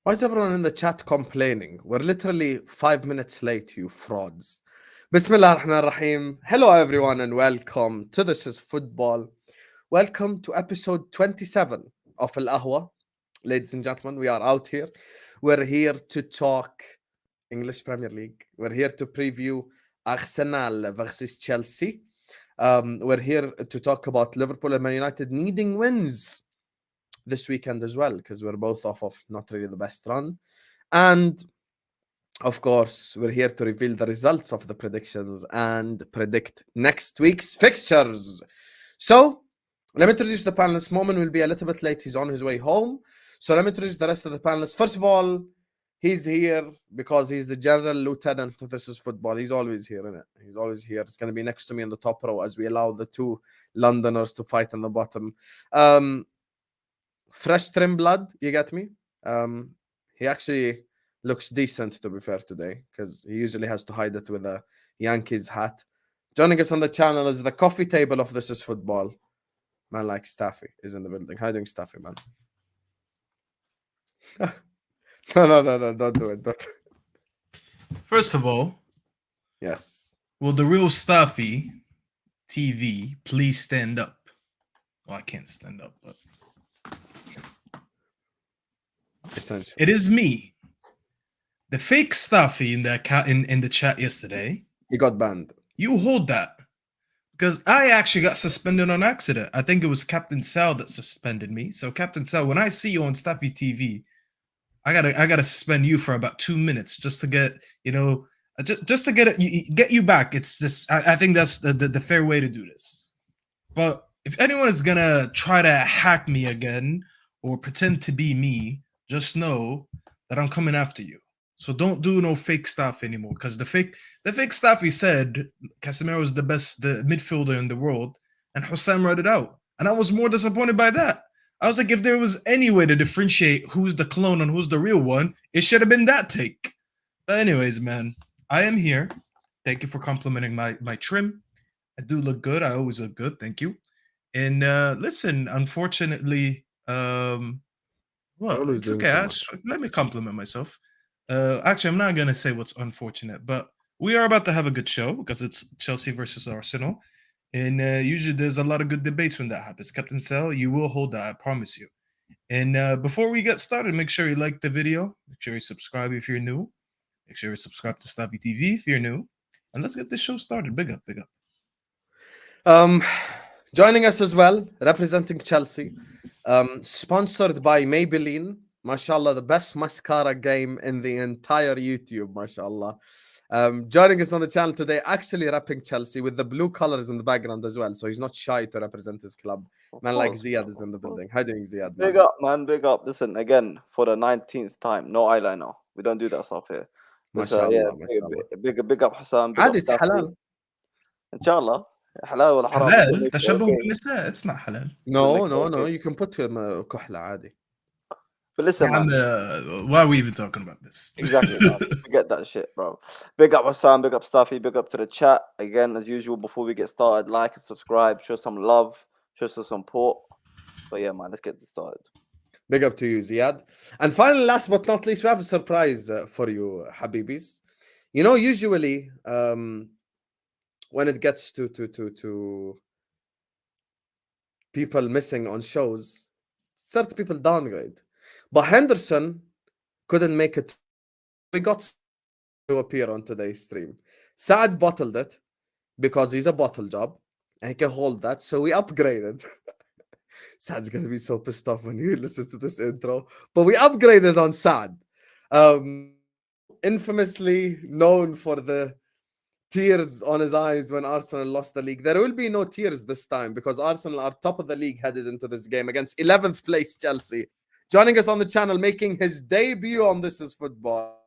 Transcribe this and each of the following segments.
Why is everyone in the chat complaining? We're literally 5 minutes late, you frauds. Bismillah ar-Rahman ar-Rahim. Hello, everyone, and welcome to This is Football. Welcome to episode 27 of Ahwa. Ladies and gentlemen, we are out here. We're here to talk English Premier League. We're here to preview Arsenal versus Chelsea. We're here to talk about Liverpool and Man United needing wins this weekend as well, because we're both off of not really the best run. And of course, we're here to reveal the results of the predictions and predict next week's fixtures. So let me introduce the panelists. Moamen will be a little bit late. He's on his way home. So let me introduce the rest of the panelists. First of all, he's here because he's the general lieutenant of This is Football. He's always here, isn't it? He's always here. It's going to be next to me in the top row as we allow the two Londoners to fight in the bottom. Fresh trim blood, you get me? He actually looks decent, to be fair, today, because he usually has to hide it with a Yankees hat. Joining us on the channel is the coffee table of This is Football. Man like Staffy is in the building. How are you doing, Staffy, man? No, don't do it. First of all, yes. Will the real Staffy TV please stand up? Well, I can't stand up, but Essentially, it is me, the fake Staffy in the chat yesterday. He got banned. You hold that, because I actually got suspended on accident. I think it was Captain Saad that suspended me. So Captain Saad, when I see you on Staffy TV, I gotta suspend you for about 2 minutes just to get just to get you back. It's this. I think that's the fair way to do this. But if anyone is gonna try to hack me again or pretend to be me, just know that I'm coming after you. So don't do no fake stuff anymore, because the fake stuff he said Casemiro is the best midfielder in the world, and Hussam read it out, and I was more disappointed by that. I was like, if there was any way to differentiate who's the clone and who's the real one, it should have been that take. But anyways, man, I am here. Thank you for complimenting my trim. I do look good. I always look good. Thank you. And listen, unfortunately, well, it's okay. Let me compliment myself. Actually, I'm not gonna say what's unfortunate, but we are about to have a good show because it's Chelsea versus Arsenal, and usually there's a lot of good debates when that happens. Captain Cell, you will hold that, I promise you. And before we get started, make sure you like the video. Make sure you subscribe if you're new. Make sure you subscribe to Staffy TV if you're new. And let's get this show started. Big up, big up. Joining us as well, representing Chelsea, sponsored by Maybelline. MashaAllah, the best mascara game in the entire YouTube, MashaAllah. Joining us on the channel today, actually repping Chelsea with the blue colors in the background as well. So he's not shy to represent his club. Man like Ziad is in the building. How are you doing, Ziad? Big up, man. Big up. Listen, again, for the 19th time, no eyeliner. We don't do that stuff here. MashaAllah, big up Hassan. عادي, it's halal. Inshallah. حلال ولا حرام؟ حلال تشبه بالنساء. It's not halal. No. You can put كحلة عادي. But listen, man, why are we even talking about this? Exactly, man. Forget that shit, bro. Big up Hassan, big up Staffy, big up to the chat. Again, as usual, before we get started, like and subscribe, show some love, show some support. But yeah, man, let's get this started. Big up to you, Ziad. And finally, last but not least, we have a surprise for you, Habibis. You know, usually when it gets to people missing on shows, certain people downgrade. But Henderson couldn't make it. We got to appear on today's stream. Saad bottled it because he's a bottle job and he can hold that. So we upgraded. Saad's going to be so pissed off when he listens to this intro. But we upgraded on Saad. Infamously known for the tears on his eyes when Arsenal lost the league. There will be no tears this time because Arsenal are top of the league headed into this game against 11th place Chelsea. Joining us on the channel, making his debut on This is Football.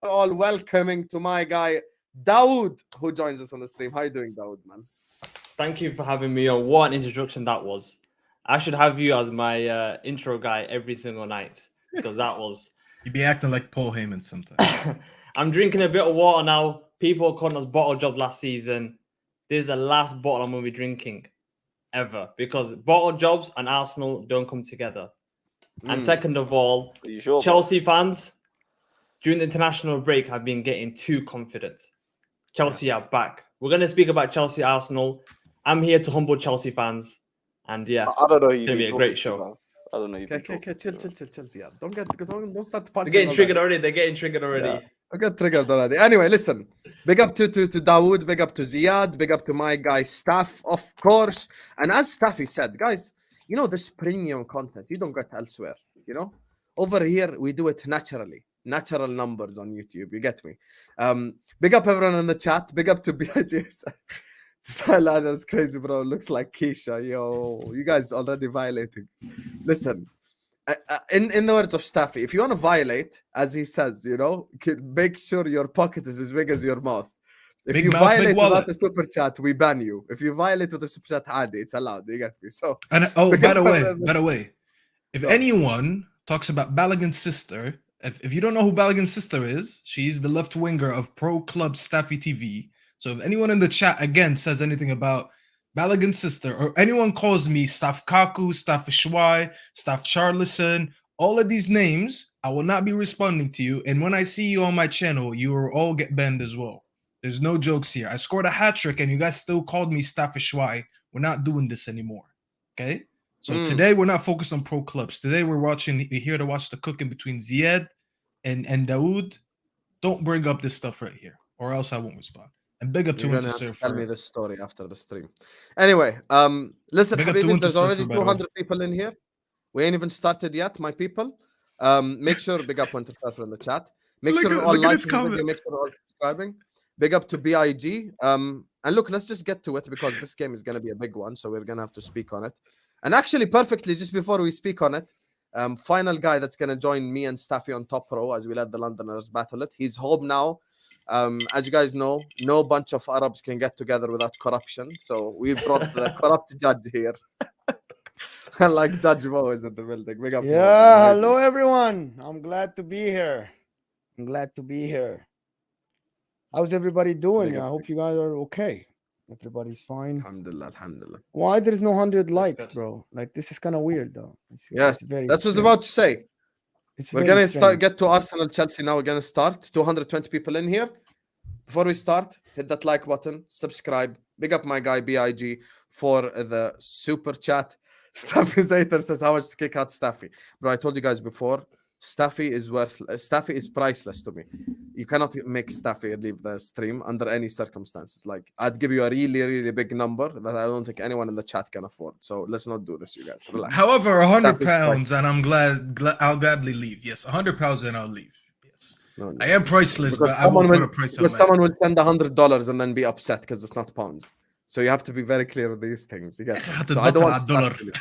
We're all welcoming to my guy, Daud, who joins us on the stream. How are you doing, Daud, man? Thank you for having me on. What an introduction that was. I should have you as my intro guy every single night because that was... You'd be acting like Paul Heyman sometimes. I'm drinking a bit of water now. People called us bottle job last season. This is the last bottle I'm going to be drinking ever because bottle jobs and Arsenal don't come together. And second of all, Are you sure, bro? Chelsea fans during the international break have been getting too confident. Chelsea Yes. are back. We're going to speak about Chelsea Arsenal. I'm here to humble Chelsea fans. And yeah, I don't know who it's you've going to been be a talking great to, show. bro. I don't know who you've been Okay, talking chill, to. Ziad. Don't start punching. They're getting all triggered that. already. They're getting triggered already. Yeah. I got triggered already. Anyway, listen. Big up to Daud, big up to Ziad, big up to my guy Staff, of course. And as Staffy said, guys, you know this premium content you don't get elsewhere. You know, over here we do it naturally, natural numbers on YouTube. You get me? Big up everyone in the chat. Big up to BIGS. Thailander's crazy, bro. Looks like Keisha. Yo, you guys already violating. Listen. In the words of Staffy, if you want to violate, as he says, you know, make sure your pocket is as big as your mouth. If Big you mouth, big violate wallet. without a super chat, we ban you. If you violate with a super chat, it's allowed. You get me? So, And by the way, if Go. anyone talks about Balogun's sister, if you don't know who Balogun's sister is, she's the left winger of Pro Club Staffy TV. So if anyone in the chat again says anything about Balogun's sister, or anyone calls me Staff Kaku, Staff Shwai, Staff Charlison, all of these names, I will not be responding to you. And when I see you on my channel, you will all get banned as well. There's no jokes here. I scored a hat trick and you guys still called me Staff Shwai. We're not doing this anymore. Okay? So today we're not focused on pro clubs. Today we're here to watch the cooking between Ziad and Daud. Don't bring up this stuff right here, or else I won't respond. And big up to You're gonna Winter have to Surfer. tell me this story after the stream. Anyway, listen, Big up to Habibis, Winter there's already Surfer, by the way. 200 people in here. We ain't even started yet, my people. Make sure big up Winter Surfer in the chat. Make sure you're all liking the video. Make sure you're all subscribing. Big up to BIG. And look, let's just get to it because this game is gonna be a big one, so we're gonna have to speak on it. And actually, perfectly, just before we speak on it, final guy that's gonna join me and Staffy on top row as we let the Londoners battle it. He's home now. As you guys know, no bunch of Arabs can get together without corruption. So we brought the corrupt judge here. Like Judge Mo is in the building. Big up, Mo, Yeah, man. hello everyone. I'm glad to be here. How's everybody doing? Big up. I hope you guys are okay. Everybody's fine. Alhamdulillah. Why there's no 100 likes, good. bro? Like this is kind of weird though. Yes, very that's what I was strange. about to say. It's We're very gonna strange. get to Arsenal Chelsea now. We're gonna start. 220 people in here. Before we start, hit that like button, subscribe. Big up my guy BIG for the super chat. Staffy Zaiter says how much to kick out Staffy. Bro, I told you guys before, Staffy is priceless to me. You cannot make Staffy leave the stream under any circumstances. Like, I'd give you a really, really big number that I don't think anyone in the chat can afford. So let's not do this, you guys. Relax. However, 100 Staffy's pounds, and I'm glad I'll gladly leave. Yes, 100 pounds and I'll leave. Yes, No, I am priceless, because but I won't someone put a price on because my. someone will send $100 and then be upset because it's not pounds. So you have to be very clear with these things. You get me? So I don't want Staffy to leave.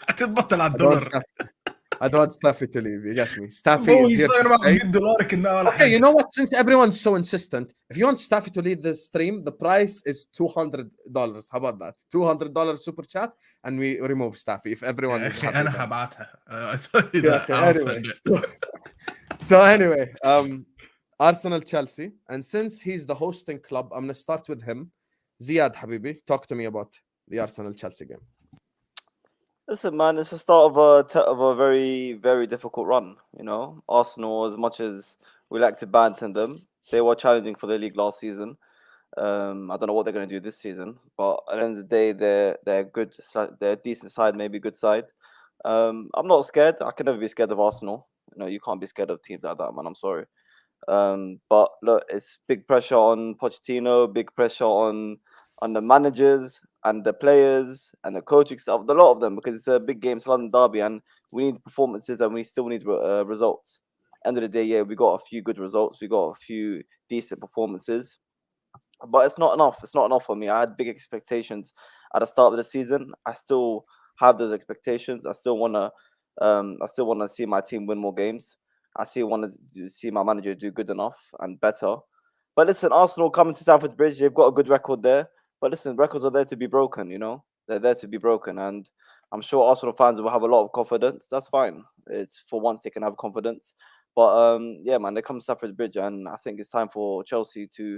هتتبطل على I don't want الدولار. Staffy- I don't want Staffy to leave. You get me? Staffy Bro, is he's here talking to about stay. $100 كنا ولا Okay, you حاجة. know what? Since everyone's so insistent, if you want Staffy to lead the stream, the price is $200. How about that? $200 super chat, and we remove Staffy if everyone يا is أخي happy. أنا with that. هبعتها. I told you Yeah, that. I'll anyway, send it. so anyway, Arsenal Chelsea, and since he's the hosting club, I'm gonna start with him. Ziad Habibi, talk to me about the Arsenal Chelsea game. Listen, man, it's the start of a very, very difficult run. You know, Arsenal, as much as we like to banter them, they were challenging for the league last season. I don't know what they're going to do this season, but at the end of the day, they're good. They're a decent side, maybe good side. I'm not scared. I can never be scared of Arsenal. You know, you can't be scared of teams like that, man. I'm sorry. But look, it's big pressure on Pochettino, big pressure on the managers and the players and the coaching staff, a lot of them, because it's a big game, it's London derby, and we need performances and we still need results. End of the day, yeah, we got a few good results, we got a few decent performances, but it's not enough. It's not enough for me. I had big expectations at the start of the season. I still have those expectations. I still wanna see my team win more games. I still want to see my manager do good enough and better. But listen, Arsenal coming to Stamford Bridge, they've got a good record there. But listen, records are there to be broken, you know? They're there to be broken. And I'm sure Arsenal fans will have a lot of confidence. That's fine. It's for once they can have confidence. But yeah, man, they come to Stamford Bridge, and I think it's time for Chelsea to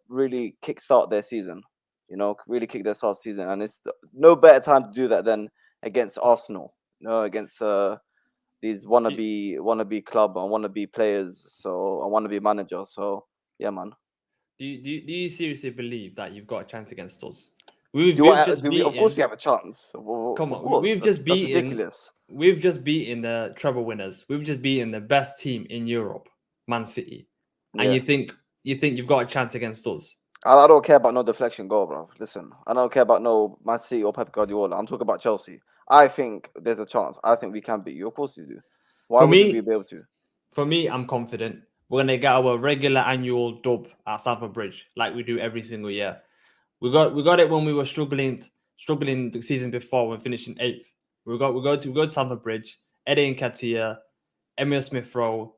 really kickstart their season. You know, really kick their start season. And it's no better time to do that than against Arsenal. You know, against these wannabe club and wannabe players, so and wannabe manager. So yeah, man. Do you seriously believe that you've got a chance against us? Of course, we have a chance. Come Of on, course, we've that's just beaten. ridiculous. We've just beaten the treble winners. We've just beaten the best team in Europe, Man City, and Yeah. you think you've got a chance against us? I don't care about no deflection goal, bro. Listen, I don't care about no Man City or Pep Guardiola. I'm talking about Chelsea. I think there's a chance. I think we can beat you. Of course you do. Why For wouldn't me- we be able to? For me, I'm confident we're gonna get our regular annual dub at Stamford Bridge, like we do every single year. We got it when we were struggling the season before when finishing 8th. We go to Stamford Bridge, Eddie Nketiah, Emil Smith Rowe.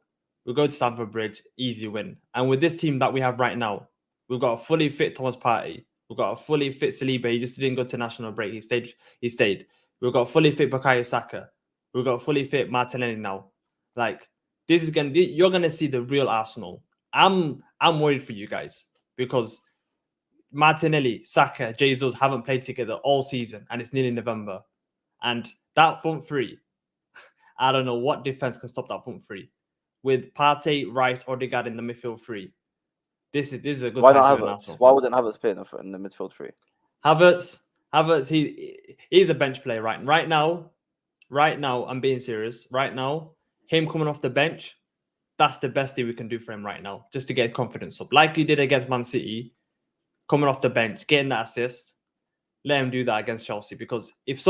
We go to Stamford Bridge, easy win. And with this team that we have right now, we've got a fully fit Thomas Partey. We've got a fully fit Saliba. He just didn't go to national break. He stayed. We've got a fully fit Bukayo Saka. We've got a fully fit Martinelli now. Like, you're gonna see the real Arsenal. I'm worried for you guys because Martinelli, Saka, Jesus haven't played together all season, and it's nearly November. And that front three, I don't know what defense can stop that front three. With Partey, Rice, Odegaard in the midfield three, this is a good Why time not to win Havertz? Arsenal. Why wouldn't Havertz play in the midfield three? Havertz, he's a bench player right now. Right now, I'm being serious. Right now, him coming off the bench, that's the best thing we can do for him right now, just to get confidence up, like he did against Man City. Coming off the bench, getting that assist, let him do that against Chelsea. Because if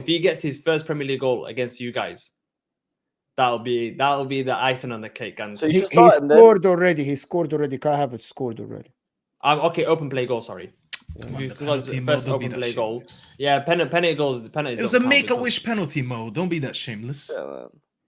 he gets his first Premier League goal against you guys, that'll be the icing on the cake. And So you He should start him then. scored already. He scored already. Kai Havertz scored already. okay, open play goal. Sorry, because Penalty mode, first don't be open that play goal. shameless. Yeah, penalty goals. The penalty. It was a make-a-wish penalty mode. Don't be that shameless. Yeah, man.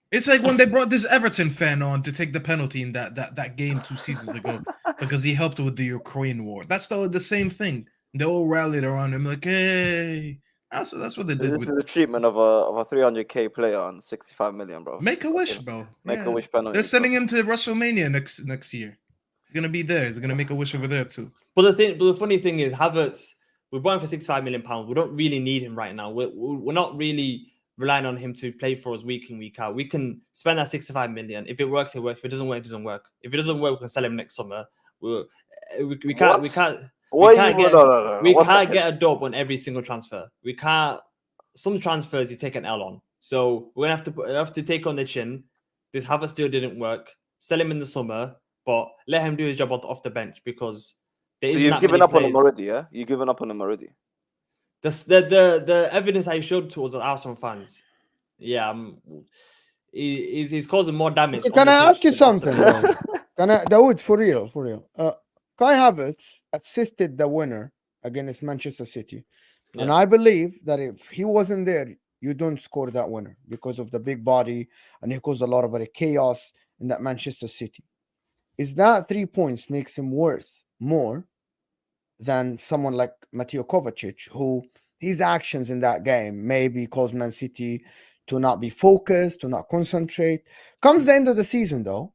It's like when they brought this Everton fan on to take the penalty in that game 2 seasons ago because he helped with the Ukraine war. That's the same thing. They all rallied around him like, hey. That's what they did This with is the treatment of a 300k player on 65 million, bro. Make a Wish, bro. Make a wish penalty. They're sending him to WrestleMania next year. He's gonna be there. He's gonna make a wish over there too. But the funny thing is, Havertz, we bought him for £65 million. We don't really need him right now. We're not really relying on him to play for us week in, week out. We can spend that 65 million. If it works, it works. If it doesn't work, it doesn't work. If it doesn't work, we can sell him next summer. We can't get a dub on every single transfer. We can't. Some transfers you take an L on. So we're gonna have to take on the chin. This Havertz deal didn't work. Sell him in the summer, but let him do his job off the bench because there So isn't you've that given many up on him players. already, yeah? You've given up on him already. The evidence I showed to us as Arsenal fans, yeah, he's causing more damage. Can I ask you than off the something? pitch. Daud, for real. Kai Havertz assisted the winner against Manchester City. And Yeah. I believe that if he wasn't there, you don't score that winner because of the big body and he caused a lot of chaos in that Manchester City. Is that 3 points makes him worth more than someone like Mateo Kovacic, who his actions in that game maybe caused Man City to not be focused, to not concentrate. Comes the end of the season, though,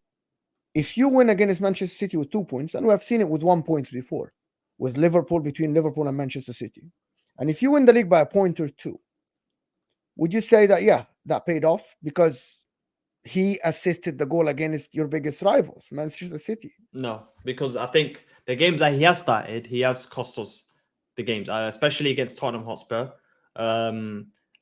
if you win against Manchester City with 2 points, and we have seen it with 1 point before, with Liverpool, between Liverpool and Manchester City, and if you win the league by a point or two, would you say that, yeah, that paid off because he assisted the goal against your biggest rivals, Manchester City? No, because I think the games that he has started, he has cost us the games, especially against Tottenham Hotspur.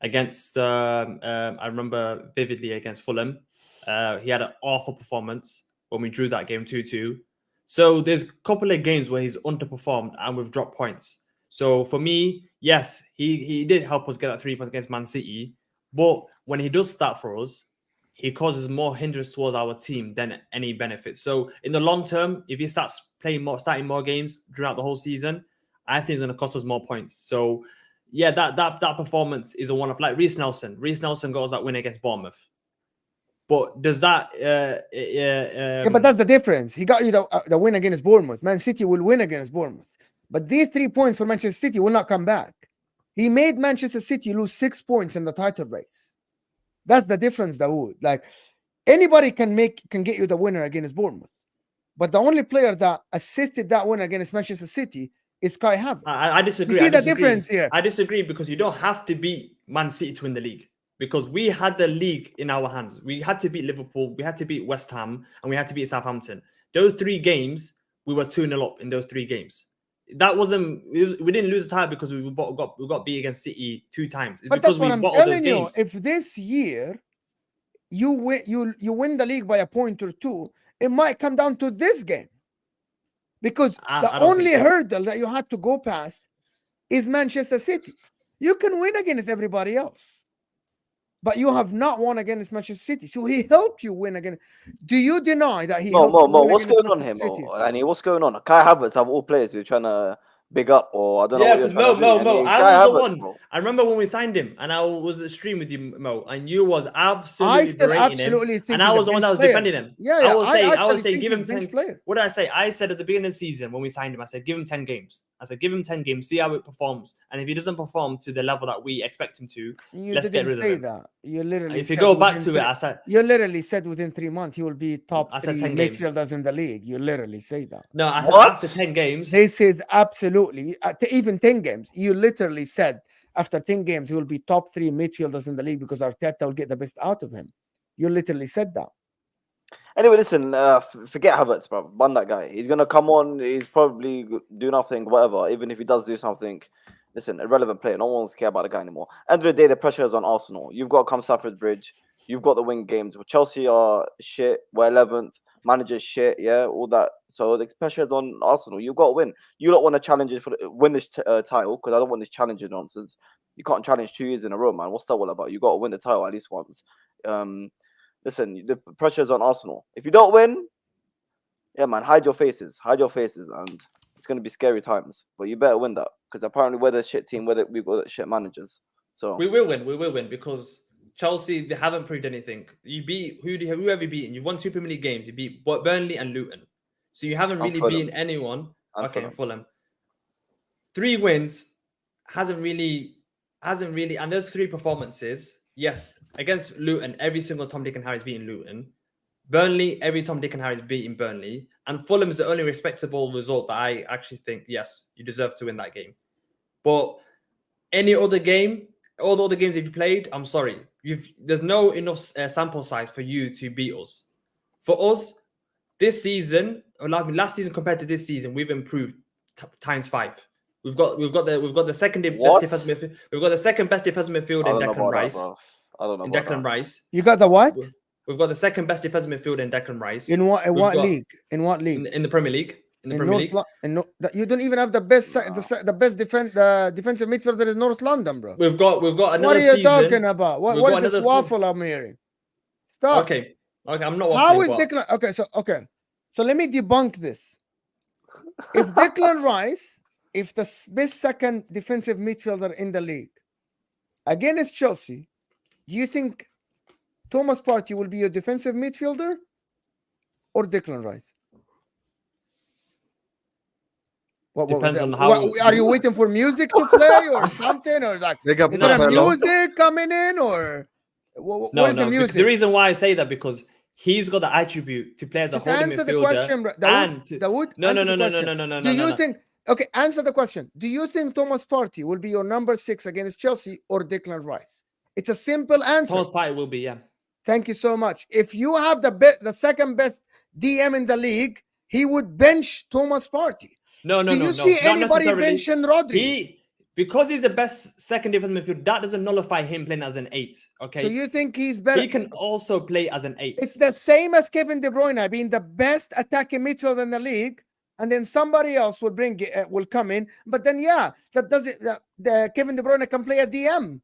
Against, I remember vividly against Fulham. He had an awful performance when we drew that game 2-2. So there's a couple of games where he's underperformed and we've dropped points. So for me, yes, he did help us get that 3 points against Man City. But when he does start for us, he causes more hindrance towards our team than any benefit. So in the long term, if he starts starting more games throughout the whole season, I think it's going to cost us more points. So yeah, that performance is a one of like Reece Nelson. Reece Nelson got us that win against Bournemouth. But does that? Yeah, but that's the difference. He got you the win against Bournemouth. Man City will win against Bournemouth. But these 3 points for Manchester City will not come back. He made Manchester City lose 6 points in the title race. That's the difference, Daud. Like anybody can get you the winner against Bournemouth. But the only player that assisted that winner against Manchester City is Kai Havertz. I disagree. You see I the disagree. difference here? I disagree because you don't have to beat Man City to win the league. because we had the league in our hands. We had to beat Liverpool, we had to beat West Ham, and we had to beat Southampton. Those 3 games, we were 2-0 up in those 3 games. That wasn't. We didn't lose the title because we got beat against City 2 times. It's But because that's what we I'm bottled those telling you. games. If this year you win the league by a point or 2, it might come down to this game. Because I the don't think only so. hurdle that you had to go past is Manchester City. You can win against everybody else, but you have not won against Manchester City. So he helped you win again. Do you deny that he helped you Mo, win what's against going on here, Manchester City? Mo? Annie, what's going on? Kai Havertz have all players you're trying to big up, or I don't know Yeah, what you're because trying to do. Mo, And I Kai was the Havertz, one. bro. I remember when we signed him, and I was at the stream with you, Mo, and you was I absolutely still berating absolutely him, think and I he's a was the one that bench was player. defending him. Yeah, I was actually saying, think give he's him a bench 10. player. What did I say? I said at the beginning of the season when we signed him, I said give him 10 games. I said give him 10 games, see how it performs, and if he doesn't perform to the level that we expect him to, You let's get didn't rid of say him. that. You literally If you said go back within to it, I said you literally said within 3 months he will be top I said 3 10 games. midfielders in the league. You literally say that. no. I said What? after 10 games. They said absolutely, even 10 games. You literally said after 10 games he will be top 3 midfielders in the league because Arteta will get the best out of him. You literally said that. Anyway, listen, forget Havertz, bro. Ban that guy. He's gonna come on. He's probably do nothing, whatever. Even if he does do something, listen, irrelevant player. No one wants to care about the guy anymore. End of the day, the pressure is on Arsenal. You've got to come Stamford Bridge. You've got the win games. Chelsea are shit. We're 11th. Manager's shit. Yeah, all that. So the pressure is on Arsenal. You've got to win. You don't want to challenge it for win this title because I don't want this challenging nonsense. You can't challenge 2 years in a row, man. What's that all about? You got to win the title at least once. Listen, the pressure is on Arsenal. If you don't win, yeah, man, hide your faces, and it's going to be scary times. But you better win that because apparently we're the shit team, we've got shit managers. So We will win because Chelsea, they haven't proved anything. You beat who have you beaten? You won 2 Premier League games. You beat Burnley and Luton, so you haven't really Fulham. beaten anyone. And And Fulham. 3 wins hasn't really, and those 3 performances. Yes, against Luton, every single Tom, Dick, and Harry's beaten Luton. Burnley, every Tom, Dick, and Harry's beaten Burnley. And Fulham is the only respectable result that I actually think, yes, you deserve to win that game. But any other game, all the other games you've played, I'm sorry. There's no enough sample size for you to beat us. For us, this season, or last season compared to this season, we've improved times 5. We've got the second best defensive midfield. We've got the second best defensive midfield in Declan Rice. I don't know In about Declan that. Rice, You got the what? we've got the second best defensive midfield in Declan Rice. In what We've got- league? In what league? In the Premier League. In the Premier League. You don't even have the best defensive midfielder in North London, bro. We've got another What are you season. talking about? We've What got is this another waffle I'm hearing? Stop. Okay, I'm not. How waffling, is but- Declan? So let me debunk this. If Declan Rice, if the best second defensive midfielder in the league against Chelsea, do you think Thomas Partey will be your defensive midfielder or Declan Rice? Depends on how- Are you waiting for music to play or something, or like Big up is there a Capello. music coming in, or what No, is the music? The reason why I say that because he's got the attribute to play as a Just holding answer the midfielder. question, bro. Daud, No. answer the question. Do you think? Okay, answer the question. Do you think Thomas Partey will be your number 6 against Chelsea or Declan Rice? It's a simple answer. Thomas Partey will be, yeah. Thank you so much. If you have the second best DM in the league, he would bench Thomas Partey. No. Do you see not anybody necessarily. benching Rodri? Because he's the best second defensive midfield, that doesn't nullify him playing as an 8. Okay. So you think he's better? He can also play as an 8. It's the same as Kevin De Bruyne being the best attacking midfielder in the league, and then somebody else will come in. But then, that doesn't. The Kevin De Bruyne can play a DM,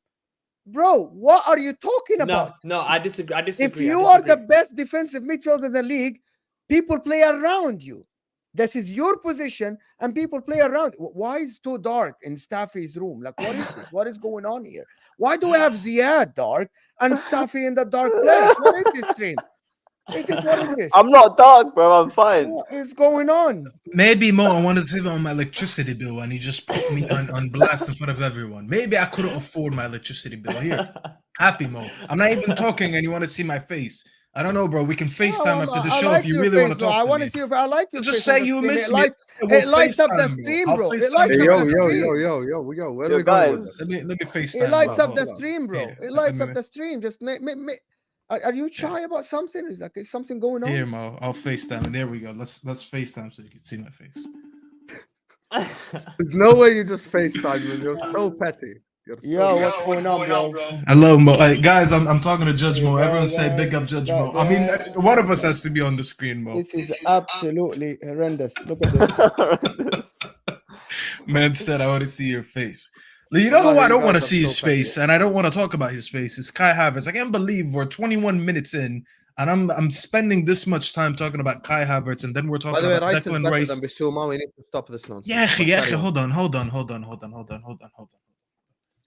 bro. What are you talking about? No, I disagree. If you are the best defensive midfielder in the league, people play around you. This is your position, and people play around. Why is it too dark in Staffy's room? Like, what is this? What is going on here? Why do we have Ziad dark and Staffy in the dark place? What is this stream? What is this? I'm not dark, bro. I'm fine. What is going on? Maybe Mo, I wanted to save on my electricity bill and he just put me on blast in front of everyone. Maybe I couldn't afford my electricity bill. Here, happy Mo. I'm not even talking and you want to see my face. I don't know, bro. We can FaceTime after the I show like if you your really want face, to bro. talk I to want me. to see if I like your Just face on say the you stream. miss It me. lights, We'll it lights up the FaceTime, bro. stream, I'll bro. It FaceTime lights Hey, you. up yo, the yo, stream. yo, yo, yo, yo. Where Yo, are we going with guys. this? Let me FaceTime It lights you. up the Hold on. stream, bro. Here, It let lights me- up the stream. Just are you shy about something? Is something going on? Here, Mo. I'll FaceTime. There we go. Let's FaceTime so you can see my face. There's no way you just FaceTime me. You're so petty. You're so Yo, petty. what's going on, bro? Hello, Mo. Guys, I'm talking to Judge Hey, Mo. there, Everyone say big guys. up Judge That Mo. I mean, there. one of us has to be on the screen, Mo. This is absolutely horrendous. Look at this. Man said, I want to see your face. You know who Wallahi, I you don't want to guys are see so his petty. face, and I don't want to talk about his face. Is Kai Havertz. I can't believe we're 21 minutes in, and I'm spending this much time talking about Kai Havertz, and then we're By talking the way, about Rice is Declan better Rice. than Bissouma. We need to stop this nonsense. Yeah, But yeah, carry on. hold on.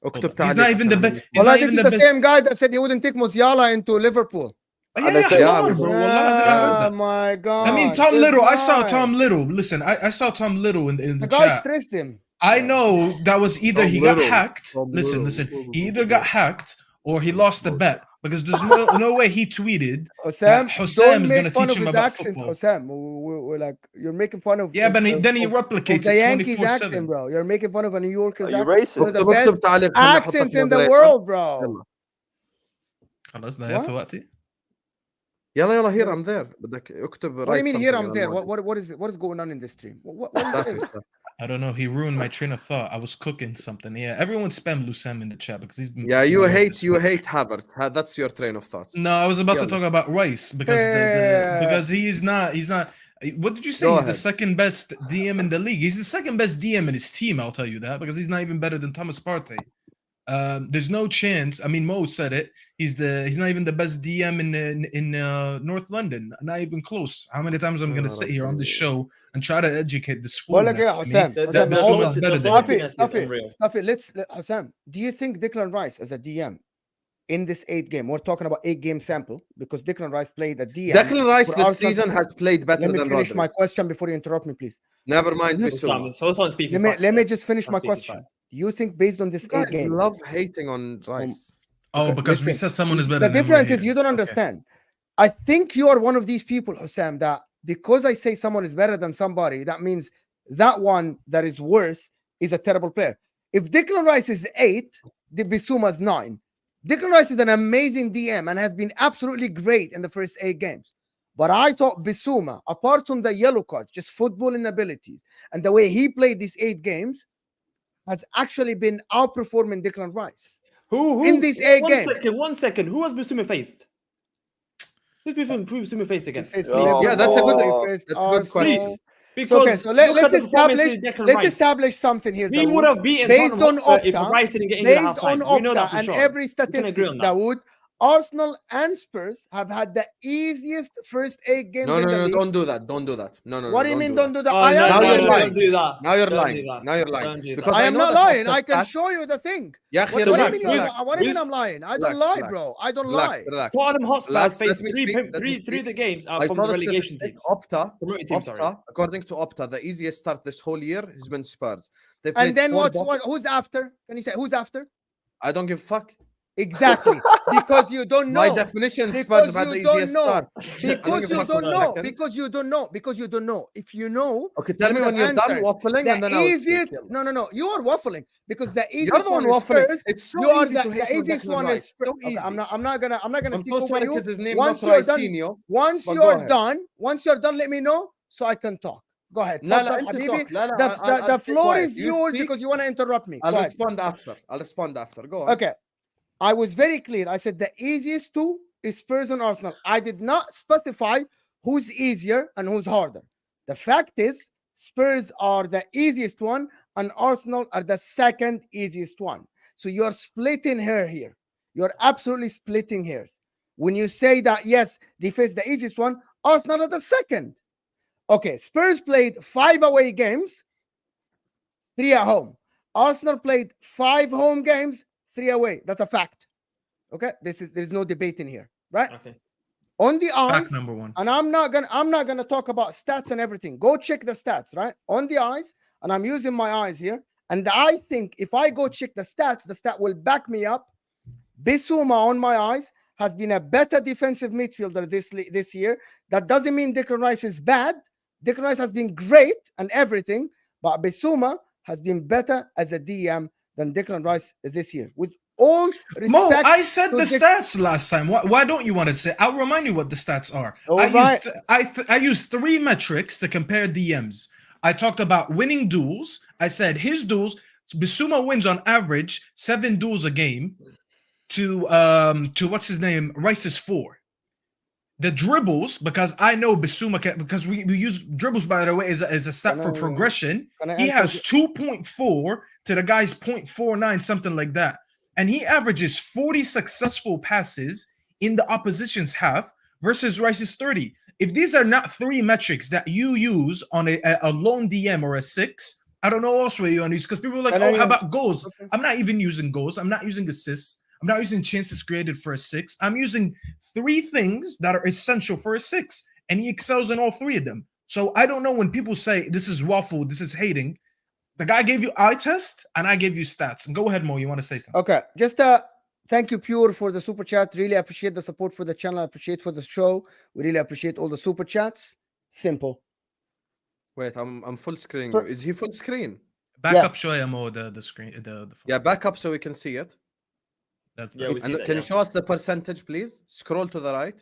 اكتب He's تعليق not even the عشان best. He's Well, not this even is the the best. same guy that said he wouldn't take Musiala into Liverpool. Oh, And yeah, they say- hold Yeah, on, bro. bro. Wallahi, I heard Oh that. my god! I mean, Tom this Little. I saw guy. Tom Little. Listen, I saw Tom Little in the The guy chat. stressed him. I know that was either Tom he got Little. hacked. Tom Listen, Little. he either got hacked or he lost the bet because there's no way he tweeted Osam, that Hussam don't is going to make fun teach of him his about accent, football. Osam. We're like you're making fun of. Yeah, but then he of replicates the it Yankees accent, 24/7. bro. You're making fun of a New Yorker's Are you accent. racist? One of the اكتب best اكتب تعليق خليني احطك accents in the moderator. world, bro. يلا خلاص نهايته وقتي. يلا here I'm there. بدك اكتب What do you write mean here? something I'm and there. I'll What is going on in this stream? What is Staffy this? stuff. I don't know. He ruined my train of thought. I was cooking something. Yeah, everyone spam Lusam in the chat because he's been. Yeah, pissing you me off hate this you week. hate Havertz. That's your train of thoughts. No, I was about to Yalla. talk about Rice because because he's not. What did you say? Go He's ahead. the second best DM in the league. He's the second best DM in his team. I'll tell you that because he's not even better than Thomas Partey. There's no chance. I mean, Mo said it. He's not even the best DM in North London. Not even close. How many times I'm gonna sit here on the show and try to educate this fool? Well, like, yeah, next to me? Osam, The Osam, This hold one's on. better than saltiness him. is unreal. Stop it. Osam, do you think Declan Rice as a DM in this 8 game? We're talking about 8-game sample because Declan Rice played a DM. Declan Rice for this Arsenal. season has played better Let me than finish Rodri. my question before you interrupt me, please. Never mind Osam, Bissouma. Let me just finish my Speaking question. facts. You think based on this You guys 8 game, love hating on Rice. Oh, Okay, because we listen, said someone is better. the than him, we're difference is hating. you don't Okay. understand. I think you are one of these people, Hussam, that because I say someone is better than somebody, that means that one that is worse is a terrible player. If Declan Rice is 8, the Bissouma is 9. Declan Rice is an amazing DM and has been absolutely great in the first 8 games. But I thought Bissouma, apart from the yellow cards, just footballing abilities and the way he played these 8 games, has actually been outperforming Declan Rice. Who in these 8 one games. One second. Who has Bissouma faced? Who's Bissouma faced against? It's Oh, Yeah, that's a good- Liverpool, that's a good Arsenal. question. Because So, okay, so look let's at the performance establish of Declan let's Rice. establish something here. He Dawood. would have beaten Based Tottenham on Hotspur if Opta, Rice didn't get injured at based on halftime. We know that Opta for and sure. every We can agree statistics, on that. Dawood, Arsenal and Spurs have had the easiest first 8 games No, in no, the no, league. don't do that. Don't do that. No. What do you mean that. don't do that? Oh, I no, am Now no, not you're no, lying. lying. don't do that. Now you're Don't lying. do that. Now you're lying. Don't do that. Because I am know not that lying. the I can stats- show you the thing. يا What أخي do you relax, mean relax. what do you mean I'm lying? I don't Relax, lie, relax. bro. I don't Relax, lie. relax. Tottenham Hotspur Relax, has let faced me three speak, let me of the speak. games are I from saw the the relegation statistic. teams. Opta, Promoted teams, sorry. Opta, according to Opta, the easiest start this whole year has been Spurs. They've And played then 4 who's after? Can you say who's after? I don't give a fuck. Exactly. Because you don't know. By definition, Spurs Because have had you the don't easiest know. start. Because give a you fuck don't for a know. second. Because you don't know. Because you don't know. If you know, Okay, tell you me would when have you're done answered. waffling and then The I'll easiest. speak. No. You are waffling because the easiest You're the one is waffling. Spurs. It's so You are easy to hate the on easiest Declan one Rice. is Spurs. So Okay, easy. I'm not gonna I'm speak so over sorry you. because his name Once not you're done, Ricinho. once but go you're ahead. done, let me know so I can talk. Go ahead. لا لا تفضل انت حبيبي. talk. لا لا The I'll stay floor quiet. is You yours speak, because you want to interrupt me. I'll Go ahead. respond after. Go on. Okay. I was very clear. I said the easiest 2 is Spurs and Arsenal. I did not specify who's easier and who's harder. The fact is, Spurs are the easiest one and Arsenal are the second easiest one. So you're splitting hair here. You're absolutely splitting hairs. When you say that, yes, they face the easiest one, Arsenal are the second. Okay, Spurs played 5 away games, 3 at home. Arsenal played 5 home games, 3 away. That's a fact. Okay, there's no debate in here, right? Okay. On the Fact eyes, number 1. and I'm not gonna talk about stats and everything. Go check the stats, right? On the eyes, and I'm using my eyes here. And I think if I go check the stat will back me up. Bissouma on my eyes has been a better defensive midfielder this year. That doesn't mean Declan Rice is bad. Declan Rice has been great and everything, but Bissouma has been better as a DM than Declan Rice this year. With all respect, Mo, I said to the Dick- stats last time. Why don't you want to say? I'll remind you what the stats are. All I right. used 3 metrics to compare DMs. I talked about winning duels. I said his duels. Bissouma wins on average 7 duels a game. To what's his name? Rice is 4. The dribbles, because I know Bissouma can, because we use dribbles, by the way, as a stat for progression. He has 2.4 to the guy's 0.49, something like that. And he averages 40 successful passes in the opposition's half versus Rice's 30. If these are not 3 metrics that you use on a lone DM or a 6, I don't know what else where you on these, because people are like, oh, how about goals? Okay. I'm not even using goals. I'm not using assists. I'm not using chances created for a 6. I'm using 3 things that are essential for a 6, and he excels in all 3 of them. So I don't know when people say this is waffle, this is hating. The guy gave you eye test, and I gave you stats. And go ahead, Mo. You want to say something? Okay, just thank you, Pure, for the super chat. Really appreciate the support for the channel. Appreciate for the show. We really appreciate all the super chats. Simple. Wait, I'm full screen. Per- Is he full screen? Back Yes. up, show Mo the screen. The Yeah, back up so we can see it. That's Yeah, better. we see And that, can you yeah. show us the percentage, please? Scroll to the right.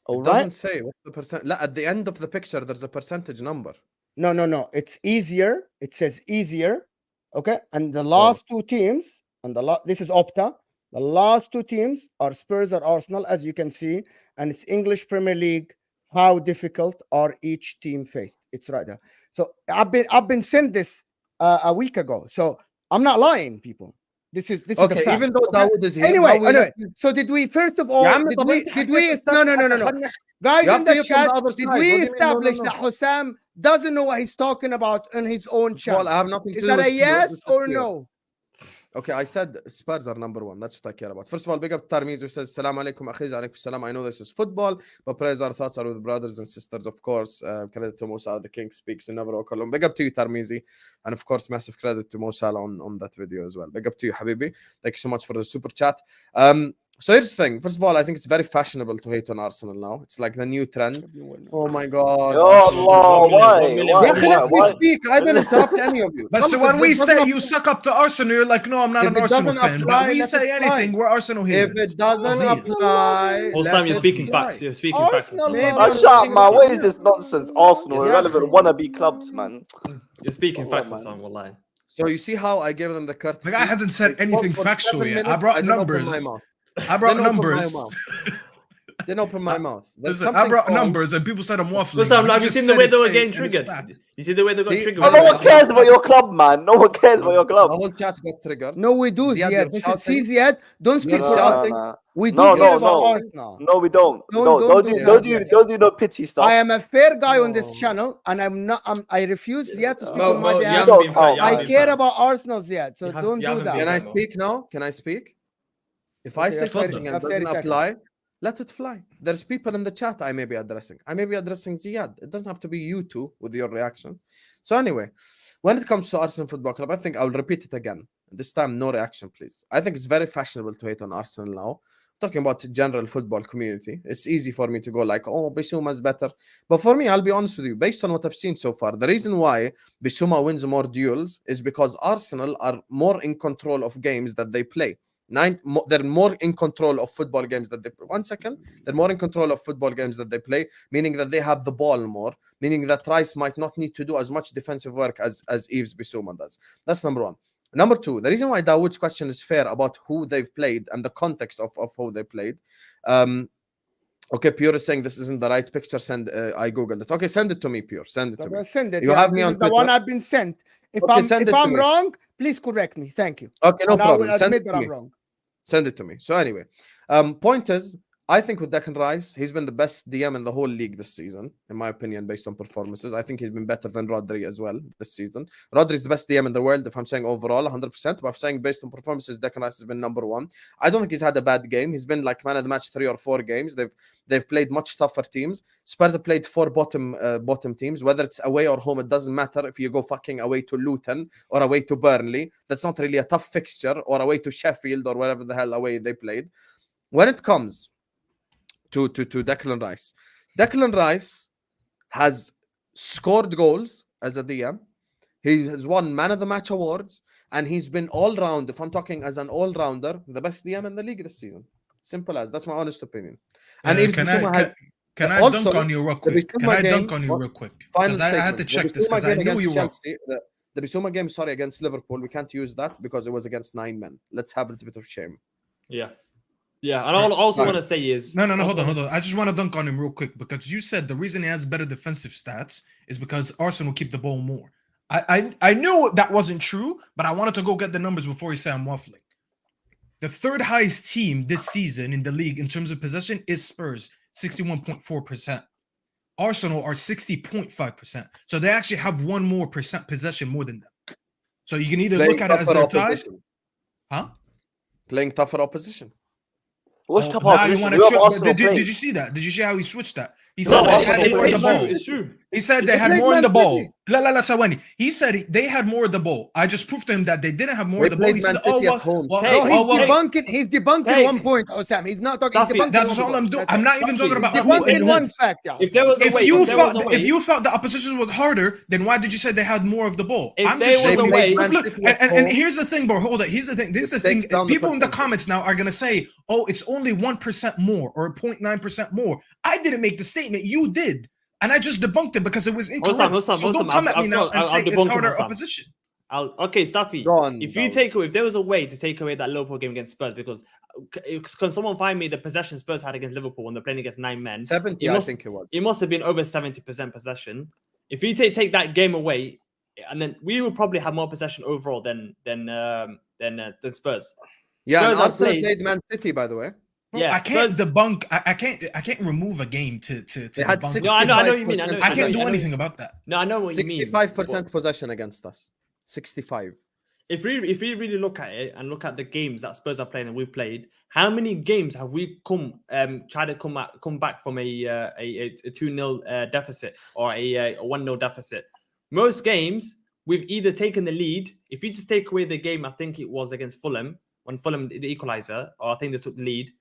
All It right. doesn't say what's the percent. At the end of the picture, there's a percentage number. No. It's easier. It says easier. Okay. And the last 2 teams, and this is Opta. The last 2 teams are Spurs or Arsenal, as you can see. And it's English Premier League. How difficult are each team faced? It's right there. So I've been sent this a week ago. So I'm not lying, people. This is the Okay, fact. even though Okay? Daud is here. Anyway, now we let you- so did we first of all يا عمي did طب we أنت did حكيت we الستات no حتى خلنا- guys You in have to the hear from chat, the other did side. What do we you mean, no, establish no? that Hussam doesn't know what he's talking about on his own Well, channel? I have nothing to Is do that with a yes or here. no? Okay, I said Spurs are number 1. That's what I care about. First of all, big up Tarmiz who says, Salam alaikum, akhi, alaikum salam. I know this is football, but prayers, our thoughts are with brothers and sisters, of course. Credit to Mo Salah, the king speaks, you never walk alone. Big up to you, Tarmizi. And of course, massive credit to Mo Salah on that video as well. Big up to you, Habibi. Thank you so much for the super chat. So here's the thing. First of all, I think it's very fashionable to hate on Arsenal now. It's like the new trend. Oh my God. Ya Arsenal. Allah, why? يا أخي, let me Why? speak. I didn't interrupt any of you. But so Thomas, when if we it doesn't say you apply- suck up to Arsenal, you're like, no, I'm not If an it Arsenal doesn't fan. apply, But we let say it fly. anything, we're Arsenal If haters. it doesn't Arsenal. apply, Well, let Sam, you're it speaking fly. facts. You're speaking facts. Arsenal, Maybe man. I'm Shut up, speaking man. facts. What is this nonsense? Arsenal, Yeah. irrelevant wannabe clubs, man. You're speaking Wallah, facts, man. Sam. Wallahi. So you see how I gave them the courtesy? The guy hasn't said They anything spoke for factual 7 yet. I minutes, brought didn't open numbers. my mouth. I brought Didn't open my numbers. mouth. Didn't open my mouth. There's Listen, I something brought called- numbers and people said I'm waffling. But Sam, You have you just seen the said way it's they were fake getting and it's triggered? facts. You see the way they got See, triggered? No By the one way, cares about your club, man. No one cares about your The club. whole chat got triggered. No, we do, Ziad, Ziad. you're This shouting. is Ziad. Don't speak You're for us. shouting. We do No, care no, about no. Arsenal. No, we don't. Don't Don't do do that. don't do no pity stuff. I am a fair guy on this No. channel, and I refuse Ziad to speak Mo, on my Mo, you behalf. haven't been Don't fair. count, You I haven't man. been care fair. about Arsenal, Ziad. So You have- don't you do haven't that. been Can I fair, Mo. speak now? Can I speak? If I Okay, say you have 30 something you and have 30 doesn't seconds. apply, let it fly. There's people in the chat I may be addressing. I may be addressing Ziad. It doesn't have to be you two with your reactions. So anyway, when it comes to Arsenal Football Club, I think I'll repeat it again. This time, no reaction, please. I think it's very fashionable to hate on Arsenal now. Talking about the general football community, it's easy for me to go like, oh, Bissouma's better. But for me, I'll be honest with you, based on what I've seen so far, the reason why Bissouma wins more duels is because Arsenal are more in control of games that they play. They're more in control of football games that they play. 1 second. They're more in control of football games that they play, meaning that they have the ball more, meaning that Rice might not need to do as much defensive work as Yves Bissouma does. That's number 1. Number 2, the reason why Dawood's question is fair about who they've played and the context of who they played. Okay, Pure is saying this isn't the right picture. I googled it. Okay, send it to me, Pure. Send it to me. Send it. You have me this on is the one Twitter. I've been sent. If Okay, send it to I'm me. wrong, please correct me. Thank you. Okay, no And I problem. will Send admit it to that me. I'm wrong. Send it to me. So anyway, point is, I think with Declan Rice, he's been the best DM in the whole league this season, in my opinion, based on performances. I think he's been better than Rodri as well this season. Rodri's the best DM in the world, if I'm saying overall, 100%. But I'm saying based on performances, Declan Rice has been number one. I don't think he's had a bad game. He's been like man of the match 3 or 4 games. They've played much tougher teams. Spurs have played 4 bottom teams. Whether it's away or home, it doesn't matter. If you go fucking away to Luton or away to Burnley, that's not really a tough fixture, or away to Sheffield or wherever the hell away they played. When it comes to Declan Rice. Declan Rice has scored goals as a DM. He has won man of the match awards, and he's been all round. If I'm talking as an all rounder, the best DM in the league this season. Simple as. That's my honest opinion. And if can Bissouma I, had, can I also, dunk on you real quick? Can I dunk on you real quick? Final Because I had to check this because I knew you were. The Bissouma game, sorry, against Liverpool, we can't use that because it was against 9 men. Let's have a little bit of shame. Yeah. Yeah, and I also want to say is no, hold on. I just want to dunk on him real quick because you said the reason he has better defensive stats is because Arsenal keep the ball more. I knew that wasn't true, but I wanted to go get the numbers before you say I'm waffling. The third highest team this season in the league in terms of possession is Spurs, 61.4%. Arsenal are 60.5%. So they actually have 1 more percent possession more than them. So you can either look at it as their tie. Huh? Playing tougher opposition. What's Oh, top now you opposition? want to did you see that? Did you see how he switched that? He said they had more of the ball. It's true. He said they had more in the ball. He said they had more of the ball. I just proved to him that they didn't have more of the ball. He said, he's debunking 1 point, Osam. He's not talking. Staffy, that's all I'm doing. I'm not even talking about debunking 1 fact. Yeah. If there was a way, if you thought the opposition was harder, then why did you say they had more of the ball? If there was a way, and here's the thing, bro. Hold on. Here's the thing. This is the thing. People in the comments now are gonna say, "Oh, it's only 1% more or 0.9% more." I didn't make the statement. You did. And I just debunked it because it was incorrect. So don't come at me now and say it's harder opposition. Okay, Staffy. If there was a way to take away that Liverpool game against Spurs, because can someone find me the possession Spurs had against Liverpool when they're playing against 9 men? 70, I think it was. It must have been over 70% possession. If you take that game away, and then we would probably have more possession overall than Spurs. Yeah, Spurs and Arsenal played Man City, by the way. Yeah, I can't debunk. I can't remove a game to debunk. No, I know what you mean. I can't do anything about that. No, I know what you mean. 65% possession against us. 65. If we really look at it and look at the games that Spurs are playing and we've played, how many games have we tried to come back from a 2-0 deficit or a 1-0 deficit? Most games we've either taken the lead. If you just take away the game, I think it was against Fulham when Fulham the equaliser, or I think they took the lead.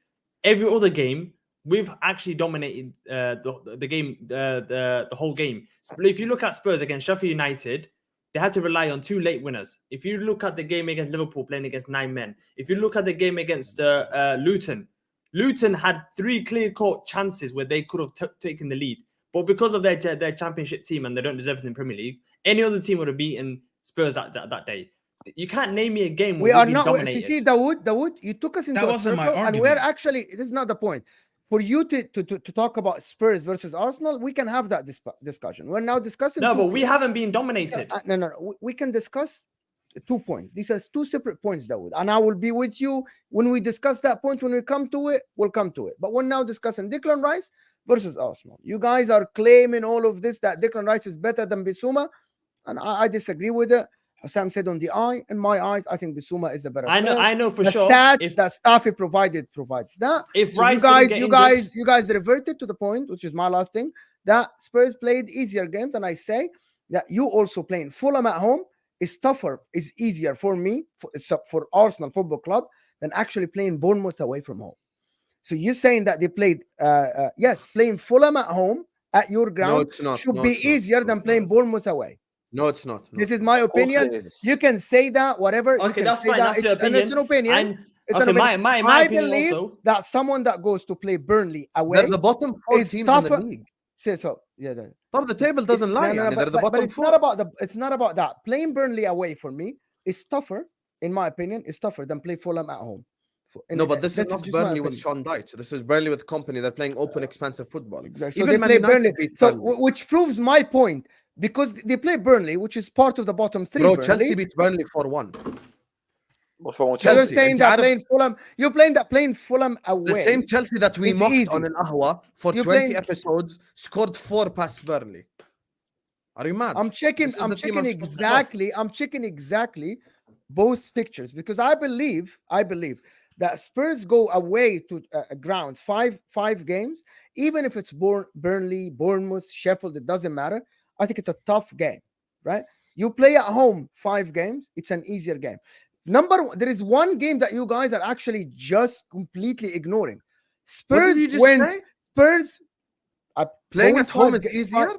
Every other game, we've actually dominated the game, the whole game. If you look at Spurs against Sheffield United, they had to rely on 2 late winners. If you look at the game against Liverpool playing against 9 men, if you look at the game against Luton had 3 clear-cut chances where they could have taken the lead. But because of their championship team and they don't deserve it in the Premier League, any other team would have beaten Spurs that day. You can't name me a game where we are not. dominated. You see, Daud, you took us into a circle, and we're actually. This is not the point. For you to talk about Spurs versus Arsenal, we can have that discussion. We're now discussing. No, but we haven't been dominated. No. We can discuss 2 points. These are 2 separate points, Daud, and I will be with you when we discuss that point. When we come to it, we'll come to it. But we're now discussing Declan Rice versus Arsenal. You guys are claiming all of this that Declan Rice is better than Bissouma, and I disagree with it. Sam said on the eye, in my eyes, I think Bissouma is the better player. I know for sure. The stats that Staffy provides that. If so you guys reverted to the point, which is my last thing, that Spurs played easier games, and I say that you also playing Fulham at home is tougher, is easier for me, for Arsenal Football Club, than actually playing Bournemouth away from home. So you're saying that they played, playing Fulham at home at your ground should be easier than playing Bournemouth away. No, it's not. No. This is my opinion. You can say that, whatever. Okay, you can that's say fine. that. It's an opinion. I believe that someone that goes to play Burnley away, they're the bottom 4 teams tougher. in the league. Top the table doesn't lie. They're the bottom 4. It's not about that. Playing Burnley away for me is tougher, in my opinion. It's tougher than play Fulham at home. But this is not Burnley with Sean Dyche. This is Burnley with company. They're playing open, expansive football. Exactly. So they play Burnley. Which proves my point. Because they play Burnley, which is part of the bottom 3. Bro, Chelsea beat Burnley 4-1. What's wrong with So you're Chelsea. saying أنت that عارف playing Fulham away. the same Chelsea that we It's mocked easy. on an Ahwa for You 20 playing- episodes scored 4 past Burnley. Are you mad? I'm checking. This is I'm the team checking I'm supposed to exactly. I'm checking exactly both pictures because I believe that Spurs go away to grounds five games, even if it's Burnley, Bournemouth, Sheffield. It doesn't matter. I think it's a tough game, right? You play at home 5 games. It's an easier game. Number one, there is one game that you guys are actually just completely ignoring. What Spurs did you just win. say? Spurs Playing going at home five is ga- easier?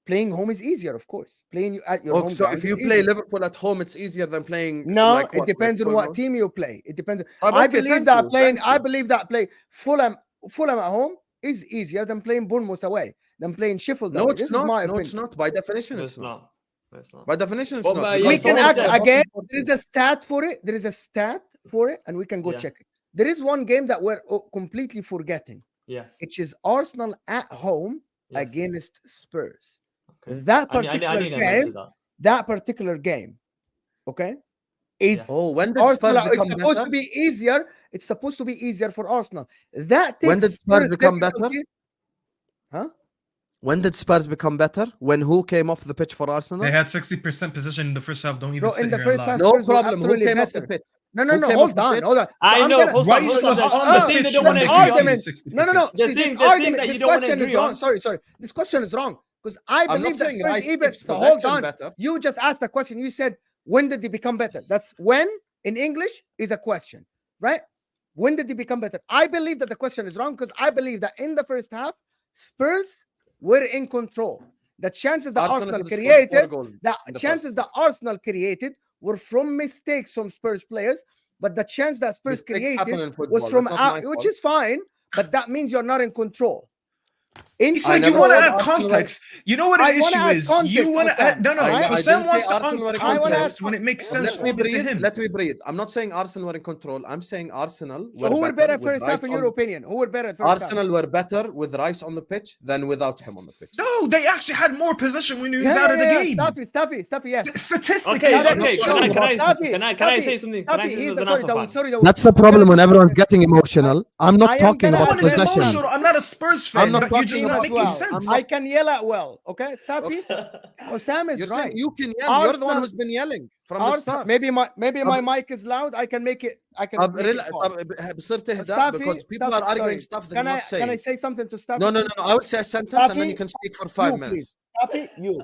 Playing home is easier, of course. Playing at your home So ground if you is play easier. Liverpool at home, it's easier than playing No, like it what, depends like on what Bournemouth? team you play. It depends. Okay, I believe thank that you, playing. thank I you. believe that play Fulham at home is easier than playing Bournemouth away than playing Sheffield No, away. it's This is not. my No, it's opinion. not. By definition, No, it's it's not. not. No, it's not. By definition, it's Well, not. but because We can someone Fulham act said- are again. not There is a stat for it. There is a stat for it, and we can go Yeah. check it. There is one game that we're completely forgetting, Yes. which is Arsenal at home yes. against Spurs. Okay. That I particular need to mention game, that. that particular game, okay, is Yeah. Oh, when did Spurs Arsenal. It's become supposed better? to be easier. It's supposed to be easier for Arsenal. That When takes did Spurs Spurs become better? difficulty- When did Spurs become better? When who came off the pitch for Arsenal? They had 60% position in the first half. Don't even Bro, sit in the here first and lie. half, No Spurs were problem. Who absolutely came off the better. pitch? No, Who came off hold the on, pitch? hold on. I I'm know. gonna- Hold on, Rice hold on. was The- on the the thing pitch they don't when want they to this created agree on. argument. 60%. No. The See, thing- this the thing argument, that this you don't wanna question is agree wrong. on- Sorry. This question is wrong because I I'm not believe that saying Spurs Rice even. keeps Hold possession on. better. You just asked a question. You said, "When did they become better?" That's when in English is a question, right? When did they become better? I believe that the question is wrong because I believe that in the first half, Spurs were in control. The chances that Arsenal could score 4 created, goals the in the chances first that Arsenal created were from mistakes from Spurs players, but the chance that Spurs Mistakes happen created in football. was from That's not my out, which fault. is fine, but that means you're not in control. In It's I like you never want to said add Arsenal context. You know what I the wanna issue add is? context, You want to Hussam. no. I Hussam didn't wants say to Arsenal were add in control. context when it makes sense Let me only to breathe. him. Let me breathe. I'm not saying Arsenal were in control. I'm saying Arsenal So who were were better with first half Rice in on- your opinion? Who were better first Arsenal were better with Rice on the pitch than without him on the pitch. No, they actually had more possession when he half? was out of the game. Staffy, yes. Statistically, Okay, Yeah, that okay, is can I- true. can I- Can I say something? Can I say he's something as an sorry, Arsenal Daud, fan? sorry, Daud. That's the problem when everyone's getting emotional. I'm not I am talking gonna No about one is address possession. emotional. I'm not a Spurs fan, I'm not but you're just talking not about making well. sense. I can yell at will, okay, Staffy. Hussam is You're right. saying you can yell. You're the one Arsenal- who's been yelling from the Arsenal, start. maybe my طب- mic is loud. I can make it. I can طب make it fall. بصير تهدى Staffy, because people Staffy, are arguing sorry. stuff that Can you're I not saying. can I say something to Staffy? No. I will say a sentence and then Staffy, you can speak for 5 you, minutes. Staffy, you.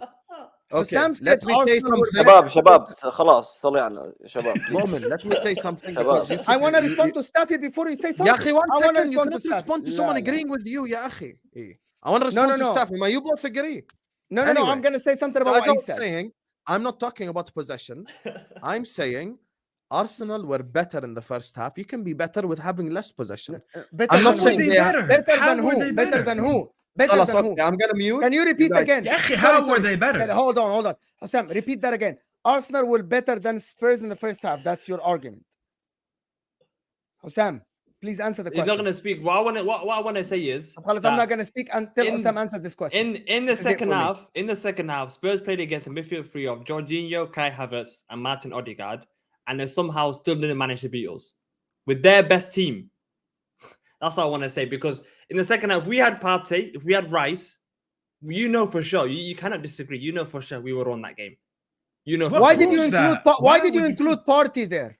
Okay, Hussam said let me say Arsenal were something. شباب خلاص صلي على شباب Moamen, let me say something because you I want to you- respond to Staffy before you say something. يا أخي 1 I wanna second, you respond cannot to Staffy. respond to لا, someone لا. agreeing with you يا أخي. I want to respond to no. Staffy. ما you both agree. No, Anyway, I'm gonna say something So about as what I he was said. saying, I'm not talking about possession. I'm saying Arsenal were better in the first half. You can be better with having less possession. Better I'm not than How were saying who? they they are- better? Better How than were who? they Better than who? Better خلاص, than who? okay, I'm gonna mute. Can you repeat guys- again? يا أخي, Sorry, how were sorry. they better? Hold on. Hussam, repeat that again. Arsenal were better than Spurs in the first half. That's your argument. Hussam, please answer the He's not question. going to speak. What I want to say is, I'm that not going to speak until in- Hussam answers this question. in the This is it second for me. half, Spurs played against a midfield three of Jorginho, Kai Havertz, and Martin Odegaard, and they somehow still didn't manage to beat us with their best team. That's what I want to say, because in the second half, we had Partey, if we had Rice, you know for sure, you cannot disagree. You know for sure we would won that game. You know. What Why for did you proves include? that? Why Why did you would you include Party there?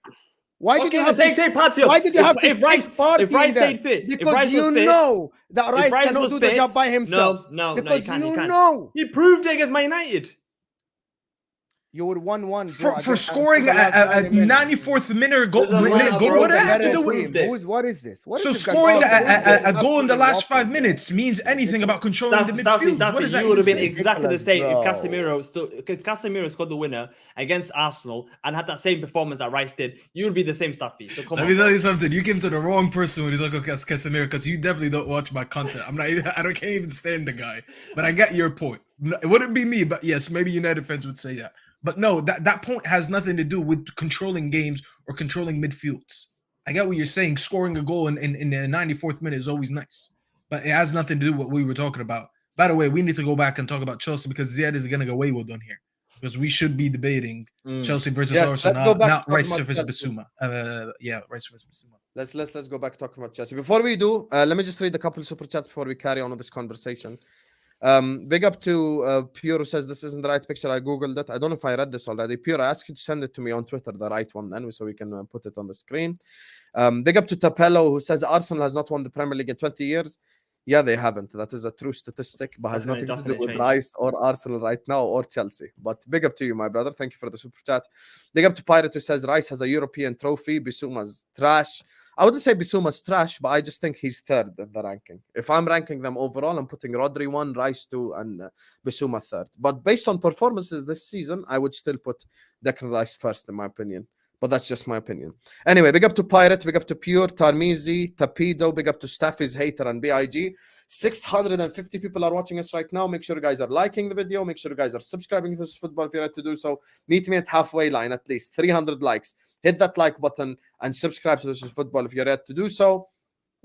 Why did you Okay, have take to? Partey off. Why did you have to if Rice stick Party if Rice in there? stayed fit? If Because Rice you was fit, know that Rice Rice cannot was do the fit, job by himself. No, because he you can't. know He proved it against Man United. you were 1-1 For scoring a 94th minute goal. Doesn't matter, Goal. bro. What does The that have to better do team. with? What is this? What So is this guy scoring talking about? a goal in the last 5 Absolutely minutes means anything about controlling the midfield. What does that you would have even been say? exactly the Ridiculous, same bro. if Casemiro scored the winner against Arsenal and had that same performance that Rice did, you would be the same Staffy. So come Let on. me tell bro. you something. You came to the wrong person when you talk about Casemiro, because you definitely don't watch my content. I can't even stand the guy. But I get your point. It wouldn't be me, but yes, maybe United fans would say that. But no, that point has nothing to do with controlling games or controlling midfields. I get what you're saying. Scoring a goal in the 94th minute is always nice, but it has nothing to do with what we were talking about. By the way, we need to go back and talk about Chelsea because Ziad is going to go wayward on here. because we should be debating Chelsea versus Yes, Arsenal, let's go back not to Rice talking about versus Chelsea. Basuma. Yeah, Rice versus Basuma. Let's go back talking about Chelsea. Before we do, let me just read a couple of super chats before we carry on with this conversation. Big up to Pure, who says this isn't the right picture. I googled it. I don't know if I read this already. Pure, I asked you to send it to me on Twitter, the right one, then, so we can put it on the screen. Big up to Tapello, who says Arsenal has not won the Premier League in 20 years. Yeah, they haven't. That is a true statistic, but has nothing to do with Rice or Arsenal right now or Chelsea. But big up to you, my brother. Thank you for the super chat. Big up to Pirate, who says Rice has a European trophy. Bisuma's trash. I wouldn't say Bisuma's trash, but I just think he's third in the ranking. If I'm ranking them overall, I'm putting Rodri 1, Rice 2, and Bissouma third. But based on performances this season, I would still put Declan Rice first, in my opinion. But that's just my opinion. Anyway, big up to Pirate, big up to Pure, Tarmizi, Tapido, big up to Staffy's Hater and BIG. 650 people are watching us right now. Make sure you guys are liking the video. Make sure you guys are subscribing to this football if you're ready to do so. Meet me at halfway line, at least 300 likes. Hit that like button and subscribe to this football if you're ready to do so.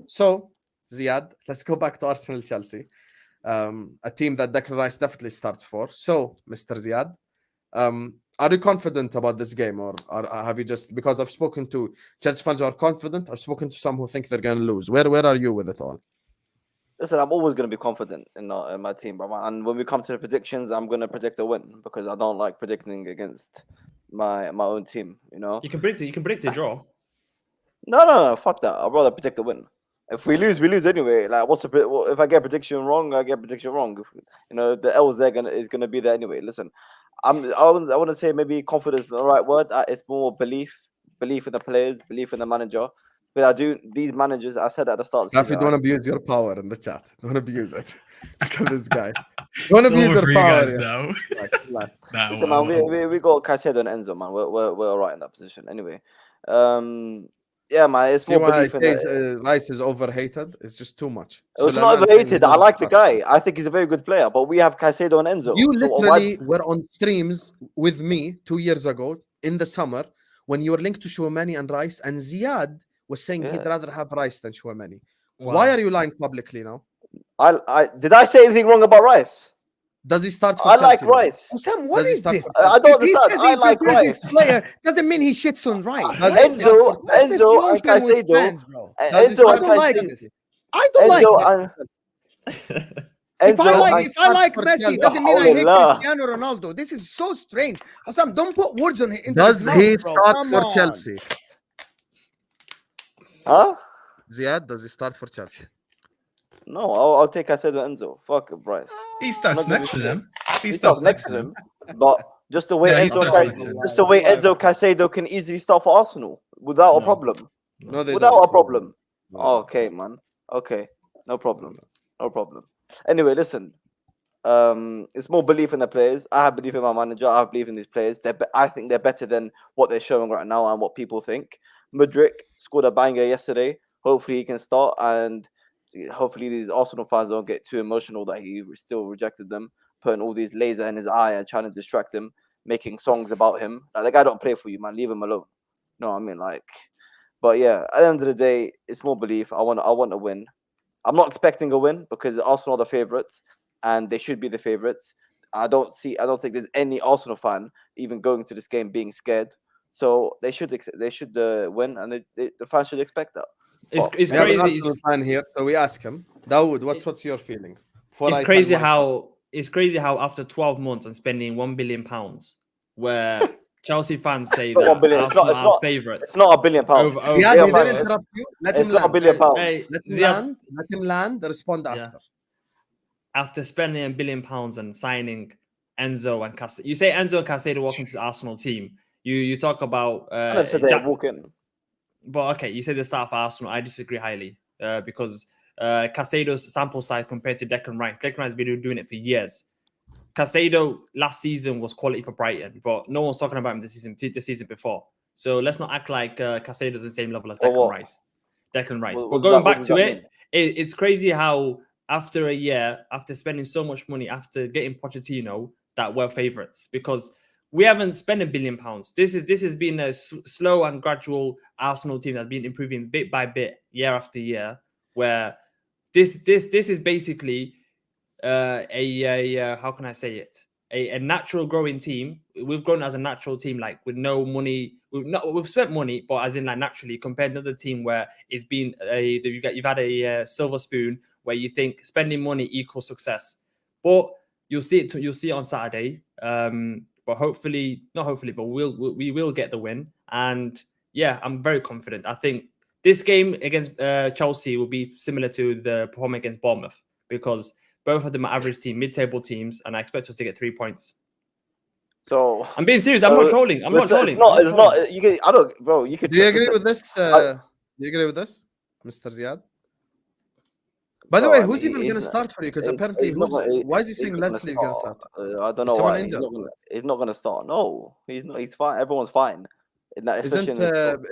So, Ziad, let's go back to Arsenal Chelsea. A team that Declan Rice definitely starts for. So, Mr. Ziad, are you confident about this game, or have you just, because I've spoken to Chelsea fans who are confident, I've spoken to some who think they're going to lose. Where are you with it all? Listen, I'm always going to be confident in my team, bro. And when we come to the predictions, I'm going to predict a win because I don't like predicting against my own team. You know, You can predict a draw. no, fuck that. I'd rather predict a win. If we lose, we lose anyway. Like, if I get prediction wrong, I get prediction wrong. You know, the L is gonna be there anyway. Listen, I want to say maybe confidence is the right word. It's more belief in the players, belief in the manager. But these managers, I said at the start of the season. Don't abuse your power in the chat. Don't abuse it. Look at this guy. Don't abuse your power. Guys, now. Listen, man, we got Caicedo and Enzo, man. We're all right in that position. Anyway, yeah, man, it's more belief in it. Rice is overhated. It's just too much. It's not overhated. I like the guy. I think he's a very good player. But we have Caicedo and Enzo. You literally were on streams with me 2 years ago in the summer when you were linked to Chouameni and Rice, and Ziad was saying he'd rather have Rice than Chouameni. Wow. Why are you lying publicly now? Did I say anything wrong about Rice? Does he start for Chelsea? Like Rice. Sam, what is this? I don't understand. I like Rice. Player doesn't mean he shits on Rice. Enzo and Caicedo. I don't like this. If I like Messi, doesn't mean I hate Cristiano Ronaldo. This is so strange. Sam, don't put words on it. Does he start for Chelsea? Huh? Ziad, does he start for Chelsea? No, I'll take Caicedo and Enzo. Fuck Rice. He starts next to them. He starts next to them. But just the way Enzo Caicedo can easily start for Arsenal without a problem. No, without a problem. No. Okay, man. Okay, no problem. No problem. Anyway, listen. It's more belief in the players. I have belief in my manager. I have belief in these players. I think they're better than what they're showing right now and what people think. Mudryk scored a banger yesterday. Hopefully he can start, and hopefully these Arsenal fans don't get too emotional that he still rejected them, putting all these laser in his eye and trying to distract him, making songs about him. Like, the guy don't play for you, man. Leave him alone. You know what I mean? Like, but yeah, at the end of the day, it's more belief. I want to win. I'm not expecting a win because Arsenal are the favourites and they should be the favourites. I don't think there's any Arsenal fan even going to this game being scared. So they should win, and the fans should expect that. It's crazy. It's a fan here, so we ask him. Daud, what's your feeling? It's crazy how after 12 months and spending £1 billion, where Chelsea fans say that Arsenal are our favourites. It's not £1 billion. Yeah, he didn't interrupt you. Let him land. £1 billion. Let him land. Respond after. Yeah. After spending £1 billion and signing Enzo and Caicedo, you say Enzo and Caicedo walk into the Arsenal team. You talk about. I never said they walk in. But okay, you said the start for Arsenal. I disagree highly because Caicedo's sample size compared to Declan Rice. Declan Rice has been doing it for years. Caicedo last season was quality for Brighton, but no one's talking about him the season before. So let's not act like Caicedo's the same level as Declan Rice. But going back to it, it's crazy how after a year, after spending so much money, after getting Pochettino, that we're favourites because we haven't spent £1 billion. This has been a slow and gradual Arsenal team that's been improving bit by bit, year after year. Where this is basically how can I say it? a natural growing team. We've grown as a natural team, like with no money. We've spent money, but as in like naturally compared to the team where it's been you've had a silver spoon where you think spending money equals success. But you'll see it on Saturday. But hopefully, not hopefully, but we will get the win. And yeah, I'm very confident. I think this game against Chelsea will be similar to the performance against Bournemouth because both of them are average team, mid-table teams, and I expect us to get 3 points. So I'm being serious. I'm not trolling. I'm not trolling. It's not. You can. I don't, bro. You could. Do you agree with this? Do you agree with this, Mr. Ziad? By the way, who's even going to start for you? Because apparently, why is he saying Leslie is going to start? I don't know why. He's not going to start. No, he's not. He's fine. Everyone's fine. Isn't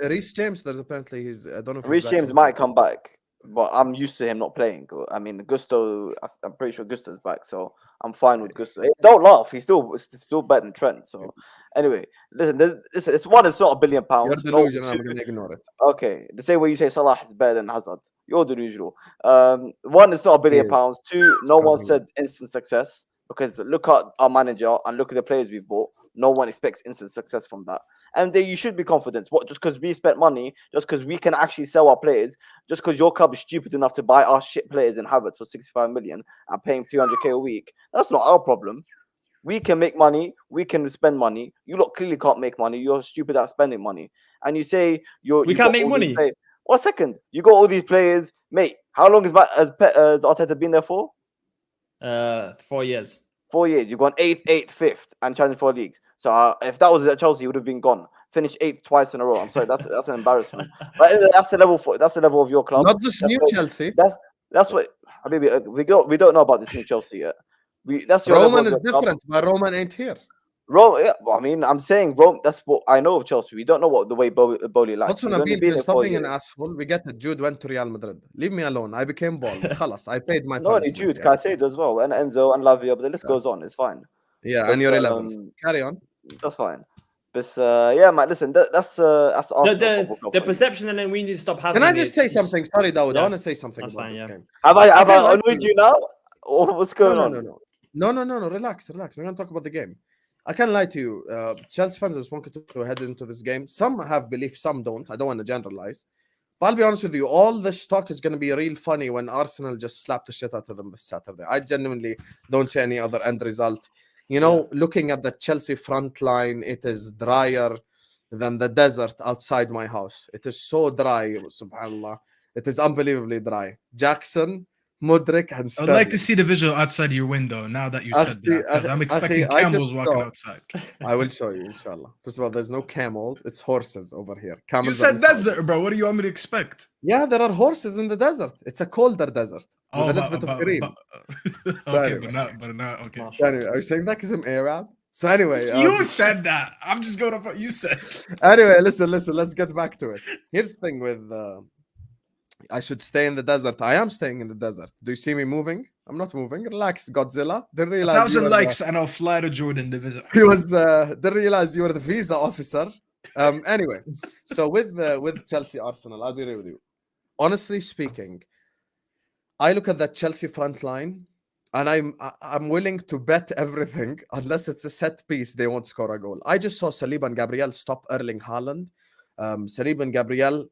Reece James? There's apparently he's. I don't know if Reece James might come back, but I'm used to him not playing. I mean, Gusto. I'm pretty sure Gusto's back, so I'm fine with Gusto. Don't laugh. He's still better than Trent. So anyway, listen. It's not £1 billion. You're delusional. I'm going to ignore it. Okay, the same way you say Salah is better than Hazard. You're delusional. One, it's not £1 billion. Two, no one said instant success because look at our manager and look at the players we've bought. No one expects instant success from that. And then you should be confident. What, just because we spent money, just because we can actually sell our players, just because your club is stupid enough to buy our shit players in Havertz for 65 million and paying 300k a week, that's not our problem. We can make money. We can spend money. You lot clearly can't make money. You're stupid at spending money. And you say we can't make money. 1 second. You got all these players, mate. How long has Arteta been there for? 4 years. 4 years. You've gone 8th, 5th, and challenged for leagues. So if that was at Chelsea, he would have been gone. Finished 8th twice in a row. I'm sorry, that's an embarrassment. But that's the level of your club. Not this new Chelsea. That's what. I mean, we don't know about this new Chelsea yet. That's your Roman is different, but Roman ain't here. Yeah, well, I mean, I'm saying Rome. That's what I know of Chelsea. We don't know what the way Bowley likes. What's on been stop being an asshole? We get it. Jude went to Real Madrid. Leave me alone. I became bald. Khalas, I paid my. No, only Jude, Caicedo as well, and Enzo and Lavia. But the list goes on. It's fine. Yeah, and you're 11th. Carry on. That's fine. But yeah, man. Listen, that's the perception, and then we need to stop having. Can I just say something? Sorry, Daud. I want to say something about this game. Have I annoyed you now? Or what's going on? No. Relax. We're gonna talk about the game. I can't lie to you. Chelsea fans just want to head into this game. Some have belief, some don't. I don't want to generalize. But I'll be honest with you, all this talk is going to be real funny when Arsenal just slap the shit out of them this Saturday. I genuinely don't see any other end result. You know, looking at the Chelsea front line, it is drier than the desert outside my house. It is so dry, subhanAllah. It is unbelievably dry. Jackson, Mudrik, and Sterling. I'd like to see the visual outside your window now that you said that, because I'm expecting camels walking outside. I will show you, inshallah. First of all, there's no camels, it's horses over here. Camels you said desert, bro. What do you want me to expect? Yeah, there are horses in the desert. It's a colder desert with a little bit of green. Okay, but not okay. Anyway, are you saying that because I'm Arab? So anyway, you said that. I'm just going off what you said. Anyway, listen. Let's get back to it. Here's the thing with. I should stay in the desert. I am staying in the desert. Do you see me moving? I'm not moving. Relax, Godzilla. Didn't realize 1,000 likes and I'll fly to Jordan to visit. He was didn't realize you were the visa officer. Anyway, so with Chelsea Arsenal, I'll be real with you. Honestly speaking, I look at that Chelsea front line and I'm willing to bet everything unless it's a set piece they won't score a goal. I just saw Saliba and Gabriel stop Erling Haaland. Saliba and Gabriel.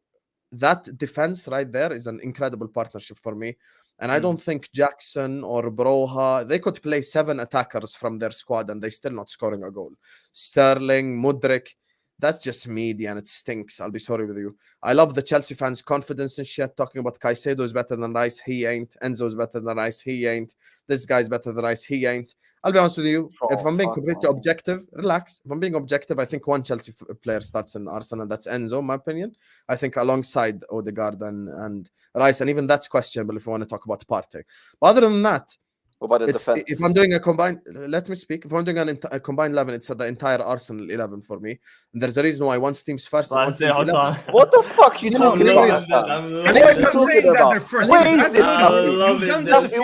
That defense right there is an incredible partnership for me. And I don't think Jackson or Broha, they could play 7 attackers from their squad and they still not scoring a goal. Sterling, Mudrik, that's just media and it stinks. I'll be sorry with you. I love the Chelsea fans' confidence and shit, talking about Caicedo is better than Rice, he ain't. Enzo is better than Rice, he ain't. This guy's better than Rice, he ain't. I'll be honest with you. If I'm being completely objective, relax. If I'm being objective, I think one Chelsea player starts in Arsenal, and that's Enzo, in my opinion. I think alongside Odegaard and Rice, and even that's questionable if you want to talk about Partey. But other than that, if I'm doing a combined, let me speak. If I'm doing a combined 11, it's the entire Arsenal 11 for me. And there's a reason why one team's first. What the fuck are you talking about?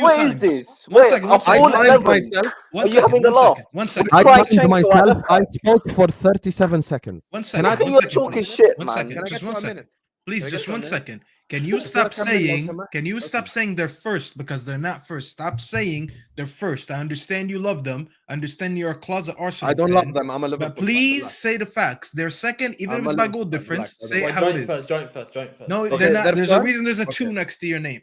Where is this? Are you having a laugh? 1 second. I blamed myself. I spoke for 37 seconds. 1 second. You're talking shit, man. Just 1 second. Please, Can I just get one your name? second. Can you Is stop that Kamil saying? Moamen? Can you Okay. stop saying they're first because they're not first? Stop saying they're first. I understand you love them. I understand you're a closet Arsenal I don't fan. love them. I'm a Liverpool But fan. please Relax. say the facts. They're second, even I'm if a it's by Liverpool goal fan. difference. Relax. Say it Well, how it joint is. first, joint first, joint first. No, Okay, they're not. they're There's a first? reason there's a 2 Okay. next to your name.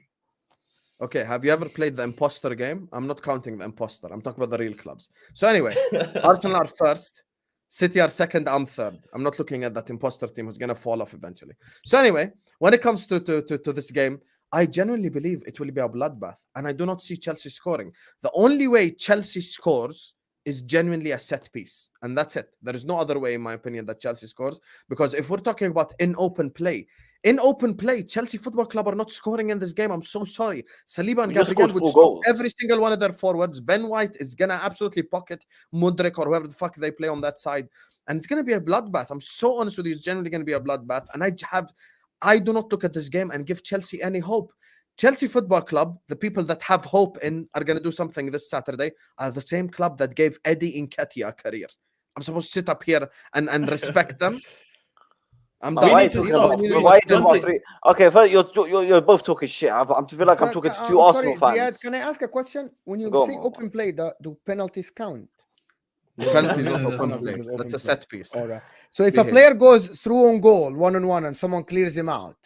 Okay, have you ever played the imposter game? I'm not counting the imposter. I'm talking about the real clubs. So anyway, Arsenal are first. City are second. I'm third. I'm not looking at that imposter team who's gonna fall off eventually. So anyway, when it comes to this game, I genuinely believe it will be a bloodbath, and I do not see Chelsea scoring. The only way Chelsea scores is genuinely a set piece, and that's it. There is no other way, in my opinion, that Chelsea scores. Because if we're talking about in open play, Chelsea Football Club are not scoring in this game. I'm so sorry. Saliba and We just Gabriel scored would 4 stop goals. every single one of their forwards. Ben White is gonna absolutely pocket Mudryk or whoever the fuck they play on that side, and it's gonna be a bloodbath. I'm so honest with you, it's generally gonna be a bloodbath, and I do not look at this game and give Chelsea any hope. Chelsea Football Club, the people that have hope in are going to do something this Saturday, are the same club that gave Eddie Nketiah a career. I'm supposed to sit up here and respect them. I'm Man, done. why are need you to talking stop. about? We need Why are you to talking One about thing- 3? Okay, first you're both talking shit. I feel like I'm talking to 2 I'm Arsenal sorry, Ziad, fans. can I ask a question? When you Go say on, open play, do penalties count? Penalty is Yeah, not that's open not play. Penalties is That's a open set piece. All right. So if a Behave. player goes through on goal, 1-on-1, and someone clears him out,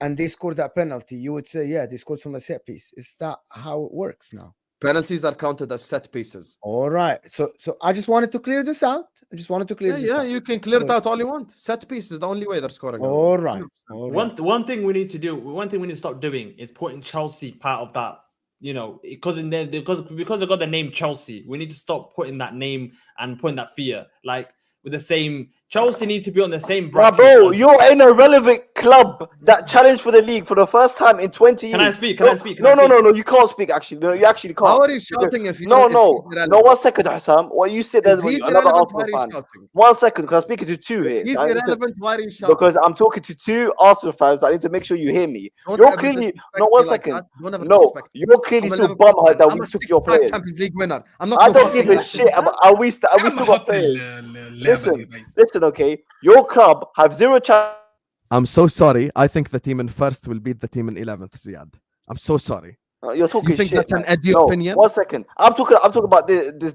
and they score that penalty, you would say, yeah, they scored from a set piece. Is that how it works now? Penalties are counted as set pieces. All right. So I just wanted to clear this out. I just wanted to clear this Yeah, out. you can clear it Good. out all you want. Set piece is the only way they're scoring. a goal. All right. 100%. All right. One thing we need to do, one thing we need to stop doing is putting Chelsea part of that. You know, because they got the name Chelsea, we need to stop putting that name and putting that fear. Like with the same Chelsea need to be on the same Nah, bracket. bro, as- you're an irrelevant club that challenged for the league for the first time in 20 years. Can I speak? Can I speak? Can No, I no, speak? no, no. You can't speak. Actually, no, you actually can't. How are you shouting if you No, don't? no, if he's no. irrelevant? 1 second, Hassam. Well, you sit there If with he's another irrelevant, why Arsenal are you fan. shouting? 1 second, because I'm speaking to 2 If here. he's I need to- irrelevant, why are you shouting? because I'm talking to 2 Arsenal fans. I need to make sure you hear me. Don't You're ever clearly disrespect no me 1 like second. that. Don't ever No, disrespect me. you're clearly I'm a still Liverpool bummed fan. that I'm we a took your 6-time players. Champions League winner. I'm not I no don't fucking give a like shit that. about. Are we still I'm got hot players? اللعبة Listen, دي طيب. listen, okay. Your club have 0 chance. I'm so sorry. I think the team in first will beat the team in 11th, Ziad. I'm so sorry. You're talking You think shit. that's an man. Eddie No, opinion? 1 second. I'm talking about this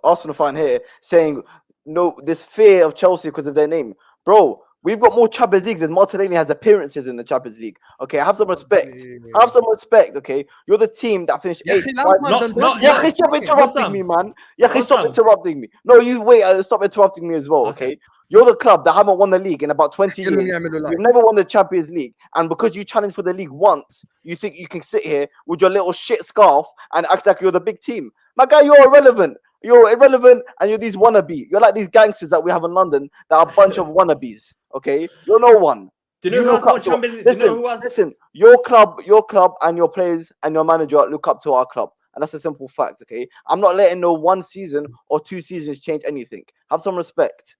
Arsenal fan here saying no, this fear of Chelsea because of their name, bro. We've got more Champions Leagues than Martinelli has appearances in the Champions League. Okay, have some respect. Have some respect. Okay, you're the team that finished يا 8th. أخي Lampard Not- done not- that. Yeah, not- stop interrupting Hossam. me, man. Yeah, stop Hossam. interrupting me. No, you wait. Stop interrupting me as well. Okay, you're the club that haven't won the league in about 20 كلهم years. يعملوا You've like. never won the Champions League, and because you challenged for the league once, you think you can sit here with your little shit scarf and act like you're the big team. My guy, you're irrelevant. You're irrelevant, and you're these wannabe. You're like these gangsters that we have in London that are a bunch of wannabes. Okay, you're no one. Do you know who look has more up to- Champions League? Do you Listen, know who has? listen. Your club, and your players and your manager look up to our club, and that's a simple fact. Okay, I'm not letting no 1 season or 2 seasons change anything. Have some respect.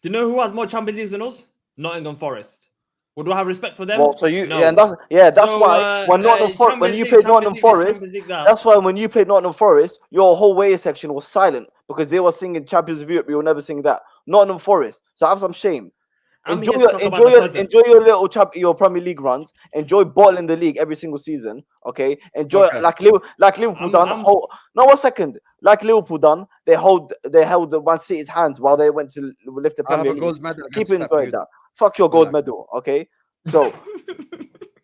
Do you know who has more Champions Leagues than us? Nottingham Forest. Would we have respect for them? Well, so you No. yeah, that's So, why when Nottingham when Champions you League, played Champions Nottingham League, Forest, Champions League, that. that's why when you played Nottingham Forest, your whole way section was silent because they were singing Champions of Europe. You will never sing that. Nottingham Forest. So have some shame. I'm Enjoy here to your talk about the present. enjoy your little your Premier League runs. Enjoy bottling the league every single season. Okay, enjoy Okay. like Liverpool I'm- done. I'm- No, 1 second. Like Liverpool done, they held the Man City's hands while they went to lift the I have Premier a League. gold medal. Keep against Pep, enjoying you- that. Fuck your gold Relax. medal. Okay, so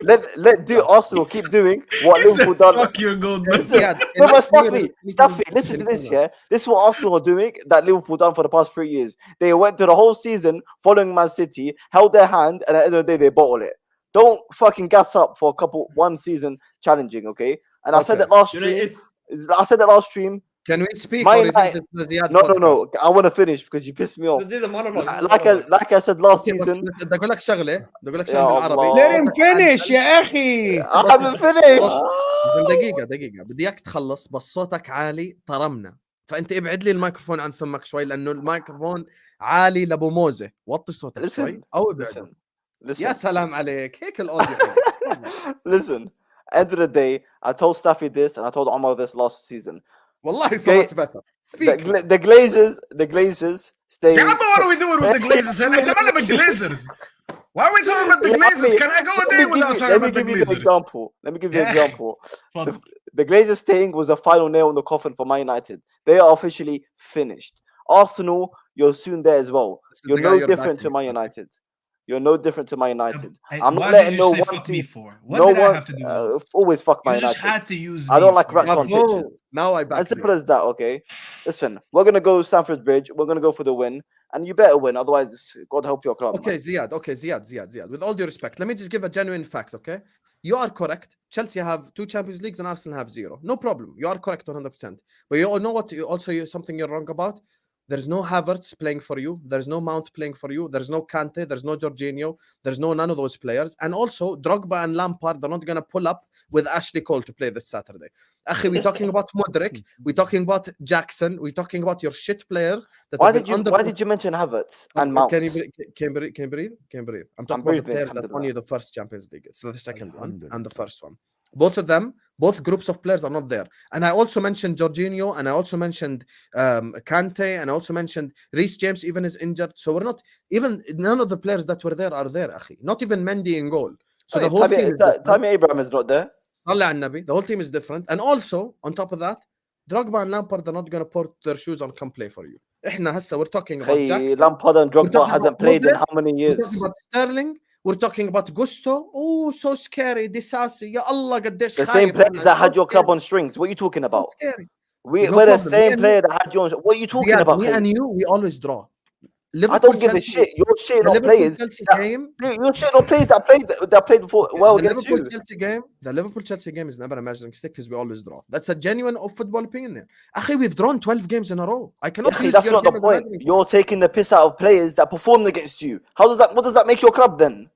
let Arsenal keep doing what He said, Liverpool done. fuck your gold medal. Ziad, No, but enough mirror- Staffy, listen to this, yeah. This is what Arsenal are doing that Liverpool done for the past 3 years. They went through the whole season following Man City, held their hand, and at the end of the day, they bottled it. Don't fucking gas up for 1 season challenging, okay? And I said Okay. that last Do you know, stream. I said that last stream. Can we speak? My or is night- this the Ziad No, podcast? no. I want to finish because you pissed me off. this is a monologue. this is a Like monologue. I said last Okay, season. بس بدي اقول لك شغله يا بالعربي الله. Let him finish يا أخي. I haven't finished. دقيقة بدي اياك تخلص بس صوتك عالي طرمنا فانت ابعد لي الميكروفون عن فمك شوي لانه الميكروفون عالي لابو موزه وطي صوتك شوي Listen, او ابعده listen, يا listen. سلام عليك هيك الاوديو Listen, end of the day, I told Staffy this and I told Omar this last season. والله so Okay. much better The, speak the Glazers stay. يا عم what are we doing with the Glazers? احنا مالنا بالجليزرز؟ Why are we talking about the Yeah, Glazers? Can I go a day without talking about the Let me give you the Glazers? example. Let me give you the Yeah. example. Fuck. The Glazers staying was the final nail in the coffin for Man United. They are officially finished. Arsenal, you're soon there as well. This is You're the guy no you're different backing, to Man Staffy. United. You're no different to Man United. Hey, I'm not why letting did you no say one fuck me team. for? What No did I one. have to do with it? Always fuck Man You just United. had to use I me don't like for it. rats on Bravo. pitches. Now I back As simple Ziad. as that. Okay. Listen, we're gonna go Stamford Bridge. We're gonna go for the win, and you better win. Otherwise, God help your club. Okay, Man. Ziad. Okay, Ziad. With all due respect, let me just give a genuine fact, okay? You are correct. Chelsea have 2 Champions Leagues and Arsenal have 0. No problem. You are correct 100%. But you all know what? Something you're wrong about. There's no Havertz playing for you. There's no Mount playing for you. There's no Kante. There's no Jorginho. There's none of those players. And also, Drogba and Lampard are not going to pull up with Ashley Cole to play this Saturday. Akhi, we're talking about Modric. We're talking about Jackson. We're talking about your shit players that Why have been did you? under. Why did you mention Havertz and Mount? Can you breathe? Can you breathe? Can you breathe? I'm talking about the breathing, players that won alhamdulillah. you the first Champions League. It's the second one and the Alhamdulillah. first one. Both of them, both groups of players are not there. And I also mentioned Jorginho, and I also mentioned Kante, and I also mentioned Reece James even is injured. So we're not even none of the players that were there are there, akhi. Not even Mendy in goal. So the whole team is different. Tammy Abraham is not there. Salah and Nabi. The whole team is different. And also on top of that, Drogba and Lampard are not going to put their shoes on, come play for you. We're talking about Hey, Jackson. Lampard and We're Drogba talking hasn't about played in Modric. how many We're talking years? about Sterling. We're talking about Gusto. Oh, so scary. Disasi. Ya Allah, قديش The same خايف players أنا. that had So your club scary. on strings. What are you talking So about? scary. We're No the problem. Me same and player that had you on. What are you talking Ziad, about? me Khay? and you, we always draw. I Liverpool, don't give a Chelsea. shit. You're shitting The on Liverpool players. Chelsea that- game. You're shitting on players that played before well The against Liverpool you. Chelsea game. The Liverpool Chelsea game is never a measuring stick because we always draw. That's a genuine football opinion. Akhi, we've drawn 12 games in a row. I cannot Khay, use that's your not game the as a point. measuring stick. You're taking the piss out of players that performed against you. What does that make your club then?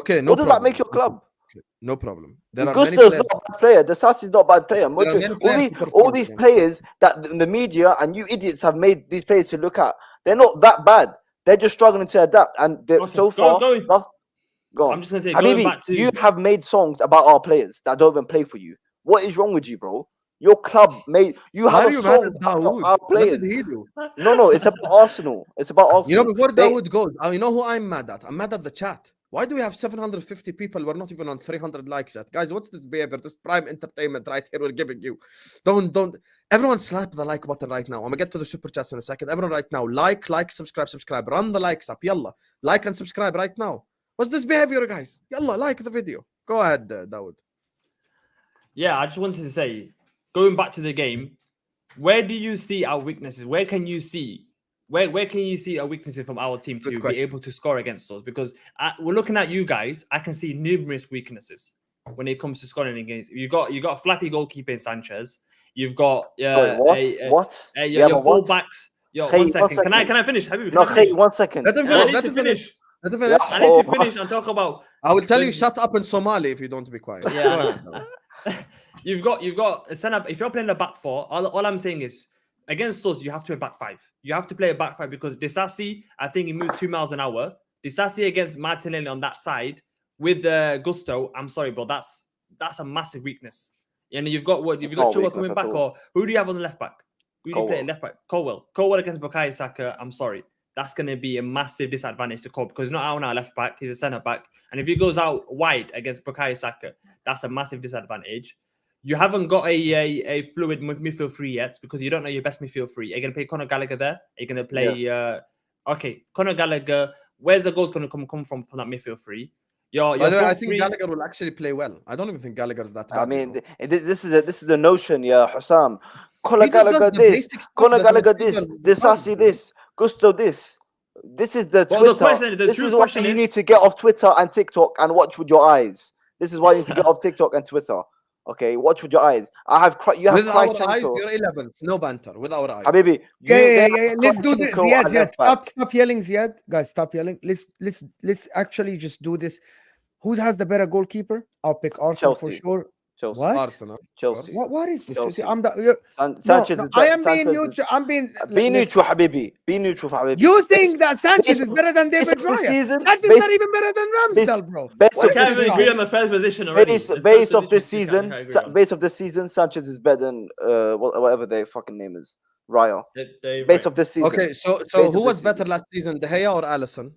Okay, no What does problem. that make your club? Okay, no problem. There are many Gusto's players. not a bad player. Disasi's not a bad player. There are Modric, many players who all performed these against players that the media and you idiots have made these players to look at, they're not that bad. They're just struggling to adapt. And Okay, so far, go on. I'm just gonna say, going Habibi, back to you have made songs about our players that don't even play for you. What is wrong with you, bro? Your club made you Why have are a you mad song at about Daud? our What players. did he do? No, it's about Arsenal. It's about You know, Arsenal. before Daud goes, you know who I'm mad at? I'm mad at the chat. Why do we have 750 people? We're not even on 300 likes yet. Guys, what's this behavior? This prime entertainment right here we're giving you. Don't. Everyone slap the like button right now. I'm going to get to the super chats in a second. Everyone right now, like, subscribe. Run the likes up. Yalla. Like and subscribe right now. What's this behavior, guys? Yalla, like the video. Go ahead, Daud. Yeah, I just wanted to say, going back to the game, where do you see our weaknesses? Where can you see our weaknesses from our team Good to question. be able to score against us? Because we're looking at you guys, I can see numerous weaknesses when it comes to scoring in games. You got a flappy goalkeeper in Sanchez. You've got Sorry, what? your but what? fullbacks. Yo, Hey, 1 second. one Can I finish? Habibi, No, can I finish? hey, 1 second. Let him I finish. need Let to him finish. finish. Let him finish. Yeah. I need to Oh. finish and talk about. I will tell you, when- shut up in Somali if you don't be quiet. Yeah, Go I ahead, know. Daud. You've got a center. If you're playing a back four, all I'm saying is against us, you have to play back five. You have to play a back five because Disasi, I think he moved 2 miles an hour. Disasi against Martinelli on that side with Gusto. I'm sorry, but that's a massive weakness. And you've got not Chilwell weakness coming at back, all. or who do you have on the left back? Who do you play at Colwell. left back? Colwell against Bukayo Saka. I'm sorry. That's going to be a massive disadvantage to Cole because he's not out on our left back. He's a centre back. And if he goes out wide against Bukayo Saka, that's a massive disadvantage. You haven't got a fluid midfield three yet because you don't know your best midfield three. Are you going to play Conor Gallagher there? Are you going to play... okay, Conor Gallagher. Where's the goals going to come from that midfield three? Your By the way, I front think three... Gallagher will actually play well. I don't even think Gallagher's that bad. I mean, you know? this is the notion, yeah, Hussam. Conor He just does Gallagher the this, basic stuff Conor that Gallagher midfielders this, does, Disasi you know? this, Gusto this. This is the Well, Twitter. the question- the this true is why question you is- need to get off Twitter and TikTok and watch with your eyes. This is why you need to get off TikTok and Twitter. Okay, watch with your eyes. You have With our eyes, Krychenko. you're 11th. No banter. With our eyes. Habibi, Yeah. Let's do this. Krychenko Ziad, as Ziad, left back. stop yelling, Ziad. Guys, stop yelling. Let's actually just do this. Who has the better goalkeeper? I'll pick Arsenal for Chelsea. sure. Chelsea. What? Arsenal. Chelsea. What is this? Chelsea. I'm the, Sanchez no, is I better. am being Sanchez neutral. I'm being. Be listen, neutral, Habibi. Be neutral, Habibi. You think that Sanchez is based- better than David based on this Raya? season- Sanchez is based- not even better than Ramsdale, bro. best What of is I this can't this even season- agree on the first position already. Base of this you season, can't agree on. base of this season, Sanchez is better than whatever their fucking name is, Raya. Base of this season. Okay, so Based who on was this better season. last season, De Gea or Alisson?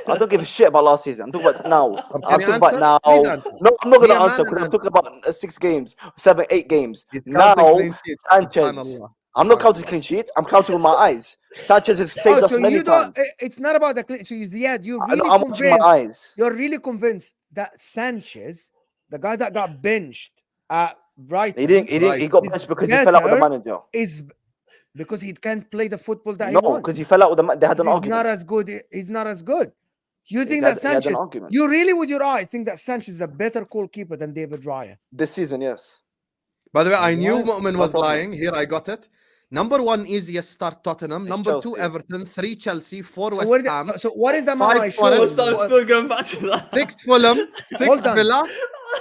I don't give a shit about last season. I'm talking about now. Can I'm you talking about answer? now. Please answer. No, I'm not Be gonna a man answer and because I'm answer. talking about 6 games, 7, 8 games. He's Now, counting clean sheets. Sanchez. Subhanallah. I'm not counting clean sheets. I'm counting with my eyes. Sanchez has saved us so many you don't. times. It's not about the clean. So yeah, you're I know, really I'm watching my convinced. eyes. You're really convinced that Sanchez, the guy that got benched at Brighton, He didn't. He Right. got is benched because he fell out with the better, manager. is because he can't play the football that he No, wants. because he fell out with the. They had an He's argument. not as good. He's not as good. You think had- that he had an Sanchez? argument. You really, with your eye, think that Sanchez is a better goalkeeper than David Raya? This season, yes. By the way, I knew Right. Moamen No was problem. lying. Here, I got it. Number 1 easiest start Tottenham. It's Number 2 Chelsea. Everton. 3 Chelsea. 4 So, West Ham. what is the 5 eye Forest. showing? I'm still going back to that. 6 Fulham. 6 Hold on. Villa.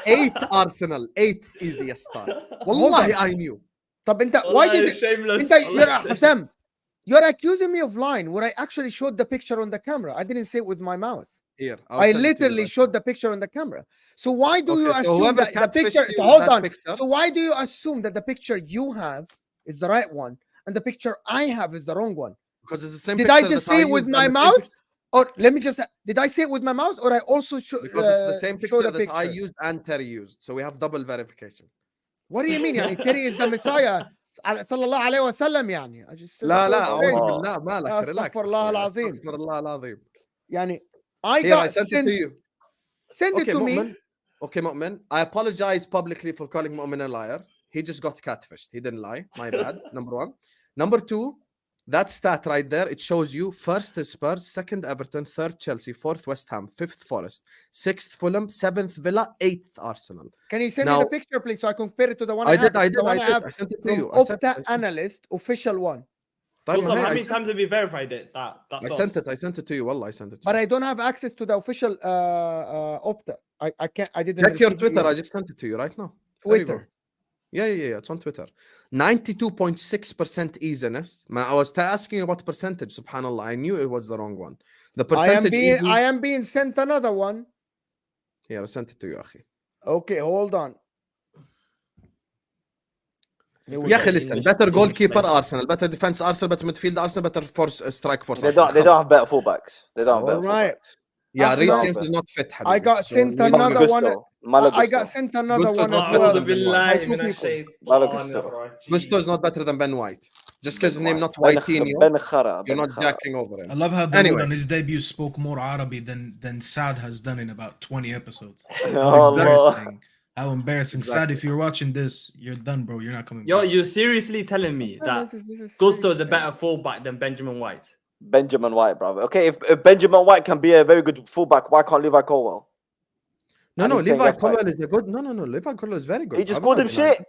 8 Arsenal. 8th easiest start. Wallahi, I knew. طب انت why Wallahi, did shameless. انت you're Wallahi. Hussam, you're accusing me of lying where I actually showed the picture on the camera. I didn't say it with my mouth. Here, I'll I send it to you literally right showed the picture on the camera. So why do you Okay, so assume whoever that the catfished picture? you with Hold that on. picture- So why do you assume that the picture you have is the right one and the picture I have is the wrong one? Because it's the same Did picture I just that say it with used my and the same mouth? Or let me just. Did I say it with my mouth, or I also Because it's the same show picture the that I picture? used and Terry used. So we have double verification. What do you mean? يعني Terry is the Messiah. صلى الله عليه وسلم يعني. I just said لا it لا was أعوذ great. بالله مالك relax. أستغفر الله العظيم. أستغفر الله العظيم. يعني I Here, I got sent it sent. to you. Send it Okay, to Moamen. me. Okay, Moamen. I apologize publicly for calling Moamen a liar. He just got catfished. He didn't lie. My bad. Number 1. Number 2, that stat right there, it shows you first is Spurs, second Everton, third Chelsea, fourth West Ham, fifth Forest, sixth Fulham, seventh Villa, 8th Arsenal. Can you send me Now- the picture, please, so I compare it to the one I, I have? did, I The did, one I I did. have I sent it to from you. I sent Opta it. Analyst, official one. طيب Also, ما هي- how I many sent- times have you verified it? That I source? sent it. I sent it to you. Wallah, I sent it to But you. I don't have access to the official Opta. I can't. I didn't. Check your receive it Twitter. yet. I just sent it to you right now. There you go. Twitter. Yeah. It's on Twitter. 92.6% easiness. I was asking you about percentage. Subhanallah, I knew it was the wrong one. The percentage. I am being sent another one. Here, I sent it to you, أخي. Okay, hold on. Here we يا go. أخي listen. Better goalkeeper Arsenal, better defense Arsenal, better midfield Arsenal, better force strike force. They Arsenal. don't have better fullbacks. They don't have better Alright. fullbacks. Yeah, Ahmed, Reece James is not fit. I حبيبي. got So sent we- another one. Malo I got Gusto. sent another Gusto's one not as better well. than Ben White. By بالله two من people. الشيطان Gusto is not better than Ben White. Just because his name not Ben Whiteinho, Ben Khara. you're Ben not Khara. jacking over I him. love how Daud Anyway. on his debut spoke more Arabi than Saad has done in about 20 episodes. How Allah. embarrassing. How embarrassing. Saad, Exactly. if you're watching this, you're done, bro. You're not coming Yo, back. you're seriously telling me that This is Gusto is a serious. better fullback than Benjamin White? Benjamin White, brother. Okay, if Benjamin White can be a very good fullback, why can't Levi Colwell? No, And no, he's playing Levi left back. Colwell is a good. No, Levi Colwell is very good. He just I'm called not him denying shit. it.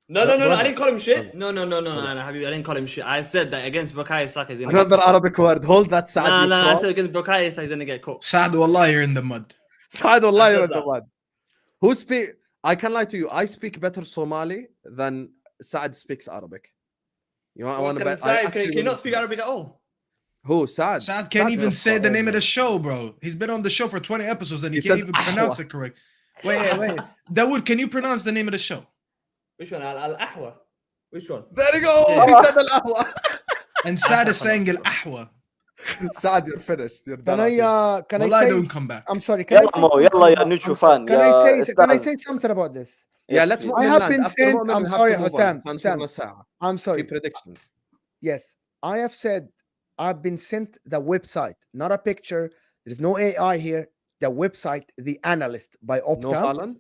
No, I brother. didn't call him shit. No, Habibi, I didn't call him shit. I said that against Bukayo Saka, he's gonna Another get Arabic word. Hold that, Saad. cooked. you No, I fraud. said against Bukayo Saka, he's gonna get cooked. Saad, wallah, you're in the mud. Saad, wallah, I you're said in the that. mud. Who speak? I can lie to you. I speak better Somali than Saad speaks Arabic. You want? I want to bet. I actually Can you not will- speak Arabic at all? Who? Saad. Saad can't Saad even is say the fraud, name of man. the show, bro. He's been on the show for 20 episodes and he He can't says even pronounce Ahwa. it correct. Wait. Dawood, can you pronounce the name of the show? Which one? Ahwa. Which one? There you go. Yeah. He said Al-Ahwa. And Saad is Ahwa. saying Al-Ahwa. Saad, you're finished. You're Can done. I Wallah, say? don't come back. I'm sorry. Can I say? Yalla, Mo, something yalla, ya about- neutral I'm sorry, fan. Can ya I Ustaz. say something about this? Yeah, Yes, let's please. move I on. have land. been After sent- Moamen, I'm we have sorry, to move Hussam, on. Hussam. Transferna ساعة. I'm في sorry. predictions. Yes, I have said I've been sent the website, not a picture. There's no AI here. The website, the analyst by Opta. No Haaland?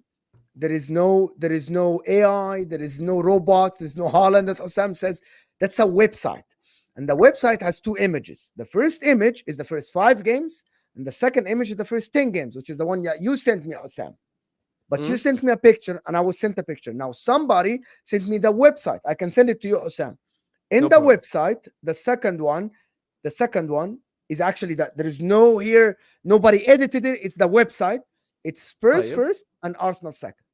There is no AI. There is no robots. There's no Holland. As Osam says, that's a website, and the website has two images. The first image is the first 5 games, and the second image is the first 10 games, which is the one that you sent me, Osam. But you sent me a picture, and I was sent a picture. Now somebody sent me the website. I can send it to you, Osam. In No the problem. website, the second one is actually that there is no here. Nobody edited it. It's the website. It's Spurs طيب. first and Arsenal second.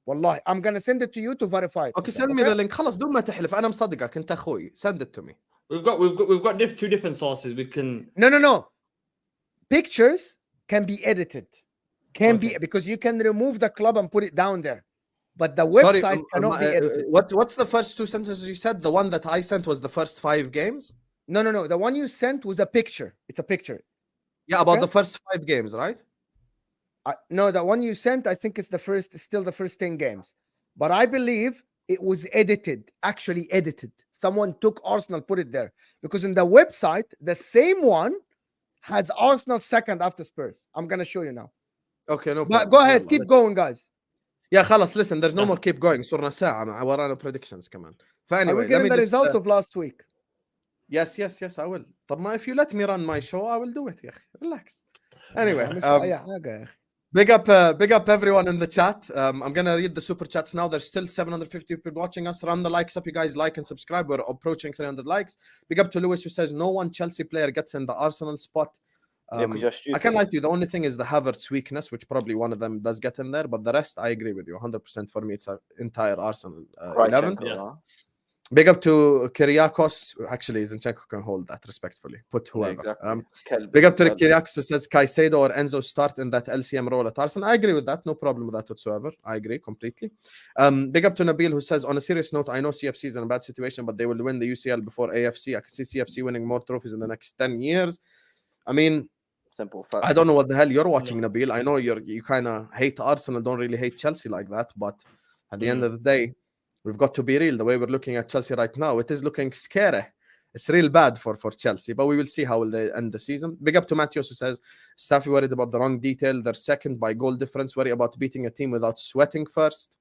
Wallahi, I'm gonna send it to you to verify it. Okay, Osam, send me the link. خلاص بدون ما تحلف. أنا مصدقك. أنت أخوي. Send it to me. We've got two different sources. We can. No. Pictures can be edited. Can Okay. be because you can remove the club and put it down there. But the Sorry, website cannot be edited. what's the first 2 sentences you said? The one that I sent was the first 5 games. No. The one you sent was a picture. It's a picture. Yeah, about Okay. the first 5 games, right? No, the one you sent, I think it's still the first 10 games. But I believe it was edited, actually edited. Someone took Arsenal, put it there. Because in the website, the same one has Arsenal second after Spurs. I'm going to show you now. Okay, no But problem. go ahead, يلا, keep let's- going, guys. Yeah, خلاص, listen, there's no Yeah. more keep going. صرنا ساعة مع ورانا predictions كمان. Are فanyway, we let getting me the just results of last week? yes, I will. طب ما if you let me run my show, I will do it يا أخي. Relax. Anyway, مش أي حاجة يا أخي. big up everyone in the chat. I'm gonna read the super chats now. There's still 750 people watching us. Run the likes up, you guys. Like and subscribe. We're approaching 300 likes. Big up to Lewis, who says no one Chelsea player gets in the Arsenal spot. Yeah, 'cause you're I stupid. can't lie to you. The only thing is the Havertz weakness, which probably one of them does get in there. But the rest, I agree with you 100%. For me, it's an entire Arsenal 11. Krajchenko, Yeah. huh? Big up to Kyriakos. Actually, Zinchenko can hold that respectfully. Put Yeah, whoever. exactly. Kelby, Big up to Kelby. Kyriakos, who says Caicedo or Enzo start in that LCM role at Arsenal. I agree with that. No problem with that whatsoever. I agree completely. Big up to Nabil, who says, on a serious note, I know CFC is in a bad situation, but they will win the UCL before AFC. I can see CFC winning more trophies in the next 10 years. I mean, Simple fact. I don't know what the hell you're watching, Nabil. I know you kind of hate Arsenal, don't really hate Chelsea like that. But at the end of the day, we've got to be real. The way we're looking at Chelsea right now, it is looking scary. It's real bad for Chelsea, but we will see how will they end the season. Big up to Matthias, who says, Staffy worried about the wrong detail. They're second by goal difference. Worry about beating a team without sweating first.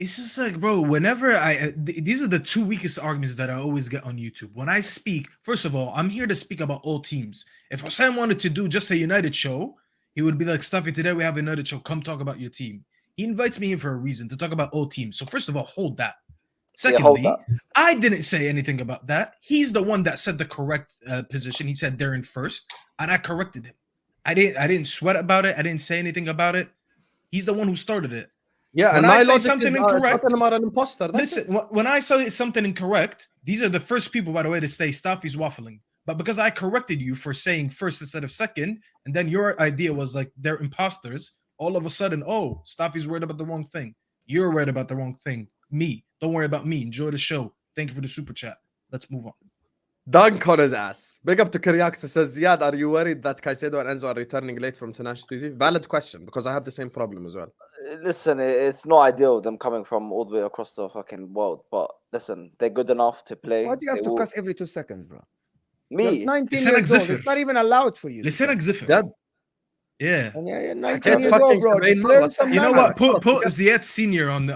It's just like, bro, whenever these are the two weakest arguments that I always get on YouTube. When I speak, first of all, I'm here to speak about all teams. If Hassan wanted to do just a United show, he would be like, Staffy, today we have a United show. Come talk about your team. He invites me in for a reason to talk about all teams. So first of all, hold that. Yeah, hold Secondly, that. I didn't say anything about that. He's the one that said the correct position. He said they're in first, and I corrected him. I didn't sweat about it. I didn't say anything about it. He's the one who started it. Yeah, When and I my say logic something is incorrect- Tottenham are an imposter. That's Listen, when I say something incorrect, these are the first people, by the way, to say Staffy's waffling. But because I corrected you for saying first instead of second, and then your idea was like they're imposters, all of a sudden, oh, Staffy's worried about the wrong thing. You're worried about the wrong thing. Me. Don't worry about me. Enjoy the show. Thank you for the super chat. Let's move on. Dunk on his ass. Big up to Kyriakos, who says, Ziad, are you worried that Caicedo and Enzo are returning late from international duty? Valid question, because I have the same problem as well. Listen, it's not ideal them coming from all the way across the fucking world, but listen, they're good enough to play. Why do you have They to will- cuss every 2 seconds, bro? You're Me? 19 لسانك years old. زفر. It's not even allowed for you. to لسانك cuss. زفر. Dad, Yeah. And you're 19 حكيت years fucking old, bro. 70 Just learn مرة. some You know manners. what? Put Ziad Senior on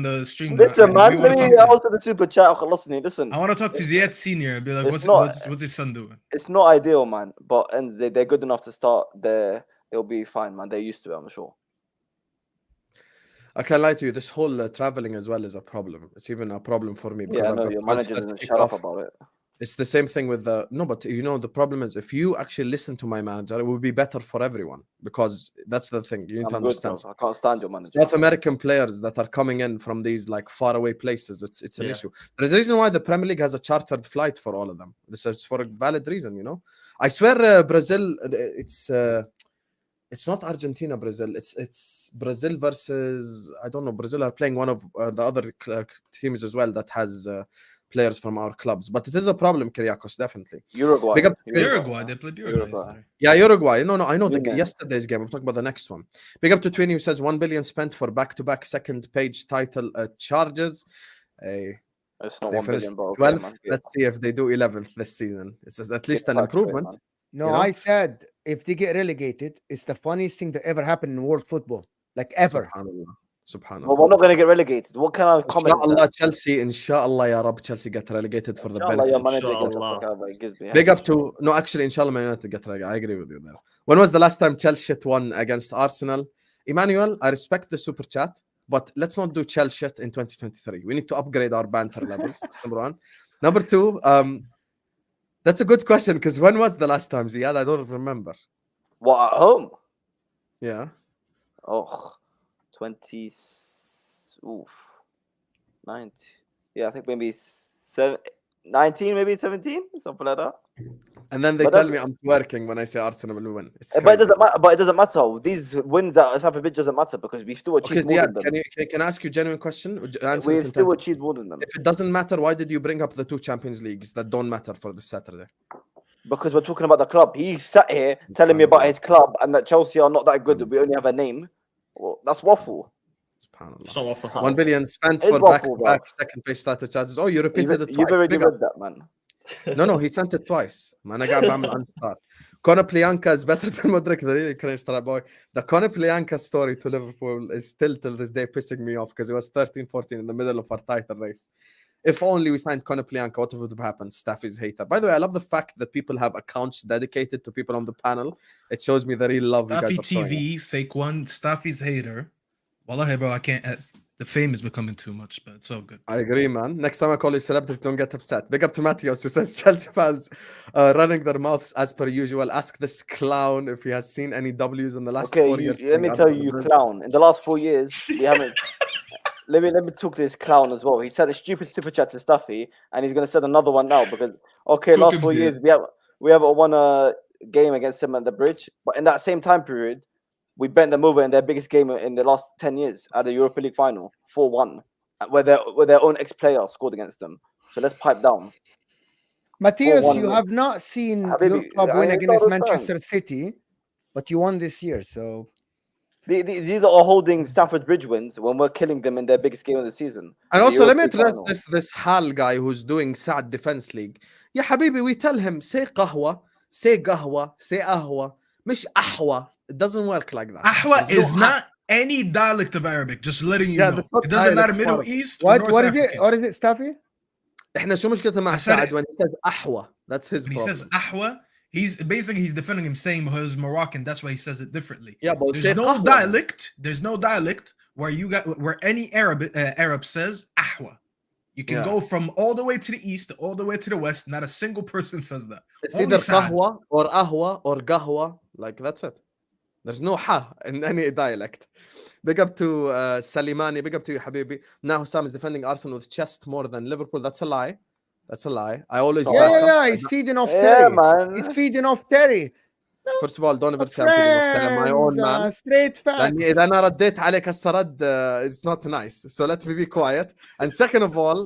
the stream. Listen, We man, wanna let talk me to him. answer the super chat. خلصني. Listen, I want to talk to Ziad Senior and be like, It's not- what's his son doing? it's not ideal, man, but and they're good enough to start. They'll be fine, man. They're used to it, I'm sure. I can't lie to you. This whole traveling as well is a problem. It's even a problem for me because Yeah, I've no, got your 12:30 manager doesn't shut up kickoff. about it. It's the same thing with the no, but you know the problem is if you actually listen to my manager, it will be better for everyone because that's the thing you need I'm to good, understand. bro. I can't stand your manager. South American players that are coming in from these like faraway places, it's an Yeah. issue. There's a reason why the Premier League has a chartered flight for all of them. It's for a valid reason, you know. I swear, Brazil, it's not Argentina, Brazil. It's Brazil versus I don't know. Brazil are playing one of the other teams as well that has players from our clubs, but it is a problem, Kyriakos, definitely. Uruguay. Big up to Uruguay. They played Uruguay. Uruguay. yesterday. Yeah, Uruguay. No, I know Women. yesterday's game. I'm talking about the next one. Big up to Twinny, who says 1 billion spent for back-to-back second page title charges. It's not They 1 finished billion, bro. 12th. Man. Let's see if they do 11th this season. It's at least Get an back to it, improvement. man. No, You know? I said if they get relegated, it's the funniest thing that ever happened in world football, like ever. Subhanallah. But we're not going to get relegated. What kind of comment is Inshallah, that? Chelsea, inshallah, ya Rab, Chelsea get relegated for the Inshallah, your benefit. manager gets the Inshallah. fuck out of it. It gives me Big up headache. to no, actually, inshallah, Man United get relegated. I agree with you there. When was the last time Chelsea won against Arsenal? Emmanuel, I respect the super chat, but let's not do Chelsea in 2023. We need to upgrade our banter levels. That's number one. Number two, that's a good question because when was the last time, Ziad? I don't remember. What, at home? Yeah. Oh, 20. Oof. 90. Yeah, I think maybe 19, maybe 17, something like that. And then they But tell that- me I'm twerking when I say Arsenal will win. It's But it crazy. doesn't matter. But it doesn't matter. These wins at Stamford Bridge doesn't matter because we still Okay, achieved more Ziad, than them. can I ask you a genuine question? Answer We've it in still 10 achieved more than them If it doesn't matter, why did you bring up the two Champions Leagues that don't matter for this Saturday? because we're talking about the club. He sat here telling me about his club and that Chelsea are not that good. We only have a name. Well, that's waffle. It's not off for 1 something. billion spent It's for waffle, back-to-back bro. second page status charges. Oh, you repeated it You've twice. already Big up. read that, man. No, he sent it twice. Man, I got Unstar. Konoplyanka is better than Modric. The really crazy boy. The Konoplyanka story to Liverpool is still till this day pissing me off because it was 13-14 in the middle of our title race. If only we signed Konoplyanka, what would have happened? Staffy's hater. By the way, I love the fact that people have accounts dedicated to people on the panel. It shows me the real love you guys Staffy are showing. TV, fake one, Staffy's hater. Wallahi, bro, I can't. The fame is becoming too much, but it's all good. I agree, man. Next time I call you celebrity, don't get upset. Big up to Matthias, who says Chelsea fans running their mouths as per usual. Ask this clown if he has seen any W's in the last 4 years. Let me tell you, you clown. In the last 4 years, we haven't. let me talk to this clown as well. He sent a stupid super chat to Staffy, and he's gonna send another one now because last 4 years we haven't won a game against them at the Bridge, but in that same time period, we bent them over in their biggest game in the last 10 years at the Europa League final, 4-1, where their own ex-player scored against them. So let's pipe down. Matthias, 4-1. you have not seen Habibi, your club win I against understand. Manchester City, but you won this year, so These are holding Stamford Bridge wins when we're killing them in their biggest game of the season. And The also, let me Europa address final. this Hal guy who's doing Saad Defense League. Yeah, Habibi, we tell him, say qahwa, say ahwa, mish ahwa. It doesn't work like that. Ahwa There's no is not any dialect of Arabic, just letting you Yeah, know. that's not It doesn't matter dialect, Middle Mark. East or North what is African. it? What is it, Staffy? احنا شو مشكلتنا مع I said Saad it. when he says ahwa? That's his When he problem. says Ahwa, he's defending him, saying he's Moroccan. That's why he says it differently. Yeah, but say There's no qahwa. dialect. There's no dialect where any Arab says Ahwa. You can Yeah. go from all the way to the east, all the way to the west. Not a single person says that. It's Only either Saad. qahwa or ahwa or gahwa. Like, that's it. There's no ha in any dialect. Big up to Salimani. Big up to you, Habibi. Now Sam is defending Arsenal with chest more than Liverpool. That's a lie. That's a lie. I always Yeah, back Yeah, up. he's feeding off Yeah, Terry. man. He's feeding off Terry. First of all, don't ever say I'm feeding off Terry. I'm my own man. Straight facts. لأني إذا أنا رديت عليك السرد, it's not nice. So let me be quiet. And second of all,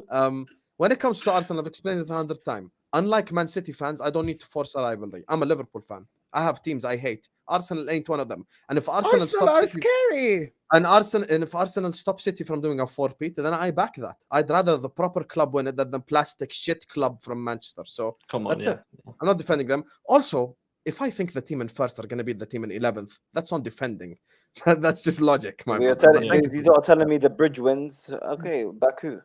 when it comes to Arsenal, I've explained it 100 times. Unlike Man City fans, I don't need to force a rivalry. I'm a Liverpool fan. I have teams I hate. Arsenal ain't one of them. And if Arsenal Arsenal are stops City, scary. and if Arsenal stops City from doing a 4-peat, then I back that. I'd rather the proper club win it than the plastic shit club from Manchester. So Come on, that's yeah. it. I'm not defending them. Also, if I think the team in first are going to beat the team in 11th, that's not defending. That's just logic, my These brother. are telling me the Bridge wins. Okay, Baku.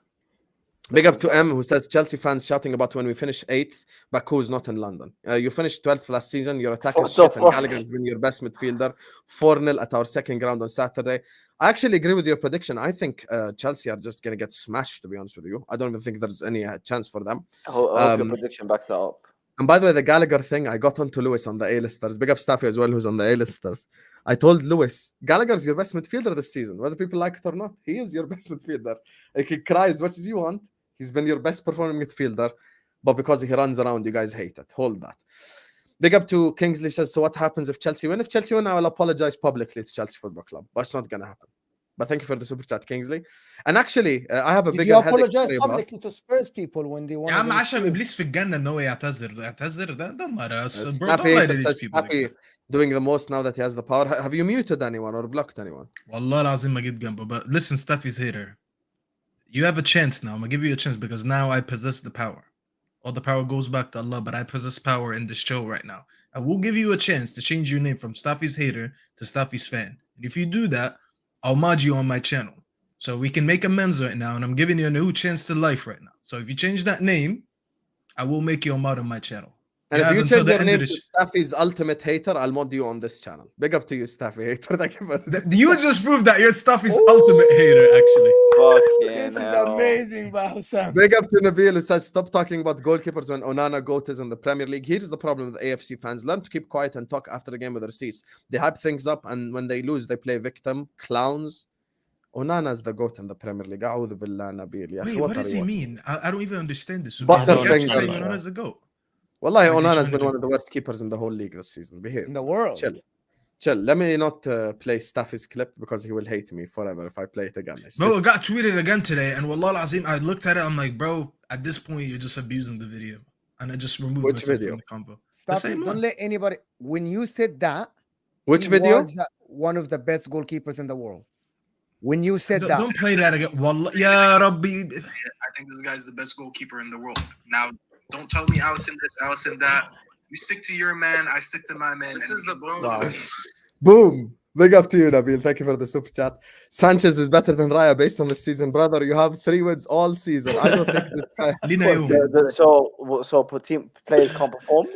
Big up to M, who says Chelsea fans shouting about when we finish 8th, Baku's not in London. You finished 12th last season. Your attack is What shit, the and fuck? Gallagher has been your best midfielder. 4-0 at our second ground on Saturday. I actually agree with your prediction. I think Chelsea are just going to get smashed, to be honest with you. I don't even think there's any chance for them. I hope your prediction backs that up. And by the way, the Gallagher thing, I got onto Lewis on the A-listers. Big up Staffy as well, who's on the A-listers. I told Lewis, Gallagher's your best midfielder this season, whether people like it or not. He is your best midfielder. Like, he cries as much as you want. He's been your best performing midfielder, but because he runs around, you guys hate it. Hold that. Big up to Kingsley says, so what happens if Chelsea win? If Chelsea win, I will apologize publicly to Chelsea Football Club, but it's not going to happen. But thank you for the super chat, Kingsley. And actually, I have a Did bigger you headache. apologize story about- publicly to Spurs people when they won? يا عم against عشان you? ابليس في الجنه ان هو يعتذر ده دمر us bro. Don't Staffy lie to these says people like Staffy that. doing the most now that he has the power. Have you muted anyone or blocked anyone? والله العظيم ما جيت جنبه. But listen, Staffy's hater, you have a chance now. I'm gonna give you a chance because now I possess the power. All the power goes back to Allah, but I possess power in this show right now. I will give you a chance to change your name from Staffy's hater to Staffy's fan. And if you do that, I'll mod you on my channel. So we can make amends right now, and I'm giving you a new chance to life right now. So if you change that name, I will make you a mod on my channel. And have if you until change the your end of name the to Staffy's ultimate hater, I'll mod you on this channel. Big up to you, Staffy hater. Thank you for this. You just proved that you're Staffy's ultimate hater, actually. Fucking This is hell. amazing, Bahusam. Big up to Nabil, who says, stop talking about goalkeepers when Onana GOAT is in the Premier League. Here's the problem with AFC fans. Learn to keep quiet and talk after the game with receipts. They hype things up, and when they lose, they play victim. Clowns. Onana's the GOAT in the Premier League. A'udhu billah, Nabil. Ya Wait, akhi, what are does he you mean? I don't even understand this. Butterfinger. Saying Onana's a goat. Wallahi, What is he Onana's trying to been do? one of the worst keepers in the whole league this season. Behave. In the world. Chill. Let me not play Staffy's clip because he will hate me forever if I play it again. It's Bro, just- it got tweeted again today, and wallah al-azim, I looked at it, I'm like, bro, at this point, you're just abusing the video. and I just removed Which myself video? from the combo. Staffy, same don't one. let anybody. When you said that, Which he video? was one of the best goalkeepers in the world. When you said that, Don't play that again. Wallah, ya Rabbi. I think this guy's the best goalkeeper in the world. Now, don't tell me Allison this, Allison that. You stick to your man, I stick to my man. This is the bro. Wow. Boom. Big up to you, Nabil. Thank you for the super chat. Sanchez is better than Raya based on the season, brother. You have 3 wins all season. I don't think this guy has Lina scored Youm. yet. So team players can't perform.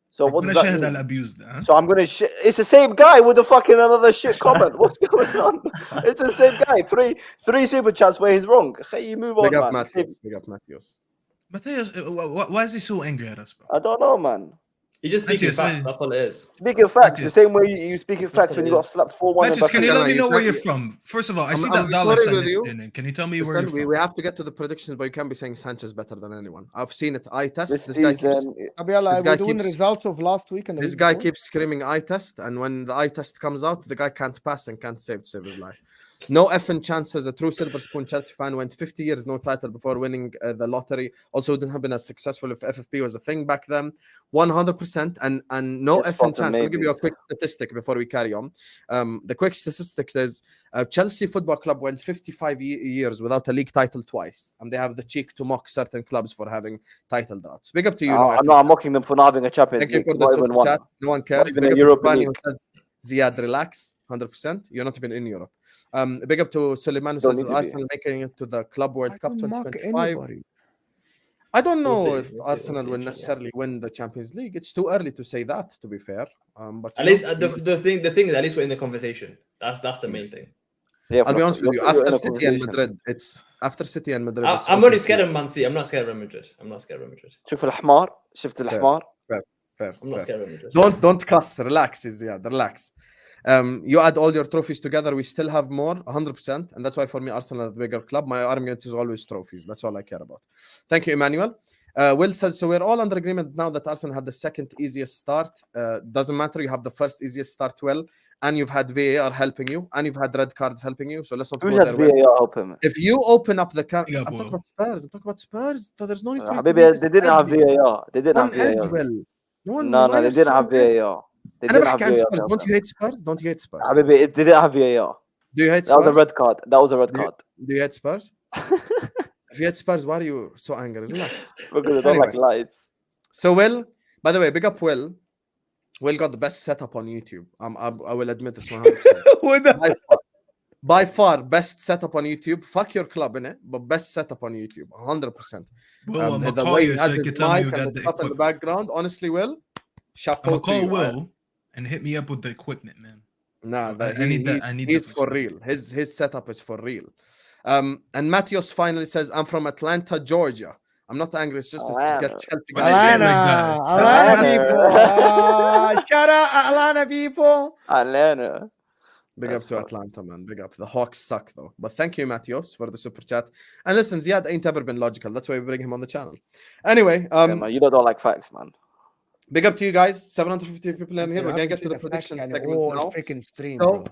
So what does that شاهد mean? على abuse ده, huh? So I'm gonna it's the same guy with the fucking another shit comment. What's going on? It's the same guy. Three super chats where he's wrong. Hey, you move on, Big up man. Matthews. Big up Matthews. Mateus, why is he so angry at us, bro? I don't know, man. You just speaking Matthews, facts. say- That's all it is. Speaking facts, the Matthews. same way you speaking facts when you got slapped 4-1. Matthews, can you let me you know where can't- you're from? First of all, I see I'm that dollar sorry sign with next you. in it. Can you tell me where Listen, you're from? we have to get to the predictions, but you can't be saying Sanchez better than anyone. I've seen it. Eye test. This This guy keeps season, Abiyallah, This guy we're doing keeps- results of last week and the this week guy before. keeps screaming eye test, and when the eye test comes out, the guy can't pass and can't save to save his life. No effing chance as a true silver spoon Chelsea fan. Went 50 years no title before winning the lottery. Also, wouldn't have been as successful if FFP was a thing back then. 100% and no It's effing fucking chance. Let me give you a maybes. quick statistic before we carry on. The quick statistic is Chelsea Football Club went 55 years without a league title twice, and they have the cheek to mock certain clubs for having title droughts. Big up to you. I'm not mocking them for not having a Champions Thank you League. for the Not even super one. chat. No one cares. even Big a up Europa to Bani League. who says, Ziad, relax. 100%. You're not even in Europe. Big up to Suleiman who Don't says need to be. Arsenal making it to the Club World I Cup don't mock 2025. anybody. I don't We'll know see, if we'll see, Arsenal we'll will see, necessarily win the Champions League. It's too early to say that, to be fair. But At you least know, the thing is, at least we're in the conversation. That's the main thing. Yeah, I'll be honest with you. you're in After a City and conversation. Madrid, it's after City and Madrid. it's I'm open only to- scared of Man City. I'm not scared of Real Madrid. I'm not scared of Real Madrid. شوف الحمار شفت الحمار First. I'm not scared of Real Madrid. Don't cuss. Relax, Ziad. Relax. You add all your trophies together, we still have more, 100%. And that's why for me, Arsenal is a bigger club. My argument is always trophies. That's all I care about. Thank you, Emmanuel. Will says, so we're all under agreement now that Arsenal had the second easiest start. Doesn't matter. You have the first easiest start, well, and you've had VAR helping you, and you've had red cards helping you. So let's not who's go had there. Will. VAR help him? If you open up the card, Yeah, I'm talking boy. about Spurs. I'm talking about Spurs. So there's no need for you to Habibi, be they didn't have this edgy. VAR. They didn't On have edge, VAR. Will. No, No, why they are didn't so have edgy? VAR. They أنا didn't have بحكي عن VAR. Spurs. Don't you hate Spurs? Don't you hate Spurs? Habibi, it didn't have VAR. Do you hate That was a Spurs? red card. That was a red Do you- card. Do you hate Spurs? If you hate Spurs, why are you so angry? Relax. Because they don't like lights. So Will, by the way, big up Will. Will got the best setup on YouTube. I will admit this 100%. By far, best setup on YouTube. Fuck your club, innit? But best setup on YouTube, 100%. Well, I'm The gonna call way you he so has you his can tell me you mic got and the the stuff in the equipment. background, honestly, Will, I'm chapeau gonna to call you. Will and hit me up with the equipment, man. Nah, I need that. I need he's that for stuff. real. His setup is for real. And Matthios finally says, I'm from Atlanta, Georgia. I'm not angry. It's just to get Atlanta. Chelsea Why they say it guys. like that? Atlanta Atlanta. people. Shout out Atlanta people. Atlanta. Big That's up to fucked. Atlanta, man. Big up. The Hawks suck, though. But thank you, Matthios, for the super chat. And listen, Ziad ain't ever been logical. That's why we bring him on the channel. Anyway, Yeah, man, you don't like facts, man. big up to you guys. 750 people in here. You We're going to haven't get to seen the the prediction facts segment all now. freaking stream, So, bro.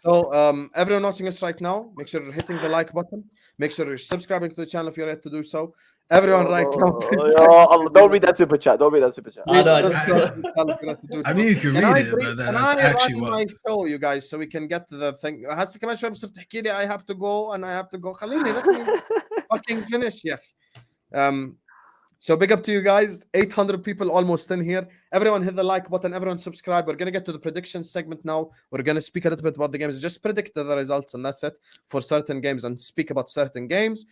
So, everyone watching us right now, make sure you're hitting the like button. Make sure you're subscribing to the channel if you're yet to do so. Everyone right now, please Oh, don't read that super chat. Don't read that super chat. please no, subscribe to the channel if you're yet to do so. I mean, you can Can read I it, bring- but can that's I actually run what. my show, you guys, so we can get to the thing. هسه كمان شوي بصير تحكي لي I have to go and I have to go. خليني let me fucking finish, yeah. So big up to you guys. 800 people almost in here. Everyone hit the like button. Everyone subscribe. We're going to get to the prediction segment now. We're going to speak a little bit about the games. Just predict the results and that's it for certain games and speak about certain games.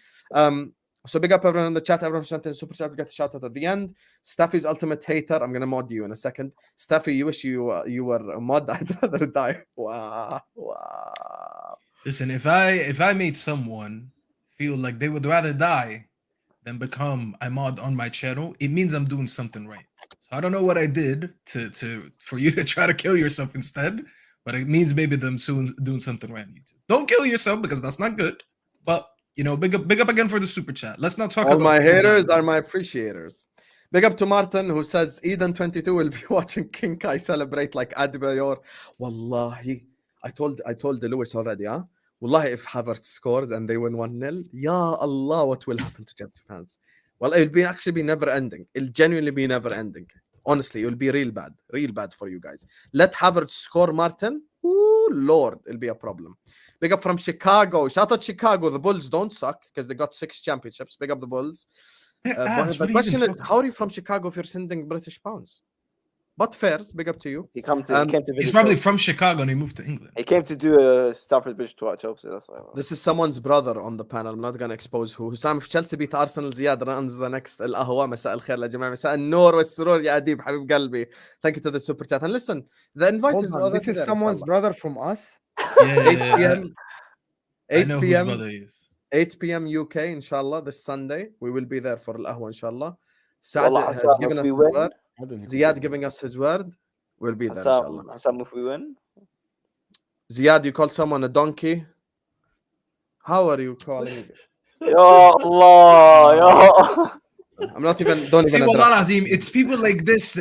So big up everyone in the chat. Everyone sent in super chat. We get a shout out at the end. Staffy's ultimate hater. I'm going to mod you in a second. Staffy, you wish you were a mod. I'd rather die. Wow. Listen, if I made someone feel like they would rather die than become a mod on my channel, it means I'm doing something right. So I don't know what I did for you to try to kill yourself instead, but it means maybe them soon doing something right on YouTube. Don't kill yourself because that's not good. But you know, big up again for the super chat. Let's not talk All about my killing haters them. are my appreciators. Big up to Martin who says Eden22 will be watching King Kai celebrate like Adebayor. Wallahi, I told Lewis already, huh? Wallahi, if Havertz scores and they win 1-0, Ya Allah, what will happen to Chelsea fans? Well, it will actually be never ending. It'll genuinely be never ending. Honestly, it will be real bad for you guys. Let Havertz score, Martin. Ooh, Lord, it'll be a problem. Big up from Chicago. Shout out Chicago. The Bulls don't suck because they got 6 championships. Big up the Bulls. But the question is, how are you from Chicago if you're sending British pounds? But fairs, big up to you. He came to He's visit probably Chelsea. from Chicago and he moved to England. He came to do a Stafford Bridge tour at Chelsea. That's why. This is someone's brother on the panel. I'm not going to expose who. Sam في Chelsea beat Arsenal. Ziad runs the next القهوة. مساء الخير يا جماعة. مساء النور والسرور يا أديب حبيب قلبي. Thank you to the super chat. And listen, the invite Hold is on, already this is there, someone's inshallah. brother from us. 8 p.m. I know 8 whose p.m. brother he is. 8 p.m. UK, inshallah, this Sunday. We will be there for القهوة, inshallah. Saad Wallah, has Hassan, given if us we his win, word. I don't think Ziad giving us his word. We'll be there, inshallah. Hassan, if we win, Ziad, you call someone a donkey? How are you calling it? Ya Allah, ya Allah. I'm not even, don't See, even Wallah address Azim, it. it's people like this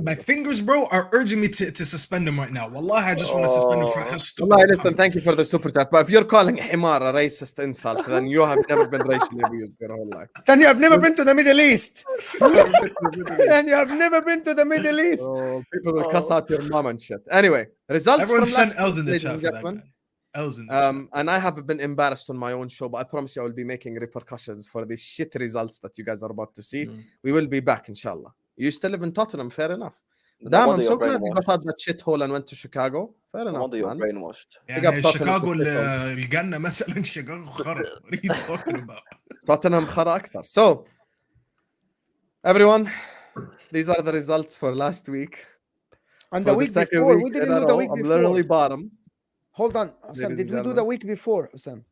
my fingers, bro, are urging me to suspend him right now. Wallah, I just want to suspend him for how stupid. Wallahi, the listen, thank you comments for the super chat. But if you're calling Himar a racist insult, then you have never been racially abused your whole life. Then you have never been to the Middle East. Then you have never been to the Middle East. Oh, people will cuss out your mom and shit. Anyway, results Everyone from send last L's week, in the ladies chat and for that gentlemen. guy. L's in the chat. And I have been embarrassed on my own show, but I promise you I will be making repercussions for these shit results that you guys are about to see. We will be back, inshallah. You still live in Tottenham, fair enough. No Damn, I'm wonder so you're glad you got brainwashed. out that shithole and went to Chicago. Fair No enough, wonder you're man. brainwashed. Big up يعني Tottenham شيكاغو for shithole. الجنة مثلا شيكاغو خرب. What are you talking about? Tottenham خرا أكثر. So, everyone, these are the results for last week. And For the the week second before, week we in didn't a do the row, week I'm before. literally bottom. Hold on, Ladies Sam. and Did we do the gentlemen. week before, Sam?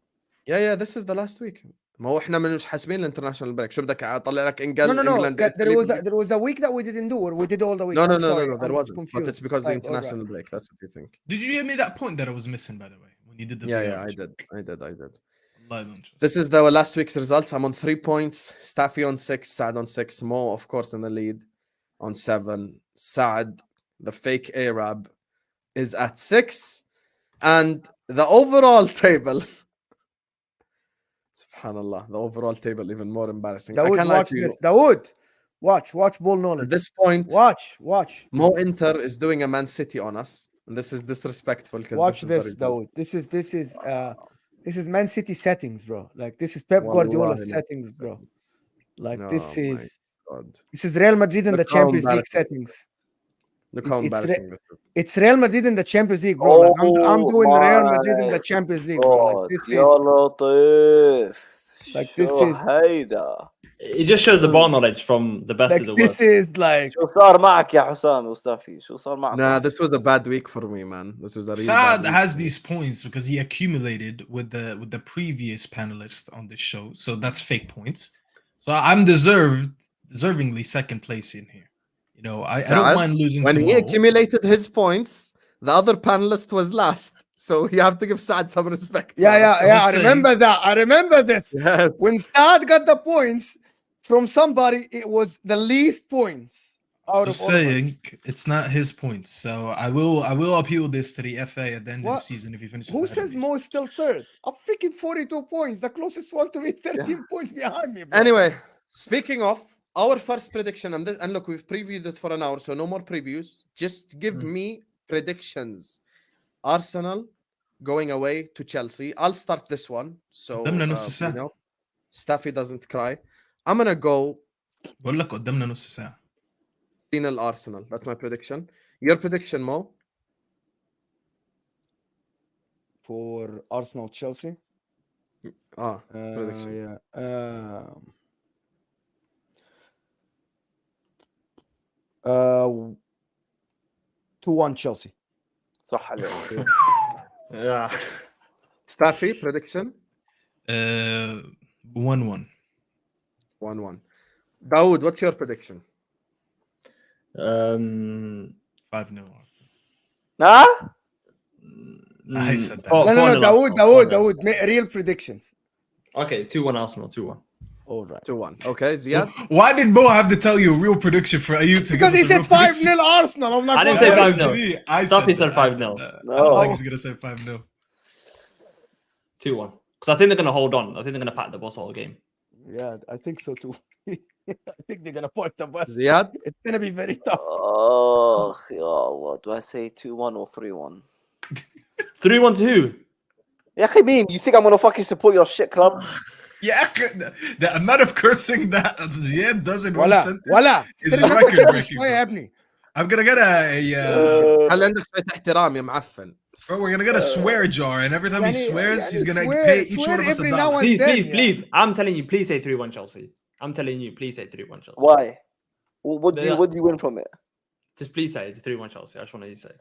Yeah, this is the last week. ما هو احنا مش حاسبين الانترناشونال بريك. شو بدك اطلع لك No. England There was a week that we didn't do, or we did all the weeks. No, I'm sorry. there I'm wasn't. confused. But it's because the Right, all right. international break. That's what you think. Did you give me that point that I was missing, by the way, when you did the Yeah, VR? I did. Allah, I don't trust. This is the last week's results. I'm on 3 points. Staffy on 6. Saad on 6. Mo, of course, in the lead on 7. Saad, the fake Arab, is at 6. And the overall table... Subhanallah. The overall table even more embarrassing. I Daud, can't lie watch to you. this. Daud, watch ball knowledge. At this point, Watch. Mo Inter is doing a Man City on us. And this is disrespectful. Watch this, is the Daud. result. This is Man City settings, bro. Like this is Pep Guardiola Wallahi, settings, bro. Like Oh this my is God. Real Madrid in Look the how Champions League embarrassing. settings. Look how It's embarrassing this is. It's Real Madrid in the Champions League, bro. Like, I'm doing Real Madrid in the my Champions League, bro. Like God, this يا is لطيف. like this شو is هيدا. It just shows the ball knowledge from the best like to the this worst. is like شو صار معك يا حسام مصطفي؟ شو صار معك؟ Nah, this was a bad week for me, man. This was a really Saad bad week. has these points because he accumulated with the previous panelist on this show, so that's fake points. So I'm deservingly second place in here. You know, I don't Saad, mind losing when to he Mo. accumulated his points, the other panelist was last. So you have to give Saad some respect. yeah. I just remember that. I remember this. Yes. When Saad got the points from somebody, it was the least points out Just of all of us. saying, it's not his points. So I will appeal this to the FA at the end of the What? season if he finishes. Who ahead of says me. Mo is still third? I'm freaking 42 points. The closest one to me, 13 points behind me, bro. Anyway, speaking of our first prediction, and look, we've previewed it for an hour, so no more previews. Just give me predictions. Arsenal going away to Chelsea. I'll start this one. So, قدامنا نص ساعة. you know, Staffy doesn't cry. I'm going to go بقول لك قدامنا نص ساعة. 3-0 Arsenal. That's my prediction. Your prediction, Mo? For Arsenal Chelsea. Prediction. Yeah. 2-1 Chelsea. صح عليك. Yeah. Staffy, prediction? 1-1. 1-1. Daud, what's your prediction? 5-0. ها؟ I said that. No, Daud, real predictions. Okay, 2-1 Arsenal, 2-1. All right. 2-1. Okay, Ziad? Why did Mo have to tell you a real prediction for you to Because he give us said a real prediction? 5-0 Arsenal. I'm not I didn't going say to 5-0. I Staffy said said 5-0. I was like No. he's gonna say 5-0. 2-1. Because I think they're going to hold on. I think they're going to pack the bus all game. Yeah, I think so too. I think they're gonna park the bus. Ziad? It's gonna be very tough. Oh, what do I say? 2-1 or 3-1? 3-1 to who? Yeah, I mean, you think I'm gonna fucking support your shit club? Yeah, the amount of cursing that Ziad does in one ولا sentence ولا is ترى record نفسك breaking. شوية يا ابني. I'm gonna get a هل عندك شوية احترام يا معفن؟ bro, we're gonna get a swear jar, and every time he swears, he's gonna swear- pay each swear one of us a every now dollar. and Please, then, please, yeah. please. I'm telling you, please say 3-1 Chelsea. I'm telling you, please say 3-1 Chelsea. Why? What do Yeah. you win from it? Just please say 3-1 Chelsea. I just want to say.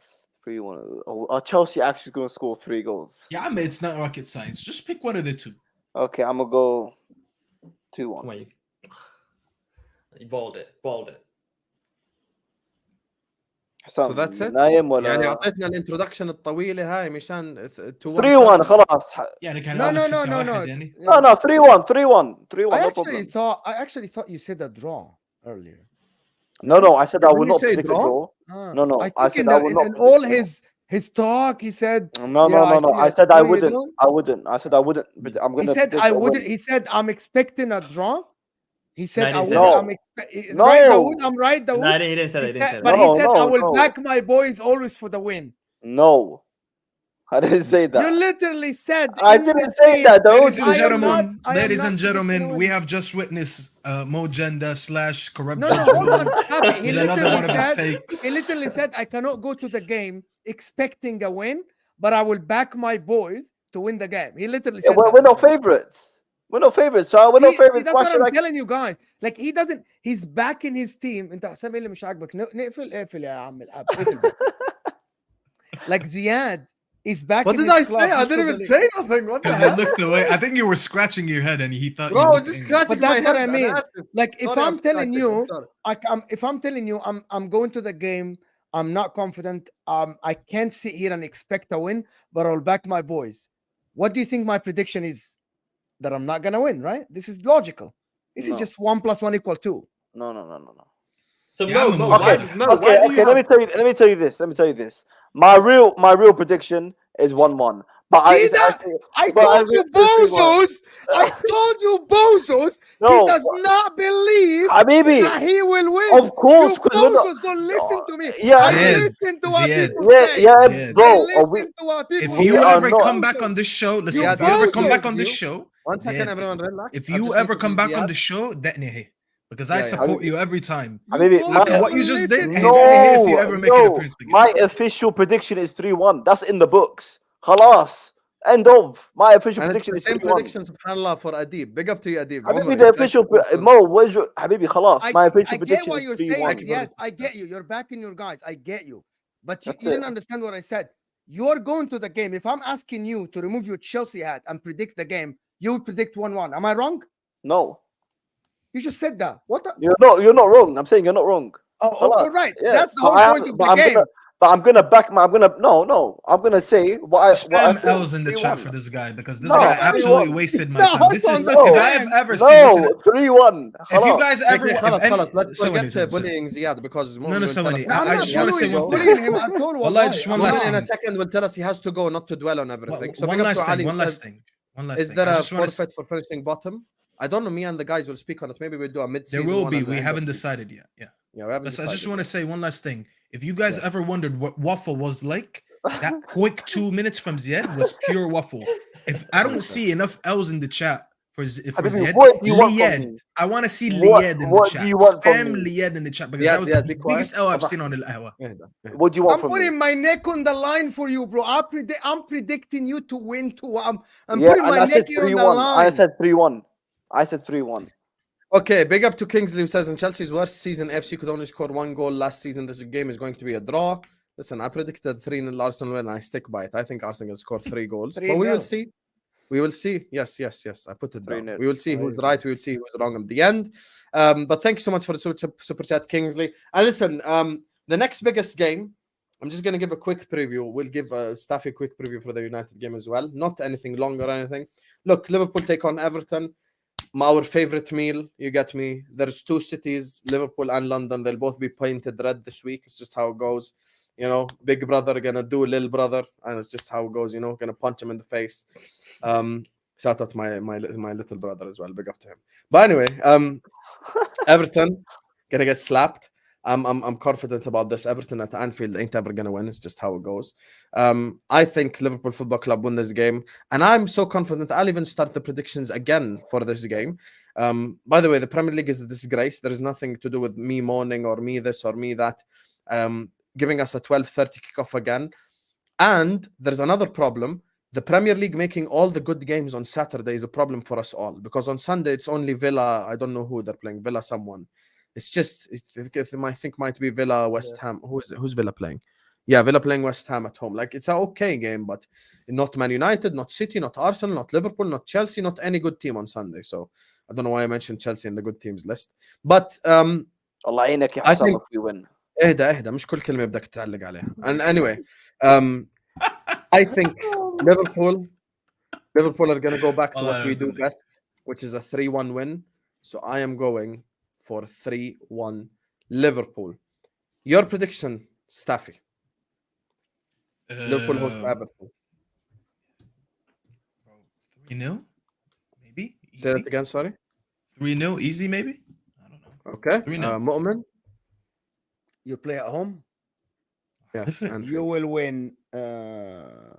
3-1. Are Chelsea actually gonna score 3 goals? Yeah, I mean, it's not rocket science. Just pick one of the two. Okay, I'm gonna go Come 2-1. on, you balled it. Balled it. So that's it. نايم ولا يعني اعطيتنا الانترودكشن الطويله هاي مشان 3-1 خلاص. يعني كان No, عندك no, ستة no, no, واحد no. يعني. No, 3-1, 3-1, 3-1. I No actually problem. thought you said a draw earlier. No, I said I Didn't will you not say predict a draw? draw. Ah, No, I I think said I will not in predict all a draw. his talk, he said No. see I it. said I No, you wouldn't. don't? I wouldn't. I said I wouldn't. I'm He gonna. said predict I a wouldn't. win. He said I'm expecting a draw. He said No, I he didn't say wouldn't. that. I'm No. right, Daud. I'm right, Daud. No, he didn't say that. He didn't say But that. he No, said no, I will no. back my boys always for the win. No, I didn't say You that. literally said I in didn't this say game, that, though. Ladies and I am gentlemen, not- I am ladies not and predicting a gentlemen, win. we have just witnessed Mo Gender / corrupt No, hold on, judgment. Staffy. He He's another literally one of his said fakes. he literally said I cannot go to the game expecting a win, but I will back my boys to win the game. He literally Yeah, said we're that. not favorites. We're not favorites, so we're not See, favorites. that's Why what should I'm I? telling you guys. Like he doesn't. He's backing his team. انت حسام اللي مش عاجبك اقفل يا عم الاب اقفل بقى. Like Ziad is backing What did his I club. say? I just for didn't the even league. say nothing. What the Because you hell? looked away. I think you were scratching your head and he thought Bro, you I was looked just angry. scratching But my that's what head. I mean. أنا آسف. Like if Sorry, I'm telling distracted. I'm you, sorry. if I'm telling you, I'm going to the game. I'm not confident. I can't sit here and expect a win, but I'll back my boys. What do you think my prediction is? That I'm not gonna win, right? This is logical. This is No. just 1 + 1 = 2. No. So Yeah, I'm a Mo, Mo why, fan. Mo, Okay. why do you Let me have... tell you this. My real prediction is 1-1. But See that? I but told you, bozos. I told you, bozos. He No, does not believe Habibi. that he will win. Of course, You 'cause we're not- bozos don't listen to me. Yeah, I Ziad, listen to what Ziad. people say. Yeah, Ziad. bro. I listen to what people If We you are ever not- come back on this show, listen, Ziad, if you ever come Ziad, back on you- this show, One second, Ziad, everyone relax. if I you just ever need to come do back on Ziad. the show, definitely. Because I Yeah, yeah. support you every time. Habibi, You my- After bozos what you don't just listen did, to hey, me. definitely if you ever make an appearance again. My official prediction is 3-1. That's in the books. Khalas. End of. My official And it's prediction the is same 3-1. prediction, subhanallah, for Adib. Big up to you, Adib. Habibi, Omar, the thank official you for- Mo, where's your Habibi? Khalas. My official I get prediction what is you're 3-1. saying. Yes, I get you. You're backing your guys. I get you. But you That's didn't it. understand what I said. You're going to the game. If I'm asking you to remove your Chelsea hat and predict the game, you would predict 1-1. Am I wrong? No, You just said that. What the? you're not wrong. I'm saying you're not wrong. Oh, right. Yeah, That's the but whole point of the game. I'm gonna back my. I'm gonna say what I Spam thought, L's in the chat 3-1. for this guy because this No, guy 3-1. absolutely wasted my No, time. This is hold on, if no. I have ever seen. Listen, No, 3-1. if you guys ever, Okay, if خلاص, any- خلاص. Let's ثواني, forget ثواني. bullying Ziad because No, no, Moamen will tell us ثواني. No, I'm I not just want to say bullying one him. thing. Bullying him at all. Wallah, just one last Moamen in a thing. second will tell us he has to go, not to dwell on everything. So One big up to last Ali. thing. One Says, last thing. One last is thing. there I a just wanna s- forfeit for finishing bottom? I don't know. Me and the guys will speak on it. Maybe we'll do a There mid-season will one be. and We end of haven't season. decided yet. Yeah. Yeah, we haven't I just decided want to yet. say one last thing. If you guys Yes. ever wondered what waffle was like, that quick 2 minutes from Ziad was pure waffle. If I don't see enough L's in the chat for Habibi, Ziad, what do you want from Liad. me? I want to see What- Liad in the what chat. do you want from Spam me? Liad in the chat because Ziad, that was Ziad, the be quiet. biggest L I've Sabah. seen on Ahwa. What do you want I'm from me? putting my neck on the line for you, bro. I'm predicting you to win too. I'm Yeah, putting and my I said neck here on the 3-1. line. I said 3-1. I said 3-1. Okay, big up to Kingsley who says in Chelsea's worst season, FC could only score 1 goal last season. This game is going to be a draw. Listen, I predicted 3-0 Arsenal win. I stick by it. I think Arsenal will score 3 goals. But we 3-0. will see. We will see. Yes. I put it down. 3-0. We will see who's Amazing. right. We will see who's wrong at the end. But thank you so much for the super chat, Kingsley. And listen, the next biggest game, I'm just going to give a quick preview. We'll give Staffy a quick preview for the United game as well. Not anything long or anything. Look, Liverpool take on Everton. Our favorite meal, you get me. There's 2 cities, Liverpool and London. They'll both be painted red this week. It's just how it goes. You know, big brother gonna do little brother, and it's just how it goes. You know, gonna punch him in the face. Shout out my little brother as well. Big up to him. But anyway, Everton gonna get slapped. I'm confident about this. Everton at Anfield ain't ever gonna win. It's just how it goes. I think Liverpool Football Club win this game, and I'm so confident I'll even start the predictions again for this game. By the way, the Premier League is a disgrace. There is nothing to do with me mourning or me this or me that. Giving us a 12:30 kickoff again, and there's another problem. The Premier League making all the good games on Saturday is a problem for us all, because on Sunday it's only Villa. I don't know who they're playing. Villa someone. It's just I think might be Villa West Ham. Who's Villa playing? Yeah, Villa playing West Ham at home. Like, it's an okay game, but not Man United, not City, not Arsenal, not Liverpool, not Chelsea, not any good team on Sunday. So I don't know why I mentioned Chelsea in the good teams list. But الله يعينك يا حسام if we win. اهدى مش كل كلمة بدك تعلق عليها. And anyway, I think Liverpool are going to go back to what we do best, which is a 3-1 win. So I am going for 3-1 Liverpool. Your prediction, Staffy? Liverpool host Everton. 3-0, maybe. Say that again, sorry. 3-0, easy, maybe. I don't know. Okay. 3-0. Moamen? You play at home. Yes. And You will win 2-0.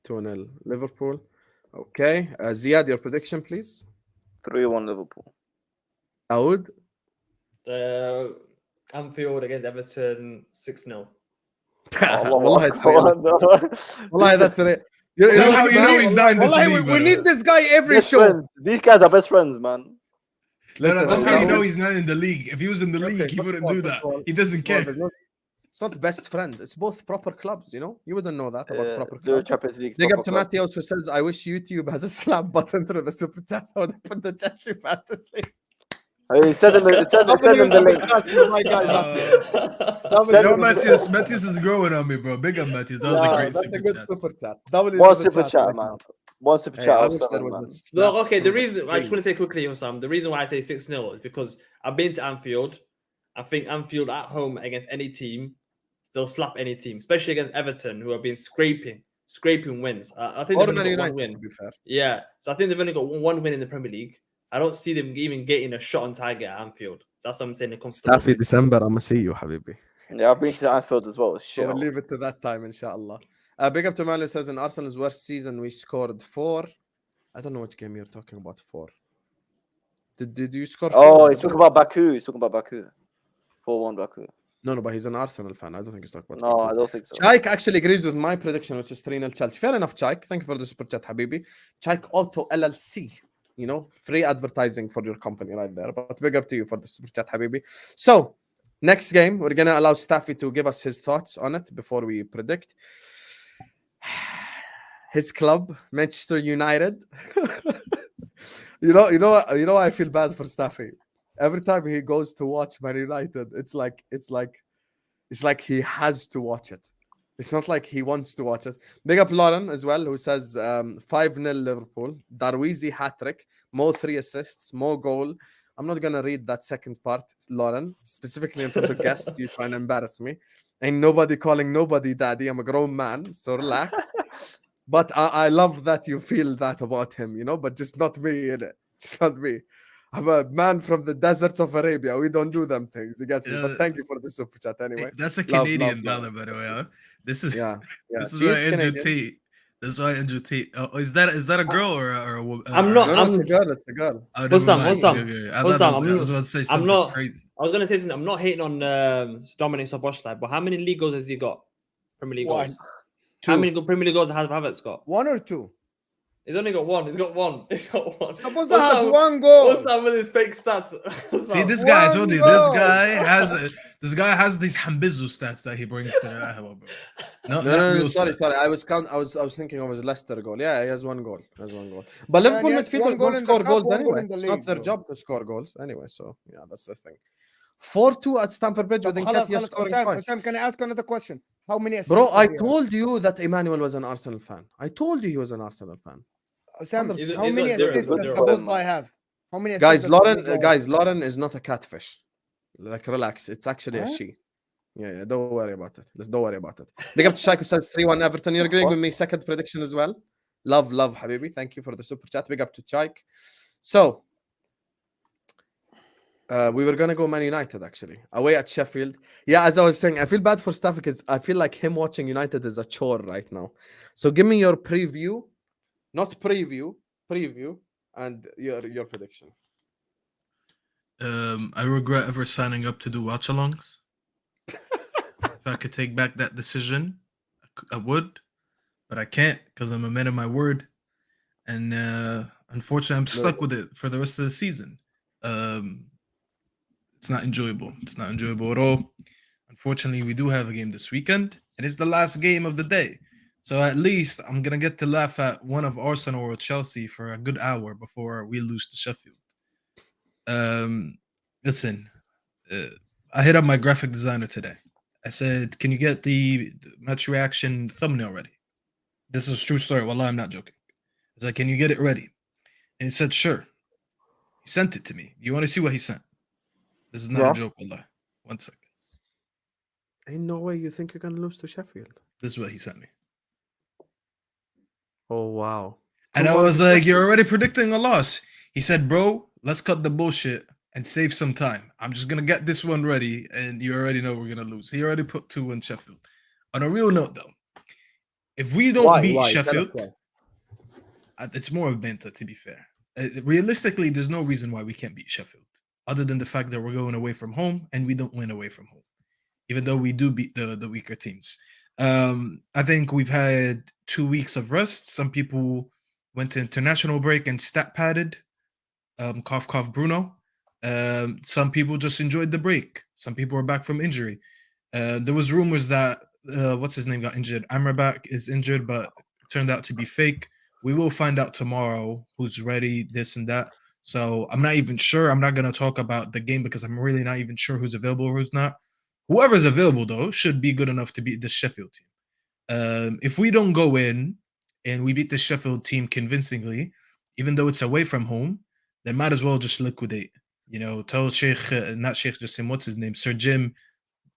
2-0 Liverpool. Okay. Ziad, your prediction, please. 3-1 Liverpool. Daud? Anfield against Everton 6-0. والله that's it. That's how you know he's not in this Wallahi, league. we need this guy every Best show. friends. These guys are best friends, man. Listen, That's how you know Daud- he's not in the league. If he was in the league, he wouldn't do that. He doesn't care. It's not best friends. It's both proper clubs, you know? You wouldn't know that about proper Zero clubs. Champions League. Big up to Matthias, who says, I wish YouTube has a slap button through the super chat so they put the Chelsea fantasy. Send them the link. My guy, Matthias is growing on me, bro. Big up, Matthias. That was a great that's a super good chat. super chat. One super chat, man. One super Hey, chat. I I'll wish send there them, was man. a snap Look, okay, the from reason I just screen. want to say quickly, Osam, the reason why I say 6-0 is because I've been to Anfield. I think Anfield at home against any team, they'll slap any team, especially against Everton, who have been scraping wins. I think Or they've Man only got United, one win. to be fair. Yeah, so I think they've only got one win in the Premier League. I don't see them even getting a shot on target at Anfield. That's what I'm saying. Staffy December, I'm going to see you, Habibi. Yeah, I've been to Anfield as well. Shit. We'll leave it to that time, inshallah. Big up to Manu says, in Arsenal's worst season, we scored 4. I don't know which game you're talking about, 4. Did you score 4? Oh, he's talking about Baku. 4-1 Baku. No, but he's an Arsenal fan. I don't think he's talking about No, Baku. I don't think so. Chaik actually agrees with my prediction, which is 3-0 Chelsea. Fair enough, Chaik. Thank you for the super chat, Habibi. Chaik Auto LLC. You know, free advertising for your company right there. But big up to you for the super chat, Habibi. So, next game, we're going to allow Staffy to give us his thoughts on it before we predict. His club, Manchester United. You know, I feel bad for Staffy. Every time he goes to watch Man United, it's like he has to watch it. It's not like he wants to watch it. Big up Lauren as well, who says 5-0 Liverpool. Darwizi hat-trick. Mo 3 assists. Mo goal. I'm not going to read that second part, Lauren. Specifically in front of guests. You try and embarrass me. Ain't nobody calling nobody daddy. I'm a grown man, so relax. But I love that you feel that about him, you know, but just not me, innit? Just not me. I'm a man from the deserts of Arabia. We don't do them things. You get me? But thank you for the super chat anyway. That's a Love, Canadian love, dollar, by the way. Huh? This is Yeah. This is She why is Andrew Canadian. Tate. That's why Andrew Tate. Oh, is that a girl or a woman? I'm not- No, it's a girl. It's a girl. Oh, What's never up, mind. what's up? Okay. I What's thought up? I was about to say something not- crazy. I was going to say something. I'm not hating on Dominic Szoboszlai, but how many league goals has he got? Premier League One. goals. How many Premier League goals has Havertz got? 1 or 2. He's only got one. He's got one. Suppose that has 1 goal. What's up with his fake stats? See, this guy, I One told you, goal. this guy has these Hambizu stats that he brings to the Ahwa, bro. No, real sorry. stats. I was thinking of his Leicester goal. Yeah, he has 1 goal. But Liverpool he has 1 midfielders goal don't in the score cup, goals 1 goal anyway. in the It's league, not their bro. job to score goals anyway. So yeah, that's the thing. 4-2 at Stamford Bridge with Nketiah scoring twice. Sam, can I ask another question? How many assists? Bro, I does he have? told you that Emmanuel was an Arsenal fan. I told you he was an Arsenal fan. Sam, He's- how he's many got zero, assists does zero. Szoboszlai have? How many Guys, assists does Szoboszlai have? Lauren is not a catfish. Like, relax. It's actually a Huh? she. Yeah, don't worry about it. Don't worry about it. Big up to Shaiko says 3-1 Everton. You're agreeing with me. Second prediction as well. Love, Habibi. Thank you for the super chat. Big up to Chaik. So, we were going to go Man United, actually. Away at Sheffield. Yeah, as I was saying, I feel bad for Staffy because I feel like him watching United is a chore right now. So, give me your preview. Not preview. And your prediction. I regret ever signing up to do watch-alongs. If I could take back that decision, I would, but I can't because I'm a man of my word, and unfortunately, I'm stuck with it for the rest of the season. It's not enjoyable. It's not enjoyable at all. Unfortunately, we do have a game this weekend, and it's the last game of the day. So at least I'm gonna get to laugh at one of Arsenal or Chelsea for a good hour before we lose to Sheffield. Listen, I hit up my graphic designer today. I said, "Can you get the match reaction thumbnail ready?" This is a true story. Wallah, I'm not joking. I was like, "Can you get it ready?" And he said, "Sure." He sent it to me. You want to see what he sent? This is not a joke, Wallah. 1 second. Ain't no way you think you're going to lose to Sheffield. This is what he sent me. Oh, wow. And I was like, "You're already predicting a loss." He said, "Bro, let's cut the bullshit and save some time. I'm just going to get this one ready, and you already know we're going to lose." He already put 2 in Sheffield. On a real note, though, if we don't beat Sheffield, it's more of Benta, to be fair. Realistically, there's no reason why we can't beat Sheffield, other than the fact that we're going away from home, and we don't win away from home, even though we do beat the weaker teams. I think we've had 2 weeks of rest. Some people went to international break and stat padded. Cough, cough, Bruno. Some people just enjoyed the break. Some people are back from injury. There was rumors that what's his name got injured. Amrabat is injured, but it turned out to be fake. We will find out tomorrow who's ready, this and that. So I'm not even sure. I'm not going to talk about the game because I'm really not even sure who's available or who's not. Whoever's available, though, should be good enough to beat the Sheffield team. If we don't go in and we beat the Sheffield team convincingly, even though it's away from home, then might as well just liquidate. You know, tell Sheikh, not Sheikh Jassim, what's his name? Sir Jim,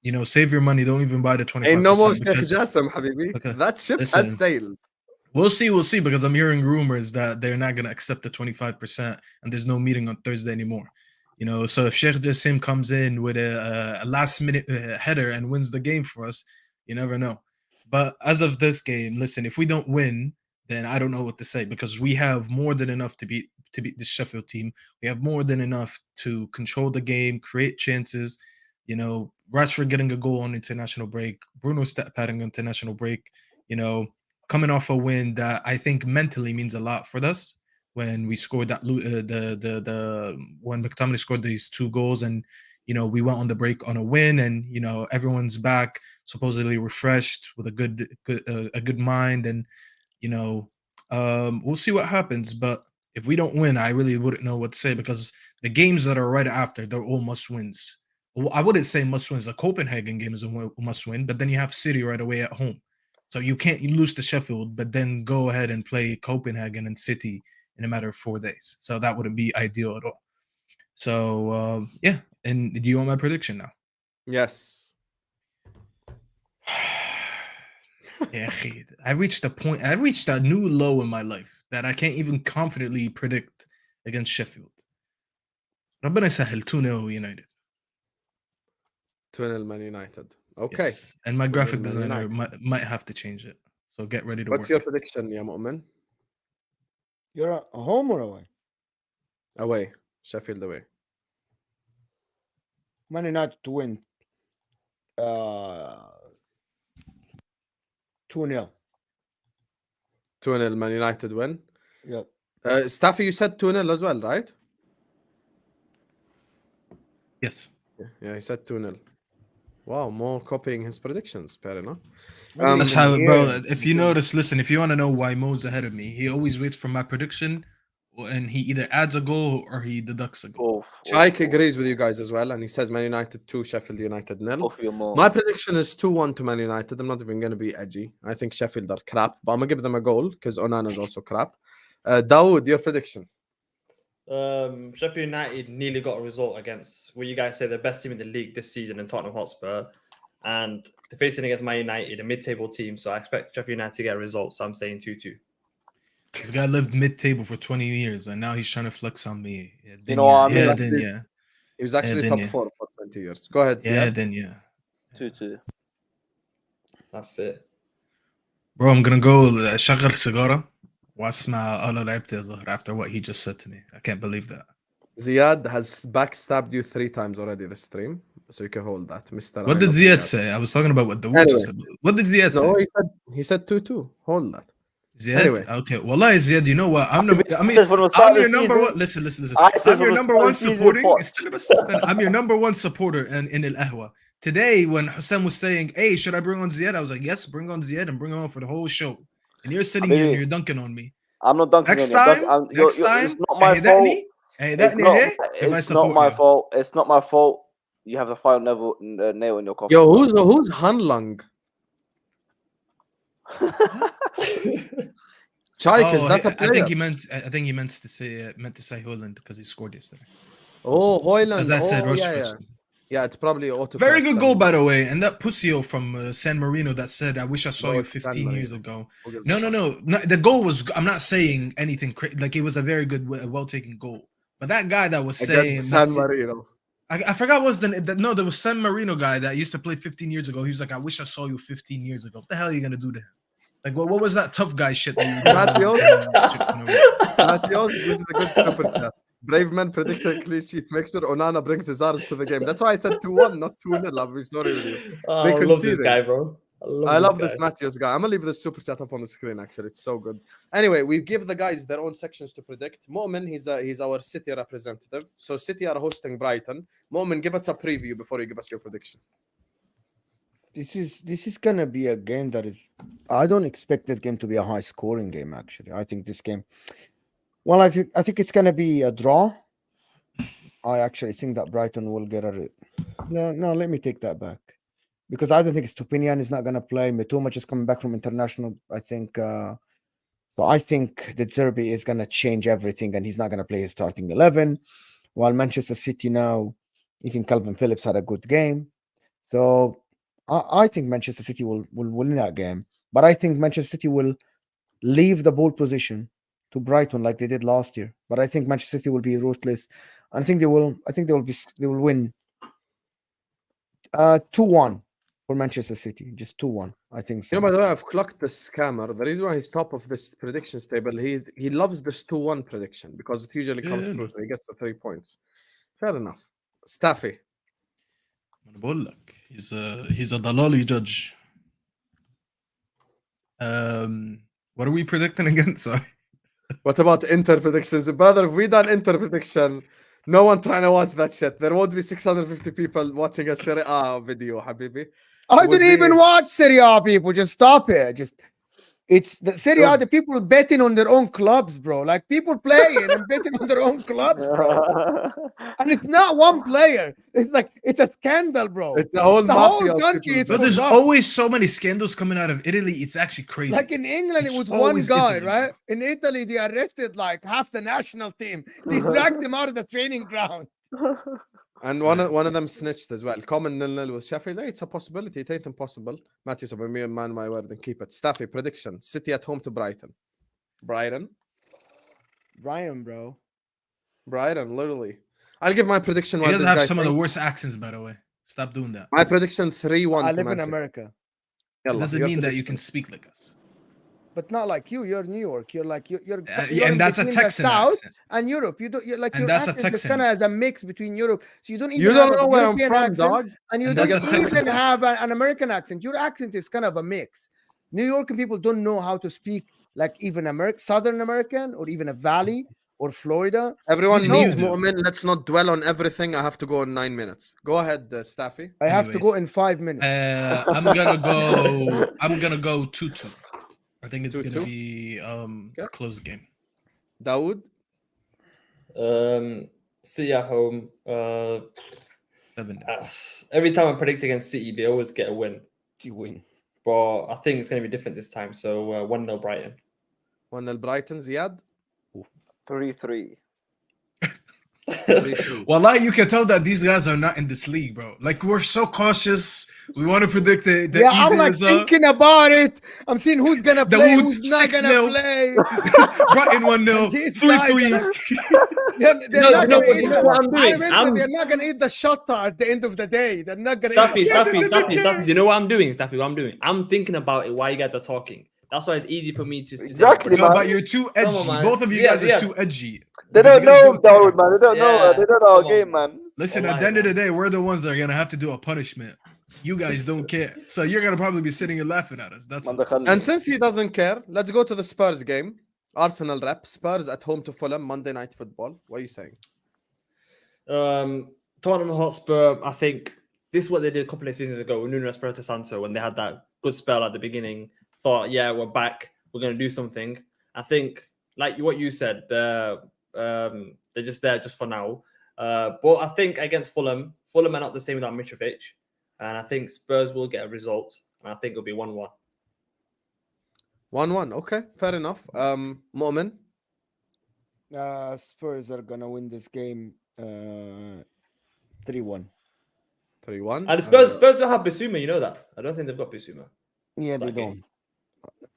you know, save your money. Don't even buy the 25%. Ain't no more Sheikh Jassim, Habibi. Okay. That ship has sailed. We'll see, because I'm hearing rumors that they're not going to accept the 25% and there's no meeting on Thursday anymore. You know, so if Sheikh Jassim comes in with a last-minute header and wins the game for us, you never know. But as of this game, listen, if we don't win, then I don't know what to say because we have more than enough to beat the Sheffield team. We have more than enough to control the game, create chances. You know, Rashford getting a goal on international break, Bruno stat padding on international break. You know, coming off a win that I think mentally means a lot for us when we scored that when McTominay scored these 2 goals and you know we went on the break on a win and you know everyone's back supposedly refreshed with a good mind and you know we'll see what happens. But if we don't win, I really wouldn't know what to say because the games that are right after, they're all must wins. Well, I wouldn't say must wins. The Copenhagen game is a must win, but then you have City right away at home. So you can't lose to Sheffield, but then go ahead and play Copenhagen and City in a matter of 4 days. So that wouldn't be ideal at all. So, yeah. And do you want my prediction now? Yes. Yeah, I reached a new low in my life that I can't even confidently predict against Sheffield. ربنا يسهل 2-0 United. 2-0 Man United. Okay. Yes. And my graphic designer might have to change it. So get ready to What's work. your prediction, ya Moamen? You're at home or away? Away. Sheffield away. Man United to win 2-0. 2-0 Man United win. Yep. Staffy, you said 2-0 as well, right? Yes. Yeah, he said 2-0. Wow, more copying his predictions. Fair enough. That's how, bro. If you notice, listen, if you want to know why Mo's ahead of me, he always waits for my prediction and he either adds a goal or he deducts a goal. Chaik agrees with you guys as well, and he says Man United 2, Sheffield United 0. My prediction is 2-1 to Man United. I'm not even going to be edgy. I think Sheffield are crap, but I'm going to give them a goal because Onana is also crap. Daud, your prediction? Sheffield United nearly got a result against what you guys say the best team in the league this season in Tottenham Hotspur. and they're facing against Man United, a mid-table team. So I expect Sheffield United to get a result. So I'm saying 2-2. This guy lived mid-table for 20 years, and now he's trying to flex on me. Yeah, You know what I mean? then yeah. He was actually top 4 for 20 years. Go ahead, Yeah, Ziad. then yeah. 2-2. That's it. Bro, I'm gonna go شغل سيجارة واسمع أنا لعبت يا زهر after what he just said to me. I can't believe that. Ziad has backstabbed you 3 times already this stream, so you can hold that, Mr. What I did love Ziad say? I was talking about what Daud Anyway. just said. What did Ziad No, say? he said 2-2. Hold that. Ziad? Anyway. Okay. Wallahi, Ziad, you know what? I said from the start I'm of your the number one. season- Listen. I said I'm your from the number start of one the season, supporting. watch. I'm your number one supporter in Al Ahwa. Today, when Hussein was saying, "Hey, should I bring on Ziad?" I was like, "Yes, bring on Ziad and bring him on for the whole show." And you're sitting here and you're dunking on me. I'm not dunking Next on you. time, It's not my fault. It's not my fault. It's not my fault. You have the final nail in your coffin. Yo, who's Hanlung? Chaik, is that a player? I think he meant to say Holland because he scored yesterday. Oh, Hoyland. As I said, yeah. Yeah, it's probably auto. Very good goal, by the way. And that pussyo from San Marino that said, "I wish I saw No, you it's 15 years ago." Okay. No. The goal was. I'm not saying anything crazy. Like it was a very good, well taken goal. But that guy that was saying San Marino. I forgot what was there was San Marino guy that used to play 15 years ago. He was like, "I wish I saw you 15 years ago." What the hell are you gonna do to him? Like, what was that tough guy shit that you Matheos, this is a good super chat. Brave man predicted clean sheet. Make sure Onana brings his arms to the game. That's why I said 2-1, not 2-0. I'll be sorry with you. I love this guy, bro. I love this Matheos guy. I'm gonna leave the super chat up on the screen. Actually, it's so good. Anyway, we give the guys their own sections to predict. Moamen, he's our City representative. So City are hosting Brighton. Moamen, give us a preview before you give us your prediction. This is gonna be a game that is. I don't expect this game to be a high scoring game. Actually, I think this game. Well, I think it's gonna be a draw. I actually think that Brighton will get a. No, let me take that back, because I don't think Stupinian is not gonna play. Mitoma just coming back from international. I think. So I think that Zerbi is gonna change everything, and he's not gonna play his starting 11. While Manchester City now, even Calvin Phillips had a good game, so. I think Manchester City will win that game, but I think Manchester City will leave the ball position to Brighton like they did last year. But I think Manchester City will be ruthless. I think they will win 2-1 for Manchester City, just 2-1. I think so. You know, by the way, I've clocked the scammer. The reason why he's top of this predictions table, he loves this 2-1 prediction because it usually comes through, so he gets the 3 points. Fair enough. Staffy. He's a Dalali judge. What are we predicting again? Sorry. What about Inter predictions? Brother, if we done Inter prediction, no one trying to watch that shit. There won't be 650 people watching a Serie A video, Habibi. I didn't even watch Serie A, people. Just stop it. It's the Serie A, the people betting on their own clubs, bro. Like people playing and betting on their own clubs, bro. And it's not one player. It's a scandal, bro. It's the whole country. But there's always so many scandals coming out of Italy. It's actually crazy. Like in England, it was one guy, right? In Italy, they arrested like half the national team. They dragged him out of the training ground. And one of them snitched as well. Common 0-0 with Sheffield. It's a possibility. It ain't impossible. Matthews, I me man my word and keep it. Staffy prediction: City at home to Brighton. Brighton, bro. Brighton, literally. I'll give my prediction. He does have some of the worst accents, by the way. Stop doing that. My prediction 3-1. I live in America. It doesn't mean that you can speak like us. But not like you. You're New York. You're and that's a Texan accent. And Europe. You're like and your that's accent is kind of as a mix between Europe. So you don't even know where I'm from, dog. And you don't even have an American accent. Your accent is kind of a mix. New York people don't know how to speak like even Southern American or even a Valley or Florida. Everyone mute Moamen. Let's not dwell on everything. I have to go in 9 minutes. Go ahead, Staffy. I have to go in 5 minutes. I'm gonna go 2-2. I think it's going to be a close game. Daud? City at home. 7. Every time I predict against City, they always get a win. You win. But I think it's going to be different this time. So 1-0 Brighton. 1-0 Brighton, Ziad? 3-3. 3-3. Wallah, you can tell that these guys are not in this league, bro. Like, we're so cautious. We want to predict the Yeah, I'm easy like result. thinking about it. I'm seeing who's gonna play, Daud, who's not gonna 6-0. play. Brighton 1-0. And these guys 3-3. are they're No, not you know gonna what? eat You know what I'm doing? they're not gonna eat the shutter at the end of the day. They're not gonna Staffy, eat the Staffy. Do you know what I'm doing, Staffy? What I'm doing? I'm thinking about it while you guys are talking. That's why it's easy for me to Exactly, No, man. but you're too Come edgy. on, man. Both of you Yeah, guys are yeah. too edgy. They Because don't you guys know, care. Daud, man. They don't know. Yeah, They don't know our come on. game, man. Listen, Wallahi, at the end of man. the day, we're the ones that are gonna have to do a punishment. You guys don't care, so you're gonna probably be sitting and laughing at us. That's Man all. دخلني. And since he doesn't care, let's go to the Spurs game. Arsenal rep. Spurs at home to Fulham, Monday Night Football. What are you saying? Tottenham Hotspur, I think this is what they did a couple of seasons ago with Nuno Espirito Santo when they had that good spell at the beginning. Thought, yeah, we're back. We're going to do something. I think, like what you said, they're just there just for now. But I think against Fulham are not the same without Mitrovic. And I think Spurs will get a result. And I think it'll be 1-1. 1-1. Okay, fair enough. Moamen. Spurs are gonna win this game 3-1. 3-1. And Spurs don't have Bissouma, you know that. I don't think they've got Bissouma. Yeah, they That game. don't.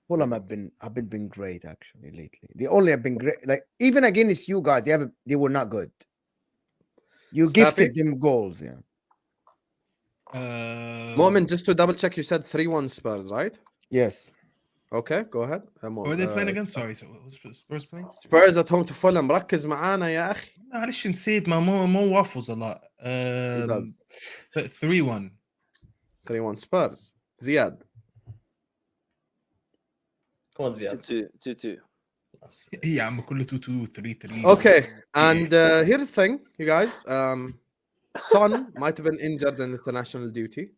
Fulham have been great actually lately. They only have been great. Like even against you guys, they were not good. You Staffy? gifted them goals, yeah. Moamen, just to double check, you said 3-1 Spurs, right? Yes. Okay, go ahead. Who are they playing against? Sorry, so who's Spurs playing? Spurs at home to Fulham. ركز معانا يا أخي. معلش نسيت ما مو waffles a lot. He does. 3-1. 3-1 Spurs. Ziad. Come on, Ziad. 2-2. يا عم كله 2-2 3-3. Okay, and here's the thing, you guys. Son might have been injured in international duty.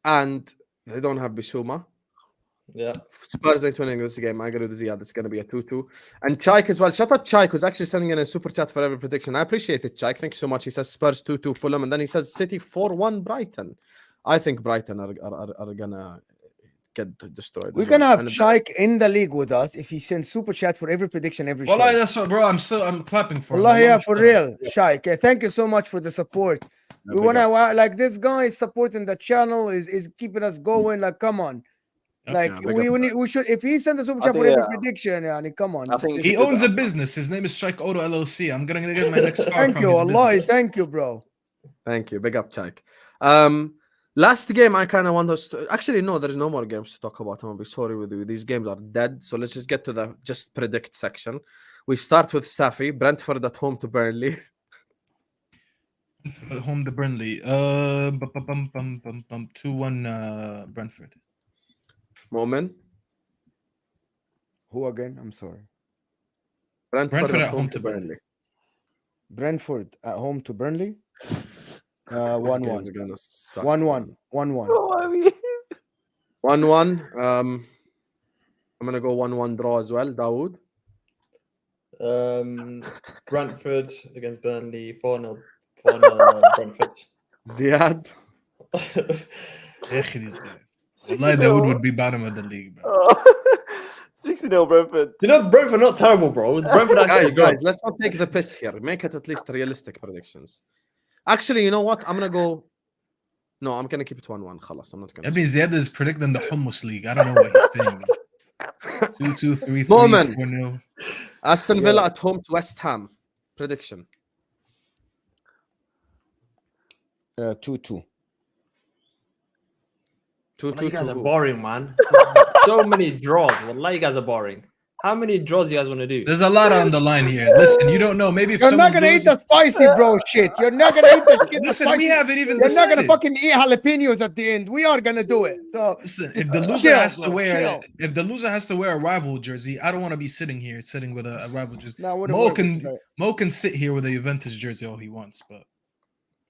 And they don't have Bissouma. Yeah. Spurs ain't winning this game. I agree with Ziad. It's going to be a 2-2. And Chaik as well. Shout out Chaik, who's actually sending in a super chat for every prediction. I appreciate it, Chaik. Thank you so much. He says Spurs 2-2 Fulham. And then he says City 4-1 Brighton. I think Brighton are going to get destroyed. We're as gonna well. have And Shaik in the league with us if he sends super chat for every prediction every Wallahi, show. that's what, bro. I'm clapping for him. Wallah, I yeah, love for him. real, Shaik. Thank you so much for the support. We big wanna up. like this guy is supporting the channel, is keeping us going. Like, come on. Like Yeah, big up. we should if he sends a super I chat for think, every yeah. prediction, yani, come on. I think He It's owns a good. business. His name is Strike Auto LLC. I'm gonna get my next car Thank from you, his Allah. business. Thank you, bro. Thank you. Big up, Chaik. Last game, I kind of want us to... Actually, no, there's no more games to talk about. I'm going to be sorry with you. These games are dead. So let's just get to the just predict section. We start with Staffy. Brentford at home to Burnley. At home to Burnley. 2-1 Brentford. Moamen. Who again? I'm sorry. Brentford at home to Burnley. Burnley. Brentford at home to Burnley. This 1-1. game's gonna suck, 1-1. 1-1. Oh, I mean, 1-1. I'm going to go 1-1 draw as well. Daud. Brentford against Burnley, 4-0 Brentford. Ziad. These guys. Wallahi, Dawood would be bottom of the league, bro. Oh. 60-0 Brentford. You know, Brentford not terrible, bro. Brentford actually Guys, good. let's not take the piss here. Make it at least realistic predictions. Actually, you know what? I'm going to go... No, I'm going to keep it 1-1. خلاص. I'm not going I to... mean, Ziad is predicting the Hummus League. I don't know what he's saying. 2-2, 3-3, Moamen. 4-0. Aston Villa at home to West Ham. Prediction. 2-2. 2-2 You guys to are who? boring, man. So many draws. Wallahi, you guys are boring. How many draws you guys want to do? There's a lot on the line here. Listen, you don't know. Maybe if You're someone not gonna eat loses- the spicy bro shit. You're not gonna eat the shit. the Listen, spicy. we haven't even You're not decided. gonna fucking eat jalapenos at the end. We are gonna do it. So Listen, if the loser chill, has to bro, wear, chill. if the loser has to wear a rival jersey, I don't want to be sitting here sitting with a rival jersey. now what Mo can sit here with a Juventus jersey all he wants, but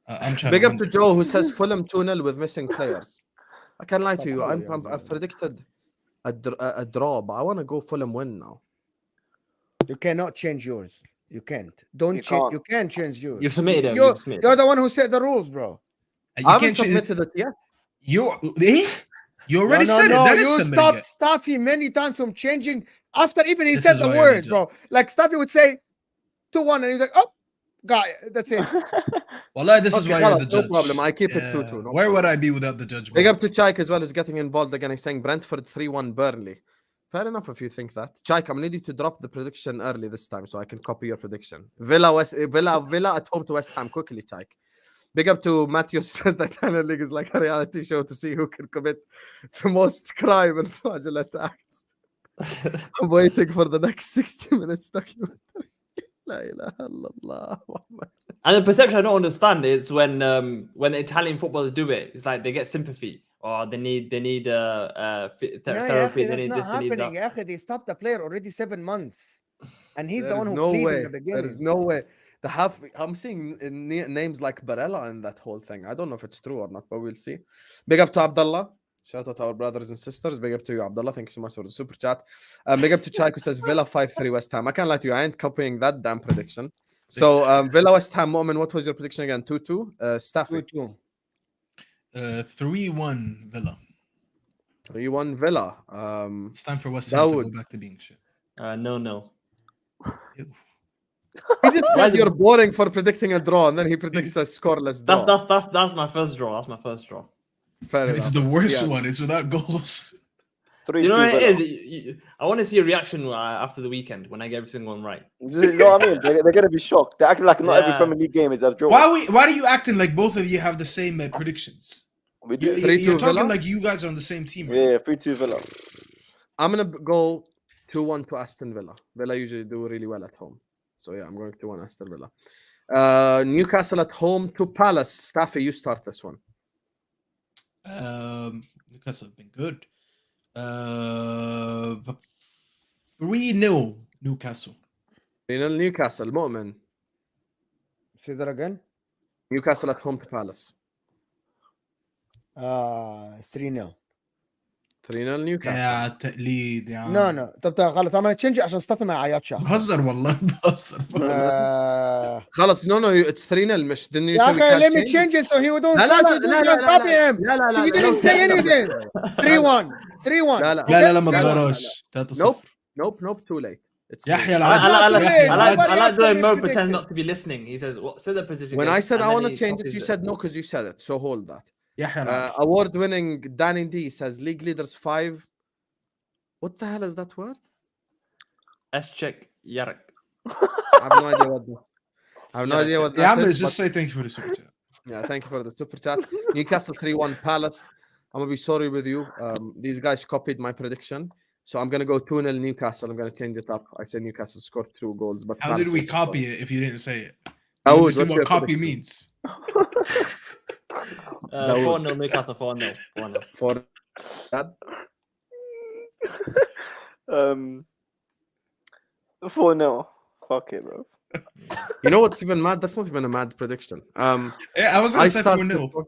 I'm trying. Big to up win to this. Joe who says Fulham 2-0 with missing players. I can't lie to you. I've predicted a draw, but I want to go Fulham win now. You cannot change yours. You can't. Don't You change. can't. You can't change yours. You've submitted it. You're, You've submitted you're it. the one who set the rules, bro. You I haven't can't change- submitted it yet. You already no, said no, it. That is you submitted stopped yet. Staffy many times from changing after even he This said is the why I word, need you. bro. Like Staffy would say, 2-1, and he's like, oh, got it. That's it. Wallah, this is Okay, why you're the خلاص, no judge. problem. I keep it 2-2. No Where would problem. I be without the judgment? Big up to Chaik as well, who's getting involved again. He's saying Brentford 3-1 Burnley. Fair enough if you think that. Chaik, I'm going to need you to drop the prediction early this time so I can copy your prediction. Villa at home to West Ham quickly, Chaik. Big up to Matthew, says that Premier League is like a reality show to see who can commit the most crime and fraudulent acts. I'm waiting for the next 60 minutes documentary. La ilaha illallah. And the perception I don't understand is when the Italian footballers do it, it's like they get sympathy or they need therapy. No, They that's need not this, they need happening. that. They stopped the player already 7 months. And he's There the one is who no pleaded way. in the beginning. There is no way. I'm seeing names like Barella in that whole thing. I don't know if it's true or not, but we'll see. Big up to Abdullah. Shout out to our brothers and sisters. Big up to you, Abdullah. Thank you so much for the super chat. Big up to Chaik, who says Villa 5-3 West Ham. I can't lie to you. I ain't copying that damn prediction. So Villa West Ham. Moamen, what was your prediction again? 2-2. Staffy. 2-2. 3-1 Villa. 3-1 Villa. It's time for West Ham to Daud. go back to being shit. No. Ew. He just said you're boring for predicting a draw, and then he predicts a scoreless draw. That's my first draw. That's my first draw. Fair It's enough. the worst Yeah. one. It's without goals. 3-2 You know what it Villa. is? I want to see a reaction after the weekend when I get every single one right. You know what I mean? They're going to be shocked. They're acting like not every Yeah. Premier League game is a draw. Why are you acting like both of you have the same predictions? We do. 3-2 You're talking Villa? like you guys are on the same team. Right? Yeah, 3-2 Villa. I'm gonna go 2-1 to Aston Villa. Villa usually do really well at home, so yeah, I'm going 2-1 Aston Villa. Newcastle at home to Palace. Staffy, you start this one. Newcastle have been good. 3-0 Newcastle. 3-0 Newcastle. Moamen. Say that again. Newcastle at home to Palace. 3-0. 3-0 Newcastle. يا تقليد يا عم. No. طب خلاص I'm gonna change it عشان Staffy ما يعيطش. بهزر والله بهزر. خلاص no it's 3-0 مش didn't you يا say we أخي can't let me change? change it so he don't لا لا لا لا لا copy him. لا لا So you لا didn't say anything. 3-1. 3-1. لا لا لا ما لا، لا، لا، تغيروش. 3-0. nope too late. It's يحيى 3-0. العادي. I like the way Mo predicted. pretends not to be listening. He says, "What? Say the position." When again," I said and I then want to he change it, copies you said no because you said it. So hold that. يحيى العادي. Award-winning Danny D says league leaders 5. What the hell is that word? check Yarek. I have no idea what that. I have no idea what يا that عم is. just but- say thank you for the super chat. Yeah, thank you for the super chat. Newcastle 3-1 Palace. I'm gonna be sorry with you. These guys copied my prediction, so I'm gonna go 2-0 Newcastle. I'm gonna change it up. I said Newcastle scored 2 goals, but How did Palace we will copy score. it if you didn't say it? Daud, You what's understand your what copy prediction? means? 4-0 Newcastle. 4-0. 4-0. For that? 4-0. Fuck it, bro. You know what's even mad? That's not even a mad prediction. Yeah, I was gonna say 4-0.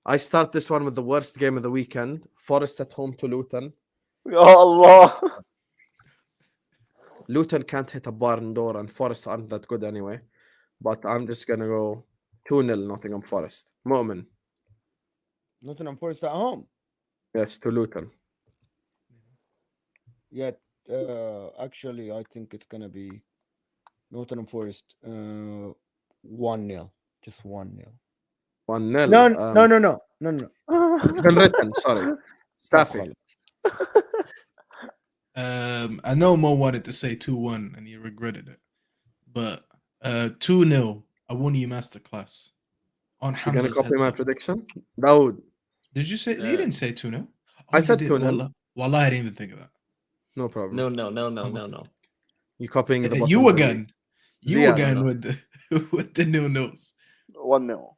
I start this one with the worst game of the weekend. Forest at home to Luton. Ya Allah. Luton can't hit a barn door, and Forest aren't that good anyway. But I'm just gonna go 2-0 Nottingham Forest. Moamen. Nottingham Forest at home. Yes, to Luton. Yeah, actually, I think it's gonna be Nottingham Forest 1-0. Just 1-0. 1-0. No. It's been written. Sorry. Staffy. I know Mo wanted to say 2-1 and he regretted it, but 2-0 Awuni masterclass on You're gonna Hamza's copy my head. prediction? Daud. Did you say you didn't say 2-0? I you said did. 2-0. Wallah, I didn't even think of that. No problem. No. You copying the bottom You of the again. league. You Ziad. again with the nil-nils. 1-0.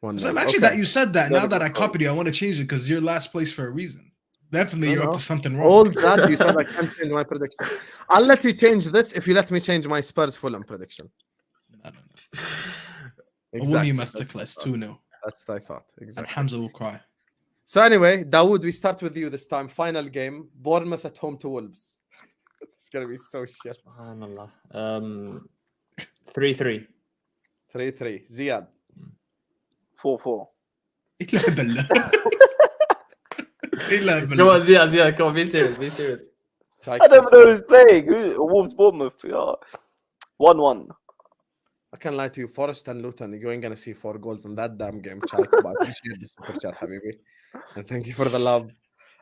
1-0. So actually, Okay. that you said that. Now Very that I good. copied you, I want to change it because you're last place for a reason. Definitely, No, you're no. up to something wrong. All that you said I can't change my prediction. I'll let you change this if you let me change my Spurs Fulham prediction. No. Exactly. Awuni masterclass 2-0, That's what I thought. and Exactly. Hamza will cry. So anyway, Dawood, we start with you this time. Final game. Bournemouth at home to Wolves. It's gonna be so shit. Subhanallah. 3-3. 3-3. Ziad. 4-4. إلا بالله. إلا Come بالله. on, Ziad, come on, be serious. I never know who's playing. Wolves, Bournemouth. Yeah. 1-1. I can't lie to you. Forest and Luton, you ain't gonna see 4 goals in that damn game, Chai. But I appreciate the super chat, Habibi. And thank you for the love.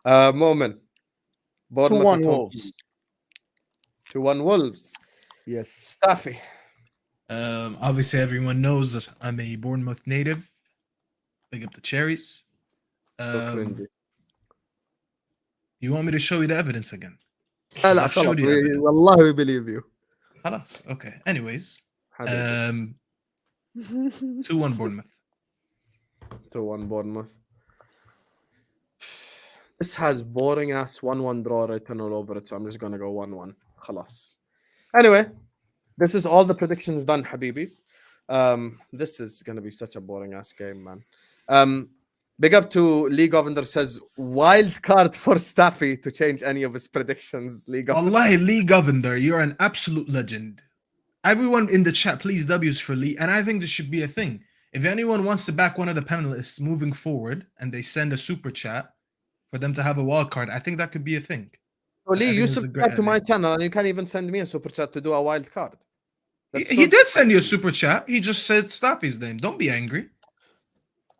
Moamen. 2-1 Wolves. 2-1 Wolves. Yes. Staffy. Obviously, everyone knows that I'm a Bournemouth native. Big up the cherries. So cringy. You want me to show you the evidence again? لا I've showed خلاص you evidence. والله we believe you. خلاص. Okay. Anyways, حبيبي. 2-1 Bournemouth. 2-1 Bournemouth. This has boring ass 1-1 draw written all over it, so I'm just gonna go 1-1. خلاص. Anyway, this is all the predictions done, Habibis. This is gonna be such a boring ass game, man. Big up to League Governor says wild card for Staffy to change any of his predictions. League Governor. Wallahi, Lee Governor, you're an absolute legend. Everyone in the chat, please W's for Lee. And I think this should be a thing. If anyone wants to back one of the panelists moving forward and they send a super chat for them to have a wild card, I think that could be a thing. So Lee, you this is a great subscribe to my idea. channel and you can't even send me a super chat to do a wild card. He did send you a super chat. He just said Staffy's name. Don't be angry.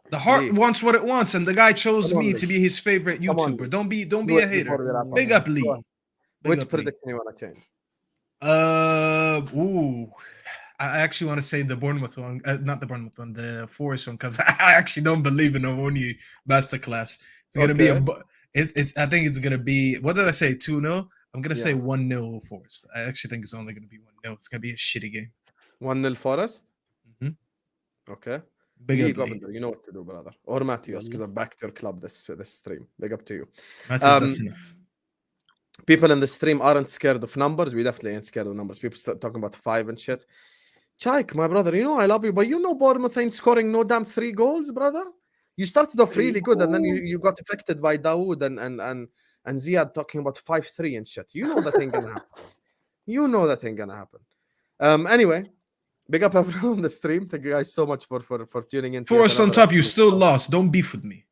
The heart Lee. wants what it wants, and the guy chose Come on, me Lee. to be his favorite Come on, YouTuber. Lee. Don't be Do a it hater. before we wrap up. Big up Go Lee. on. Big Which up, Lee. prediction you want to change? I actually want to say the Bournemouth one, not the Bournemouth one, the Forest one, because I actually don't believe in Ovoni masterclass. It's gonna be I think it's gonna be. What did I say? 2-0. I'm gonna say 1-0 Forest. I actually think it's only gonna be 1-0. It's gonna be a shitty game. 1-0 Forest. Mhm. Okay. Big Lee up, Lee. Governor, you know what to do, brother. Or Matthias, because I'm back to your club this stream. Big up to you. Matthias, that's enough. People in the stream aren't scared of numbers. We definitely ain't scared of numbers. People start talking about 5 and shit. Chaik, my brother, you know I love you, but you know Bournemouth ain't scoring no damn 3 goals, brother. You started off really good, and then you got affected by Daud and Ziad talking about 5-3 and shit. You know that ain't gonna happen. You know that ain't gonna happen. Anyway, big up everyone on the stream. Thank you guys so much for tuning in. Forest on top, you still lost. Don't beef with me.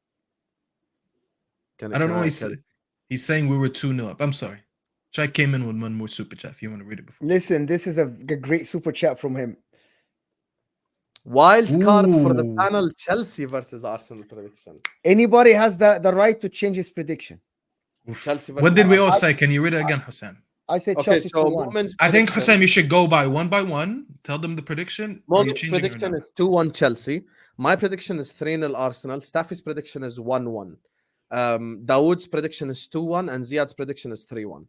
I don't know. He's saying we were 2-0 up. I'm sorry. Chai came in with one more super chat if you want to read it before. Listen, this is a great super chat from him. Wild card for the panel: Chelsea versus Arsenal prediction. Anybody has the right to change his prediction. Chelsea. What did we all say? Can you read it again, Hassan? I said Okay, Chelsea so 2-1. I think Hassan, you should go by one. Tell them the prediction. Moment's prediction is 2-1 Chelsea. My prediction is 3-0 Arsenal. Staffy's prediction is 1-1. Dawood's prediction is 2-1, and Ziad's prediction is 3-1.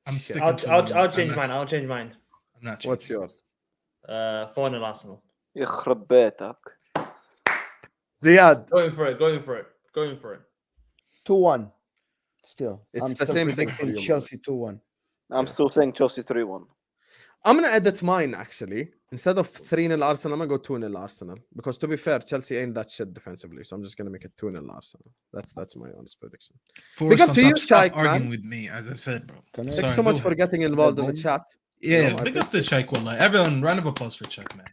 I'll change mine. I'll change mine. I'm not. What's yours? 4-0 Arsenal. يخرب بيتك. Ziad. Going for it. 2-1. Still, It's I'm the still same thing predicting for you, Chelsea 2-1. I'm still saying Chelsea 3-1. I'm gonna edit mine actually. Instead of 3-0 Arsenal, I'm gonna go 2-0 Arsenal. Because to be fair, Chelsea ain't that shit defensively, so I'm just gonna make it 2-0 Arsenal. That's my honest prediction. Big up to you, Stop Shaik, arguing man. with me, as I said, bro. Thanks Sorry, so much go for ahead. getting involved in the chat. Yeah, big up the Shaik, wallah. Everyone, round of applause for Shaik, man.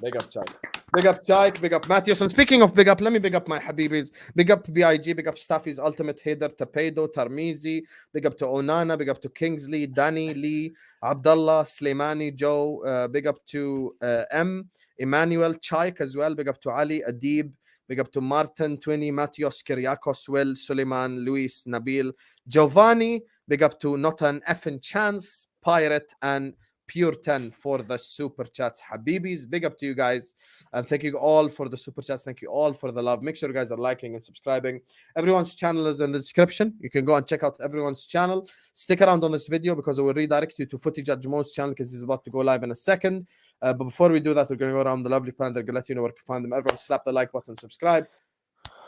Big up Chaik. Big up Chaik, big up Matthias. And speaking of big up, let me big up my Habibis. Big up BIG, big up Staffy's ultimate header, Tapedo, Tarmizi. Big up to Onana, big up to Kingsley, Danny, Lee, Abdullah, Slimani, Joe. Big up to M, Emmanuel, Chaik as well. Big up to Ali, Adib. Big up to Martin, Twinny, Matthias, Kyriakos, Will, Suleiman, Luis, Nabil, Giovanni. Big up to not an effing chance, Pirate, and Pure 10 for the super chats. Habibis, big up to you guys. And thank you all for the super chats. Thank you all for the love. Make sure you guys are liking and subscribing. Everyone's channel is in the description. You can go and check out everyone's channel. Stick around on this video because I will redirect you to Footy Judge Mo's channel because he's about to go live in a second. But before we do that, we're going to go around the lovely panel. They're going to let you know where to find them. Everyone slap the like button, subscribe.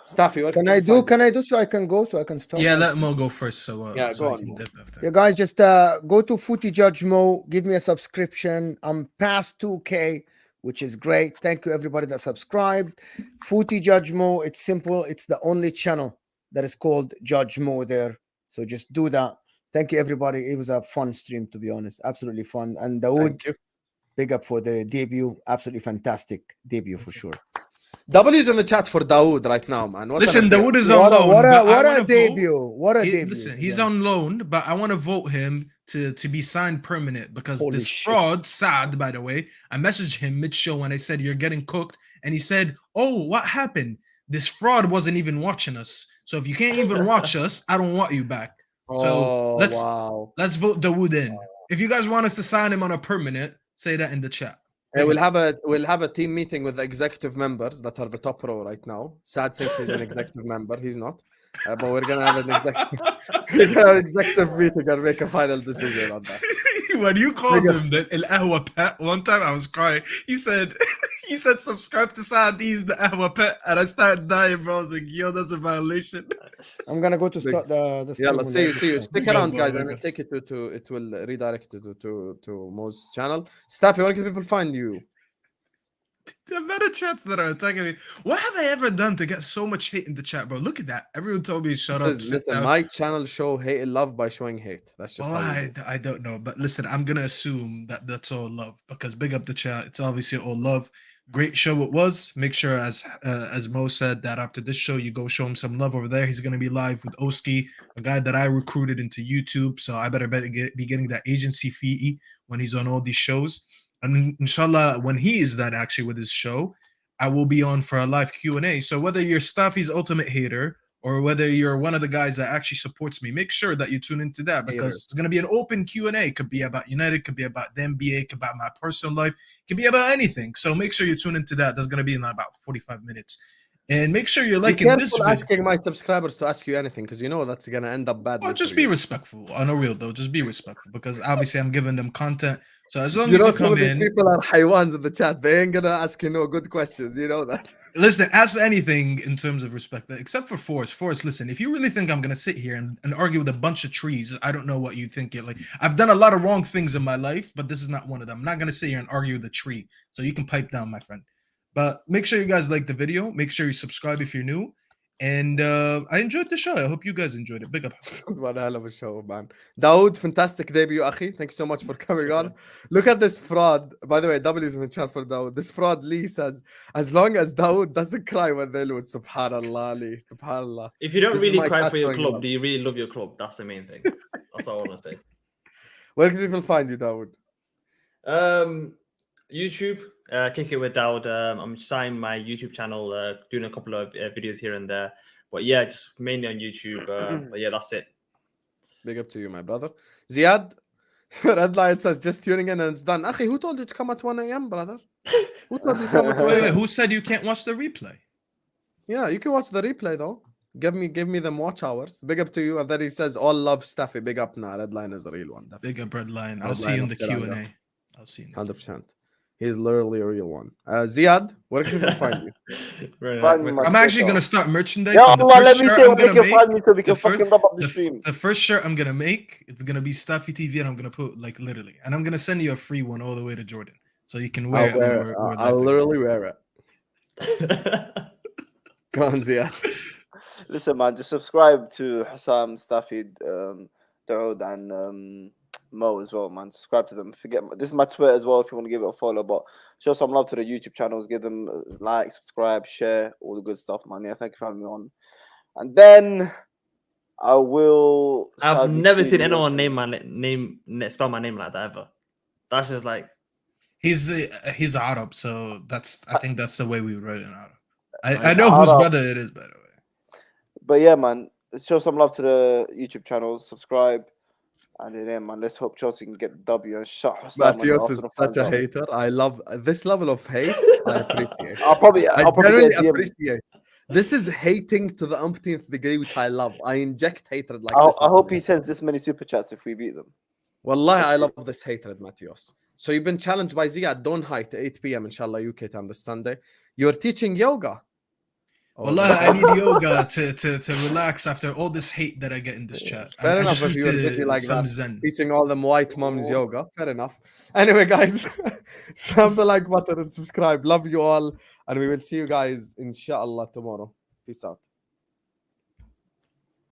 Staffy, where Can I do so I can go so I can stop? Yeah, let Mo go first. So yeah, so go I on, can Mo. dip after. Yeah, guys, just go to Footy Judge Mo, give me a subscription. I'm past 2K, which is great. Thank you, everybody that subscribed. Footy Judge Mo, it's simple. It's the only channel that is called Judge Mo there. So just do that. Thank you, everybody. It was a fun stream, to be honest. Absolutely fun. And Daud, big up for the debut. Absolutely fantastic debut for sure. W's in the chat for Daud right now, man. What Listen, an update. Dawood is on What a, loan. what a, but I what wanna a vote- debut. What a He- debut. listen, to he's be honest. on loan, but I want to vote him to be signed permanent because Holy this shit. fraud, Saad, by the way, I messaged him mid-show when I said you're getting cooked, and he said, "Oh, what happened? This fraud wasn't even watching us. So if you can't even watch us, I don't want you back." Oh, let's- wow. Let's vote Dawood in. If you guys want us to sign him on a permanent, say that in the chat. Hey, we'll have a team meeting with the executive members that are the top row right now. Saad thinks he's an executive member. He's not. But we're gonna have an executive meeting and make a final decision on that. When you called Nigga. him the El Ahwa pet one time, I was crying. He said, he said, subscribe to Saad, he's the Ahwa pet. And I started dying, bro. I was like, yo, that's a violation. I'm gonna go to start the stream. Yeah, when let's the see you. episode Stick Good around, boy, guys, good and boy. I'll take it to it will redirect to Mo's channel. Staffy, where can people find you? The meta chats that are attacking me. What have I ever done to get so much hate in the chat, bro? Look at that. Everyone told me shut up. Sit Listen, down. my channel show hate and love by showing hate. That's just Well, how we do. I don't know, but listen, I'm gonna assume that that's all love because big up the chat. It's obviously all love. Great show it was. Make sure, as Mo said, that after this show you go show him some love over there. He's gonna be live with Oski, a guy that I recruited into YouTube. So I better be getting that agency fee when he's on all these shows. And inshallah, when he is that actually with his show, I will be on for a live Q&A. So whether you're Staffy's ultimate hater or whether you're one of the guys that actually supports me, make sure that you tune into that because Haters. it's going to be an open Q&A. Could be about United, could be about the NBA, could be about my personal life, could be about anything. So make sure you tune into that. That's going to be in about 45 minutes. And make sure you're Be liking this careful video. asking my subscribers to ask you anything because you know that's gonna end up badly. Well, just for be you. respectful. On a real though, just be respectful because obviously I'm giving them content. So as long You as know, you some come of these in, people are haywans in the chat. They ain't gonna ask you no good questions. You know that. listen, ask anything in terms of respect, except for Forrest. Forrest, listen, if you really think I'm gonna sit here and argue with a bunch of trees, I don't know what you think. Like, I've done a lot of wrong things in my life, but this is not one of them. I'm not gonna sit here and argue with a tree. So you can pipe down, my friend. But make sure you guys like the video. Make sure you subscribe if you're new. And I enjoyed the show. I hope you guys enjoyed it. Big up. One hell of a show, man. Daud, fantastic debut, Akhi. Thank you so much for coming on. Look at this fraud. By the way, W's in the chat for Daud. This fraud, Lee says, as long as Daud doesn't cry when they lose, subhanallah, Lee, subhanallah. If you don't This is really my cry cat for your showing club, love. do you really love your club? That's the main thing. That's all I want to say. Where can people find you, Daud? YouTube, Kick It with Daud. I'm starting my YouTube channel, doing a couple of videos here and there. But yeah, just mainly on YouTube. But yeah, that's it. Big up to you, my brother. Ziad, Red Lion says, just tuning in and it's done. Akhi, who told you to come at 1 a.m., brother? Who told you to come at 1 Wait, a.m.? who said you can't watch the replay? Yeah, you can watch the replay though. Give me them watch hours. Big up to you. And then he says, all love Staffy. Big up. Nah, Red Line is a real one. Big up, Red Line. I'll Red see Line you in of the Tiranga. Q&A. I'll see you. In the 100%. He's literally a real one. Ziad, where can people find you? Find me, I'm man. actually gonna start merchandise. Yeah, and the Allah, first let me shirt say I'm when they gonna can make- find me so we can the first- fucking wrap up the stream. The first shirt I'm gonna make, it's gonna be Staffy TV, and I'm gonna put like literally, and I'm gonna send you a free one all the way to Jordan, so you can wear I'll it. wear when it. we're I'll live literally wear it. Go on, Ziad. Listen, man, just subscribe to Hussam, Staffy, Daud, and Mo as well, man. Subscribe to them. This is my Twitter as well if you want to give it a follow. But show some love to the YouTube channels. Give them a like, subscribe, share, all the good stuff, man. Yeah, thank you for having me on. And then I will. I've sadly never see seen you anyone later. spell my name like that ever. That's just like He's Arab, so I think that's the way we would write it in Arab. I Right. know whose Arab. brother it is, by the way. But yeah, man, show some love to the YouTube channels. Subscribe. And then, yeah, man, let's hope Chelsea can get the W and shut Hussam and the Matthias is Arsenal such fans a up. hater. I love this level of hate. I appreciate. I'll probably I get genuinely a DM. appreciate. This is hating to the umpteenth degree, which I love. I inject hatred like I this. hope he sends this many super chats if we beat them. Wallahi, I love this hatred, Matthias. So you've been challenged by Ziad. Don't hide at 8 p.m. inshallah UK time this Sunday. You're teaching yoga. Oh, Wallah, that's- I need yoga to relax after all this hate that I get in this chat. Fair I enough just if need you were busy like some that. zen. Teaching all them white moms yoga. Fair enough. Anyway, guys, slam the like button and subscribe. Love you all. And we will see you guys, inshallah, tomorrow. Peace out.